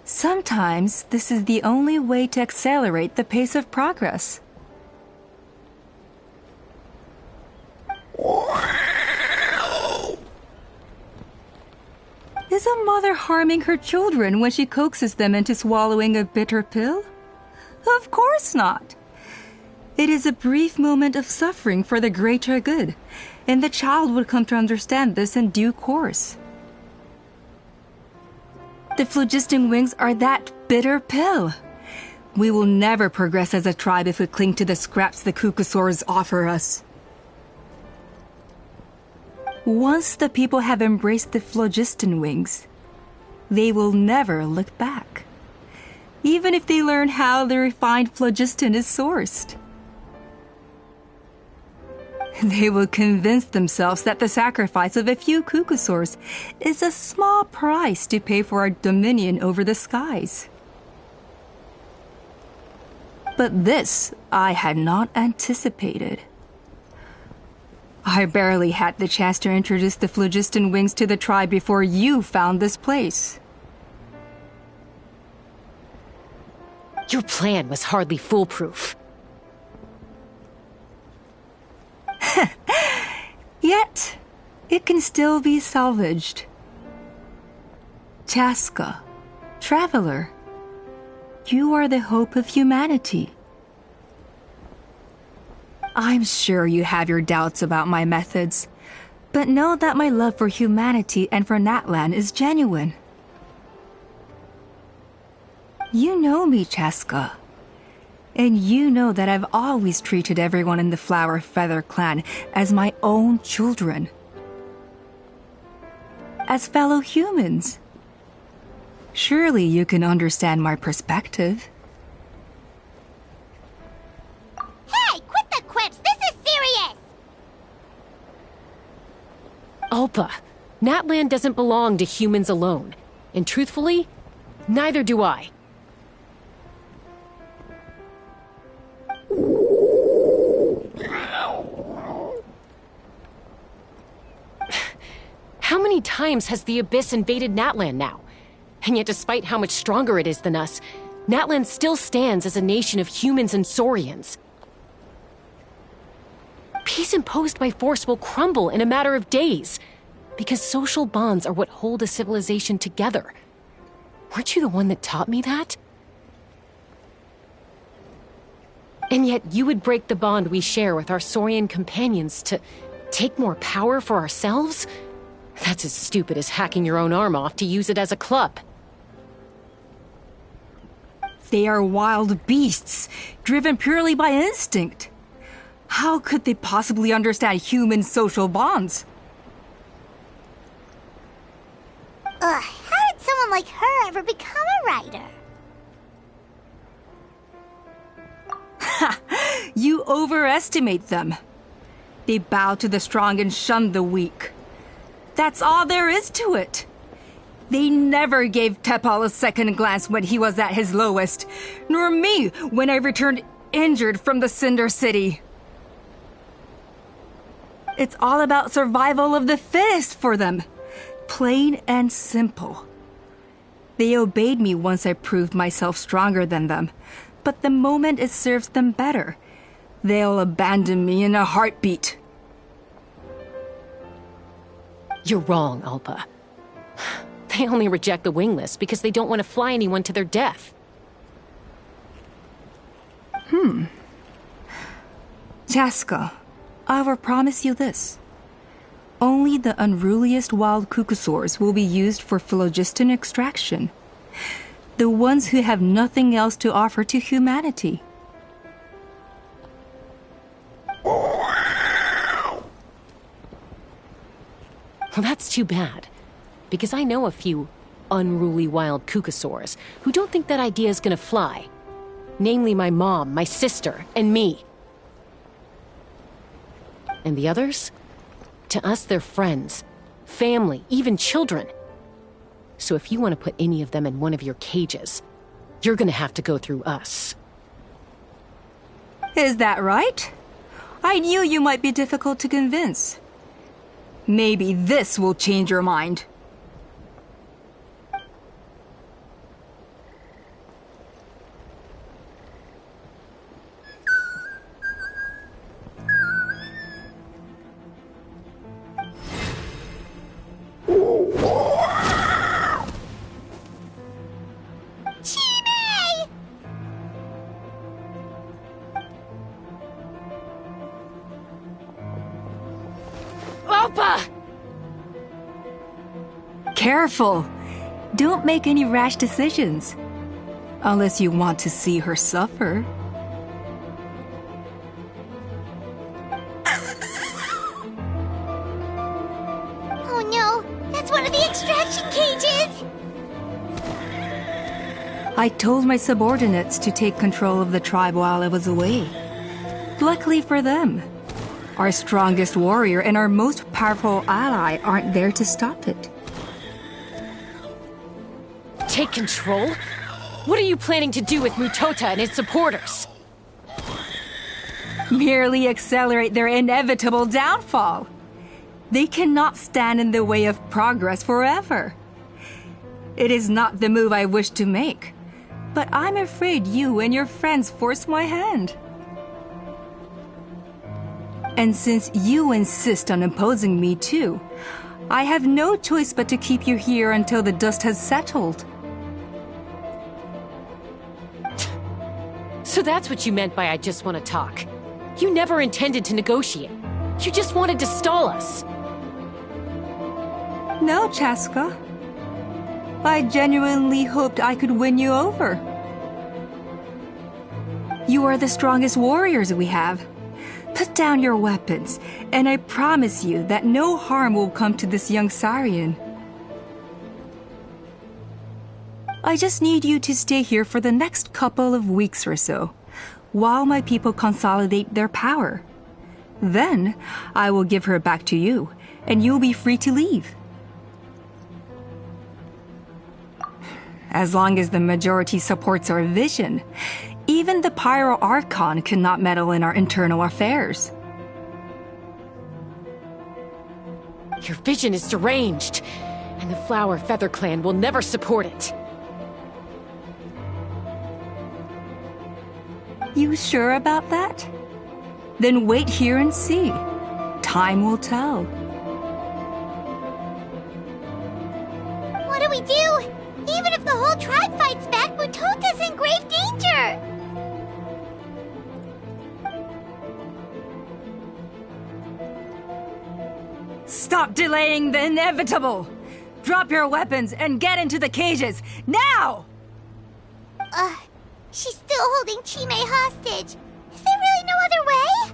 Sometimes this is the only way to accelerate the pace of progress. Is a mother harming her children when she coaxes them into swallowing a bitter pill? Of course not. It is a brief moment of suffering for the greater good, and the child would come to understand this in due course. The phlogiston wings are that bitter pill. We will never progress as a tribe if we cling to the scraps the Kukusaurs offer us. Once the people have embraced the phlogiston wings, they will never look back, even if they learn how the refined phlogiston is sourced. They will convince themselves that the sacrifice of a few Kukusaurs is a small price to pay for our dominion over the skies. But this I had not anticipated. I barely had the chance to introduce the phlogiston wings to the tribe before you found this place. Your plan was hardly foolproof. Yet, it can still be salvaged. Chaska, traveler, you are the hope of humanity. I'm sure you have your doubts about my methods, but know that my love for humanity and for Natlan is genuine. You know me, Chaska. And you know that I've always treated everyone in the Flower Feather clan as my own children. As fellow humans. Surely you can understand my perspective. Hey, quit the quips! This is serious! Ulpa, Natlan doesn't belong to humans alone. And truthfully, neither do I. How many times has the Abyss invaded Natlan now? And yet despite how much stronger it is than us, Natlan still stands as a nation of humans and Saurians. Peace imposed by force will crumble in a matter of days, because social bonds are what hold a civilization together. Weren't you the one that taught me that? And yet you would break the bond we share with our Saurian companions to take more power for ourselves? That's as stupid as hacking your own arm off to use it as a club. They are wild beasts, driven purely by instinct. How could they possibly understand human social bonds? Ugh, how did someone like her ever become a writer? Ha! You overestimate them. They bow to the strong and shun the weak. That's all there is to it. They never gave Tepal a second glance when he was at his lowest, nor me when I returned injured from the Cinder City. It's all about survival of the fittest for them. Plain and simple. They obeyed me once I proved myself stronger than them, but the moment it serves them better, they'll abandon me in a heartbeat. You're wrong, Alpa. They only reject the wingless because they don't want to fly anyone to their death. Chaska, I will promise you this. Only the unruliest wild cuckosaurs will be used for phlogiston extraction. The ones who have nothing else to offer to humanity. Well, that's too bad. Because I know a few unruly wild cuckosaurs who don't think that idea is gonna fly. Namely my mom, my sister, and me. And the others? To us, they're friends, family, even children. So if you want to put any of them in one of your cages, you're gonna have to go through us. Is that right? I knew you might be difficult to convince. Maybe this will change your mind. Careful! Don't make any rash decisions. Unless you want to see her suffer. Oh no! That's one of the extraction cages! I told my subordinates to take control of the tribe while I was away. Luckily for them, our strongest warrior and our most powerful ally aren't there to stop it. Take control? What are you planning to do with Mutota and his supporters? Merely accelerate their inevitable downfall. They cannot stand in the way of progress forever. It is not the move I wish to make, but I'm afraid you and your friends force my hand. And since you insist on opposing me too, I have no choice but to keep you here until the dust has settled. So that's what you meant by I just want to talk. You never intended to negotiate. You just wanted to stall us. No, Chaska. I genuinely hoped I could win you over. You are the strongest warriors we have. Put down your weapons, and I promise you that no harm will come to this young Saurian. I just need you to stay here for the next couple of weeks or so, while my people consolidate their power. Then, I will give her back to you, and you'll be free to leave. As long as the majority supports our vision, even the Pyro Archon cannot meddle in our internal affairs. Your vision is deranged, and the Flower Feather Clan will never support it. You sure about that? Then wait here and see. Time will tell. What do we do? Even if the whole tribe fights back, Mutota's in grave danger! Stop delaying the inevitable! Drop your weapons and get into the cages, now! She's still holding Chime hostage. Is there really no other way?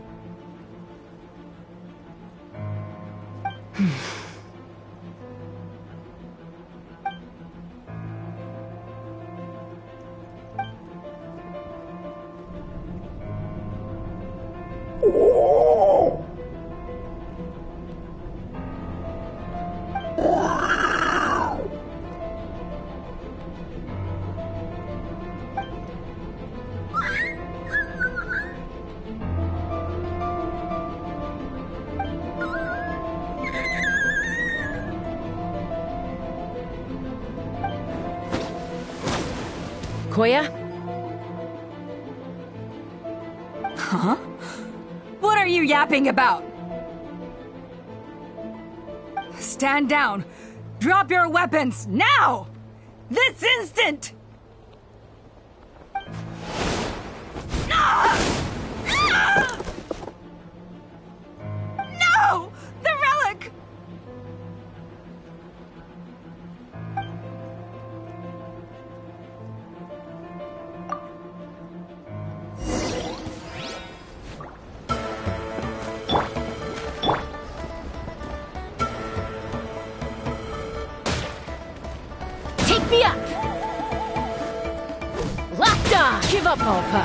Koya? Huh? What are you yapping about? Stand down. Drop your weapons, now! This instant! No! The relic! Take me up! Locked on! Give up, Alpa.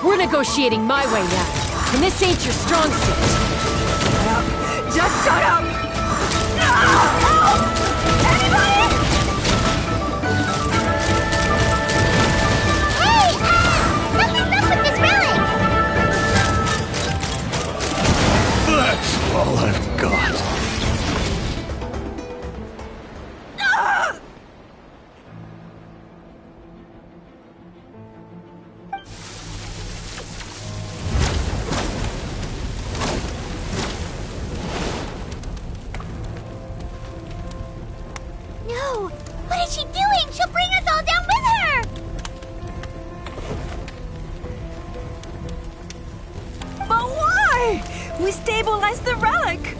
We're negotiating my way now, and this ain't your strong suit. Shut up! Just shut up! Help! Anybody? Hey, something's up with this relic! That's all I've got. No! What is she doing? She'll bring us all down with her! But why? We stabilized the relic!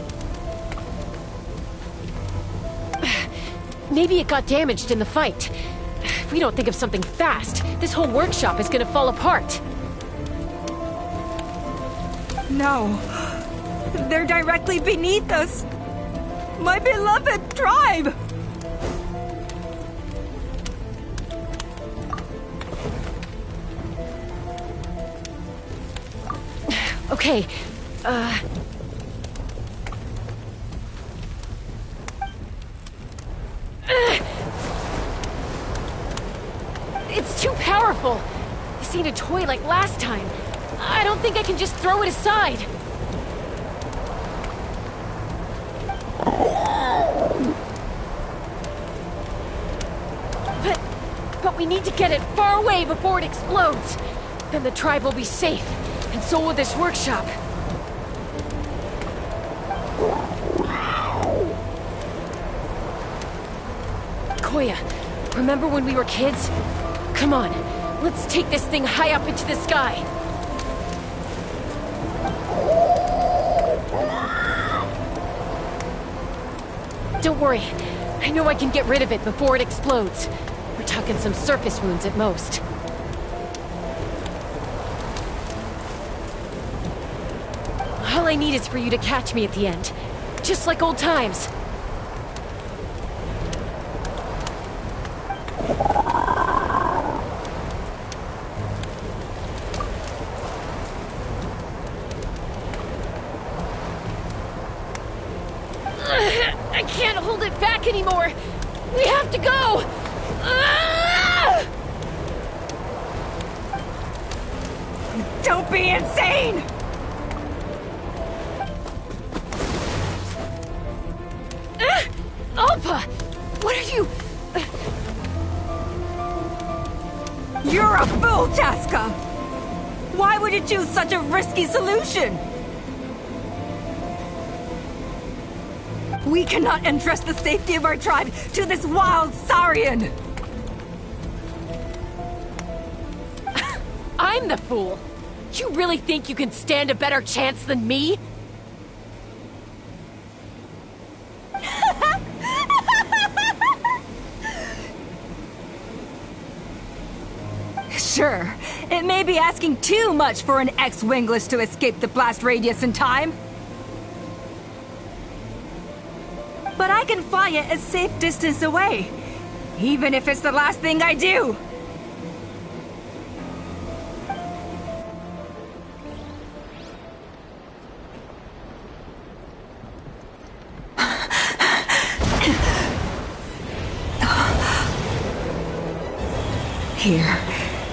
Maybe it got damaged in the fight. If we don't think of something fast, this whole workshop is gonna fall apart. No. They're directly beneath us. My beloved tribe! Okay, It's too powerful! This ain't a toy like last time. I don't think I can just throw it aside. But we need to get it far away before it explodes. Then the tribe will be safe, and so will this workshop. Koya, remember when we were kids? Come on, let's take this thing high up into the sky. Don't worry, I know I can get rid of it before it explodes. We're talking some surface wounds at most. All I need is for you to catch me at the end. Just like old times. I can't hold it back anymore! We have to go! Don't be insane! Alpa! What are you... You're a fool, Chaska! Why would you choose such a risky solution? We cannot entrust the safety of our tribe to this wild Saurian! I'm the fool! You really think you can stand a better chance than me? Sure, it may be asking too much for an ex-wingless to escape the blast radius in time. But I can fly it a safe distance away, even if it's the last thing I do. Here.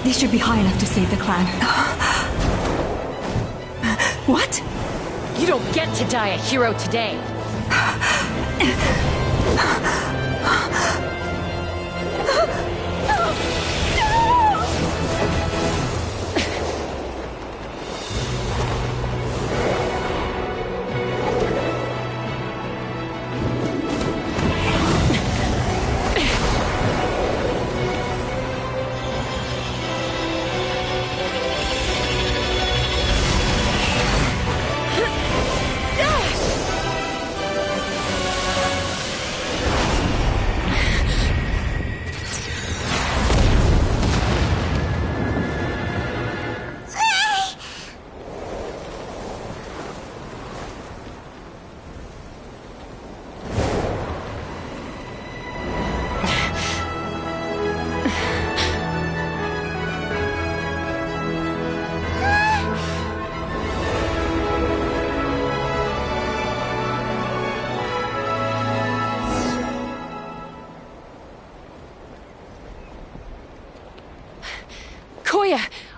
These should be high enough to save the clan. What? You don't get to die a hero today. No!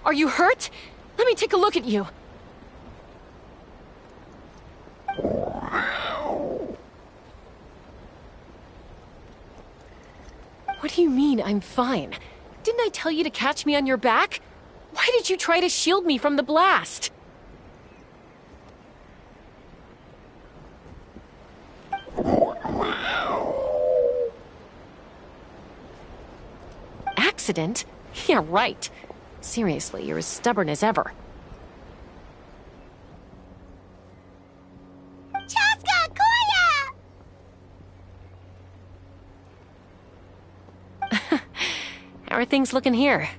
Are you hurt? Let me take a look at you. What do you mean, I'm fine? Didn't I tell you to catch me on your back? Why did you try to shield me from the blast? Accident? Yeah, right. Seriously, you're as stubborn as ever. Chaska! Koya! How are things looking here?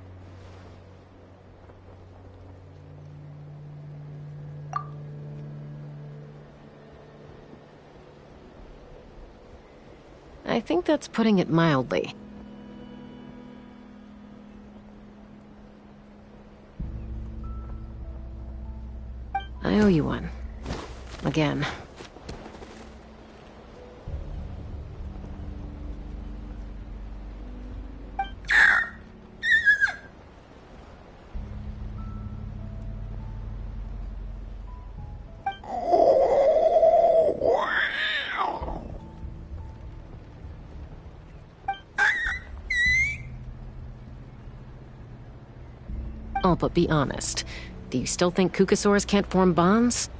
I think that's putting it mildly. I owe you one. Again. Oh, but be honest. Do you still think Kukasaurs can't form bonds?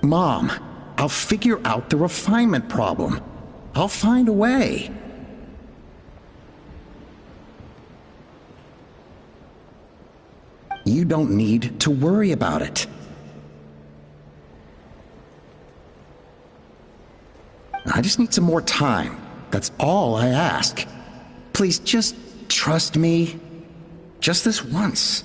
Mom, I'll figure out the refinement problem. I'll find a way. You don't need to worry about it. I just need some more time. That's all I ask. Please just trust me. Just this once.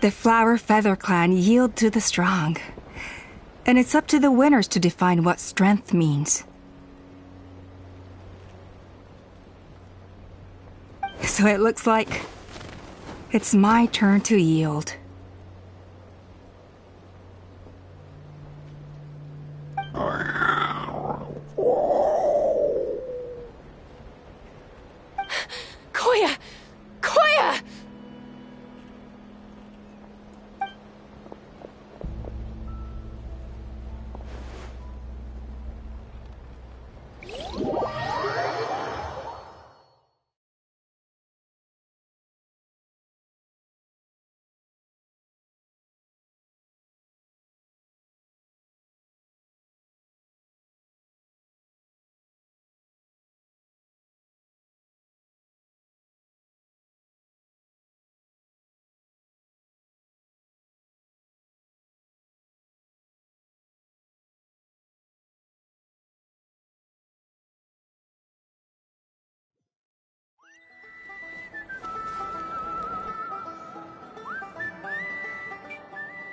The Flower Feather Clan yield to the strong. And it's up to the winners to define what strength means. So it looks like it's my turn to yield. Koya! Koya!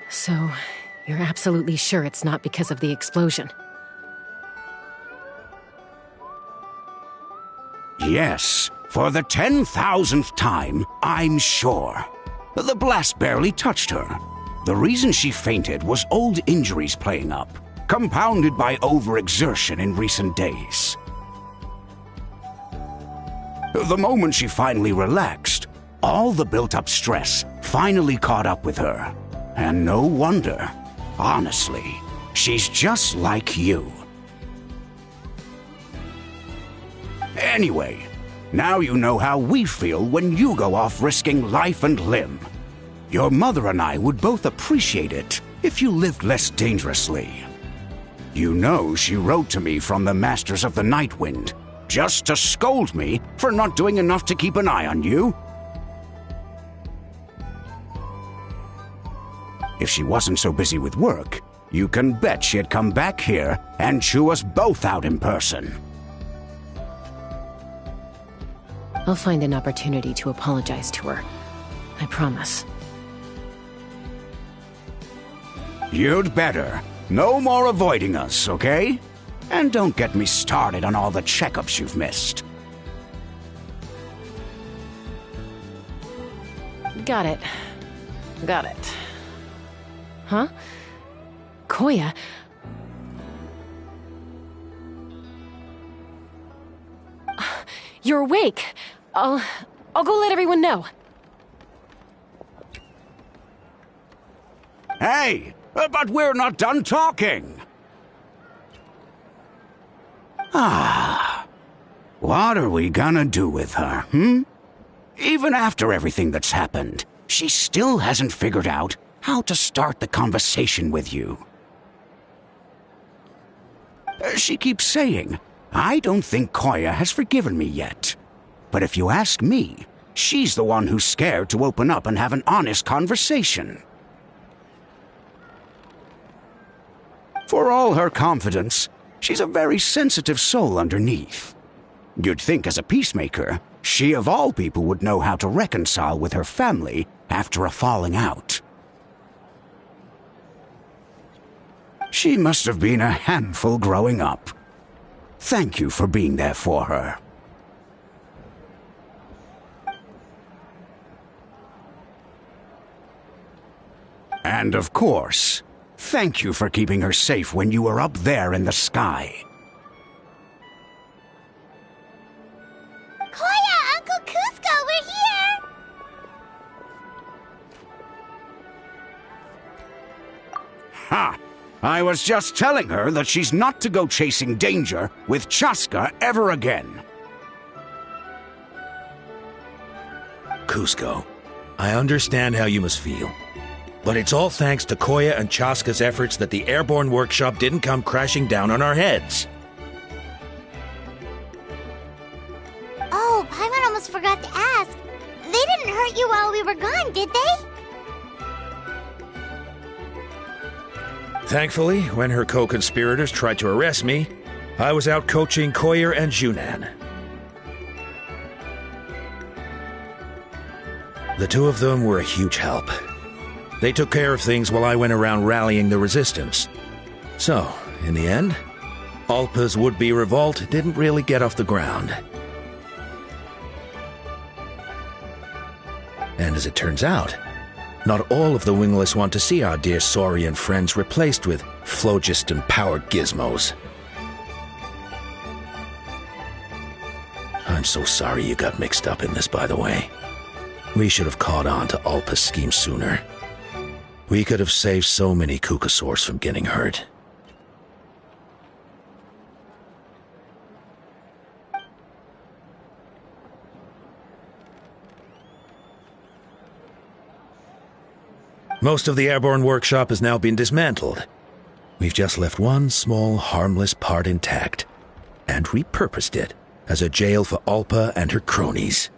So, you're absolutely sure it's not because of the explosion? Yes, for the 10,000th time, I'm sure. The blast barely touched her. The reason she fainted was old injuries playing up, compounded by overexertion in recent days. The moment she finally relaxed, all the built-up stress finally caught up with her. And no wonder. Honestly, she's just like you. Anyway, now you know how we feel when you go off risking life and limb. Your mother and I would both appreciate it if you lived less dangerously. You know she wrote to me from the Masters of the Night Wind, just to scold me for not doing enough to keep an eye on you. If she wasn't so busy with work, you can bet she'd come back here and chew us both out in person. I'll find an opportunity to apologize to her. I promise. You'd better. No more avoiding us, okay? And don't get me started on all the checkups you've missed. Got it. Got it. Huh? Koya? You're awake. I'll go let everyone know. Hey, but we're not done talking. What are we gonna do with her, Even after everything that's happened, she still hasn't figured out how to start the conversation with you. She keeps saying, I don't think Koya has forgiven me yet. But if you ask me, she's the one who's scared to open up and have an honest conversation. For all her confidence, she's a very sensitive soul underneath. You'd think as a peacemaker, she of all people would know how to reconcile with her family after a falling out. She must have been a handful growing up. Thank you for being there for her. And of course, thank you for keeping her safe when you were up there in the sky. Koya, Uncle Cusco, we're here! Ha! I was just telling her that she's not to go chasing danger with Chaska ever again. Cusco, I understand how you must feel. But it's all thanks to Koya and Chaska's efforts that the airborne workshop didn't come crashing down on our heads. Oh, Paimon almost forgot to ask. They didn't hurt you while we were gone, did they? Thankfully, when her co-conspirators tried to arrest me, I was out coaching Koyer and Junan. The two of them were a huge help. They took care of things while I went around rallying the resistance. So, in the end, Alpa's would-be revolt didn't really get off the ground. And as it turns out, not all of the wingless want to see our dear Saurian friends replaced with phlogiston-powered gizmos. I'm so sorry you got mixed up in this, by the way. We should have caught on to Alpa's scheme sooner. We could have saved so many Kukasaurs from getting hurt. Most of the airborne workshop has now been dismantled. We've just left one small, harmless part intact, and repurposed it as a jail for Alpa and her cronies.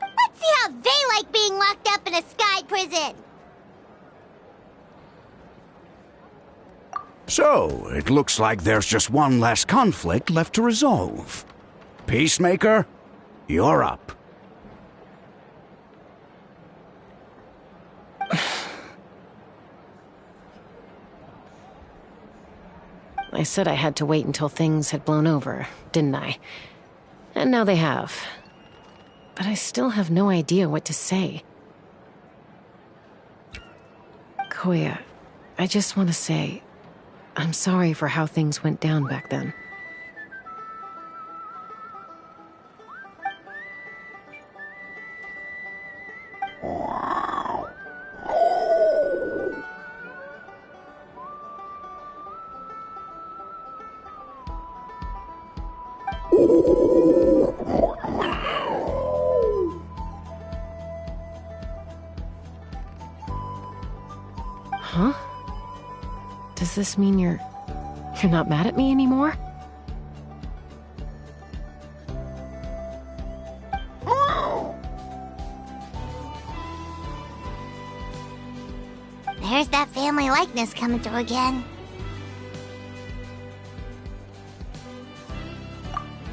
Let's see how they like being locked up in a sky prison. So, it looks like there's just one last conflict left to resolve. Peacemaker, you're up. I said I had to wait until things had blown over, didn't I? And now they have. But I still have no idea what to say. Koya, I just want to say, I'm sorry for how things went down back then. Huh? Does this mean you're not mad at me anymore? There's likeness coming through again.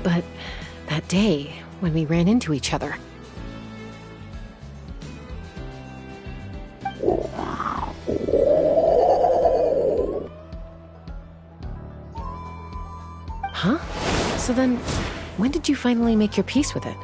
But that day, when we ran into each other... Huh? So then, when did you finally make your peace with it?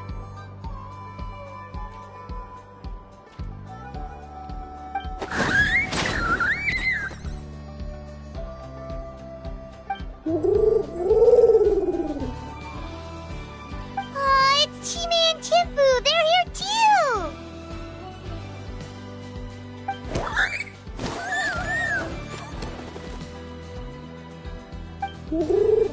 Aw, it's Chime and Chimpu! They're here too!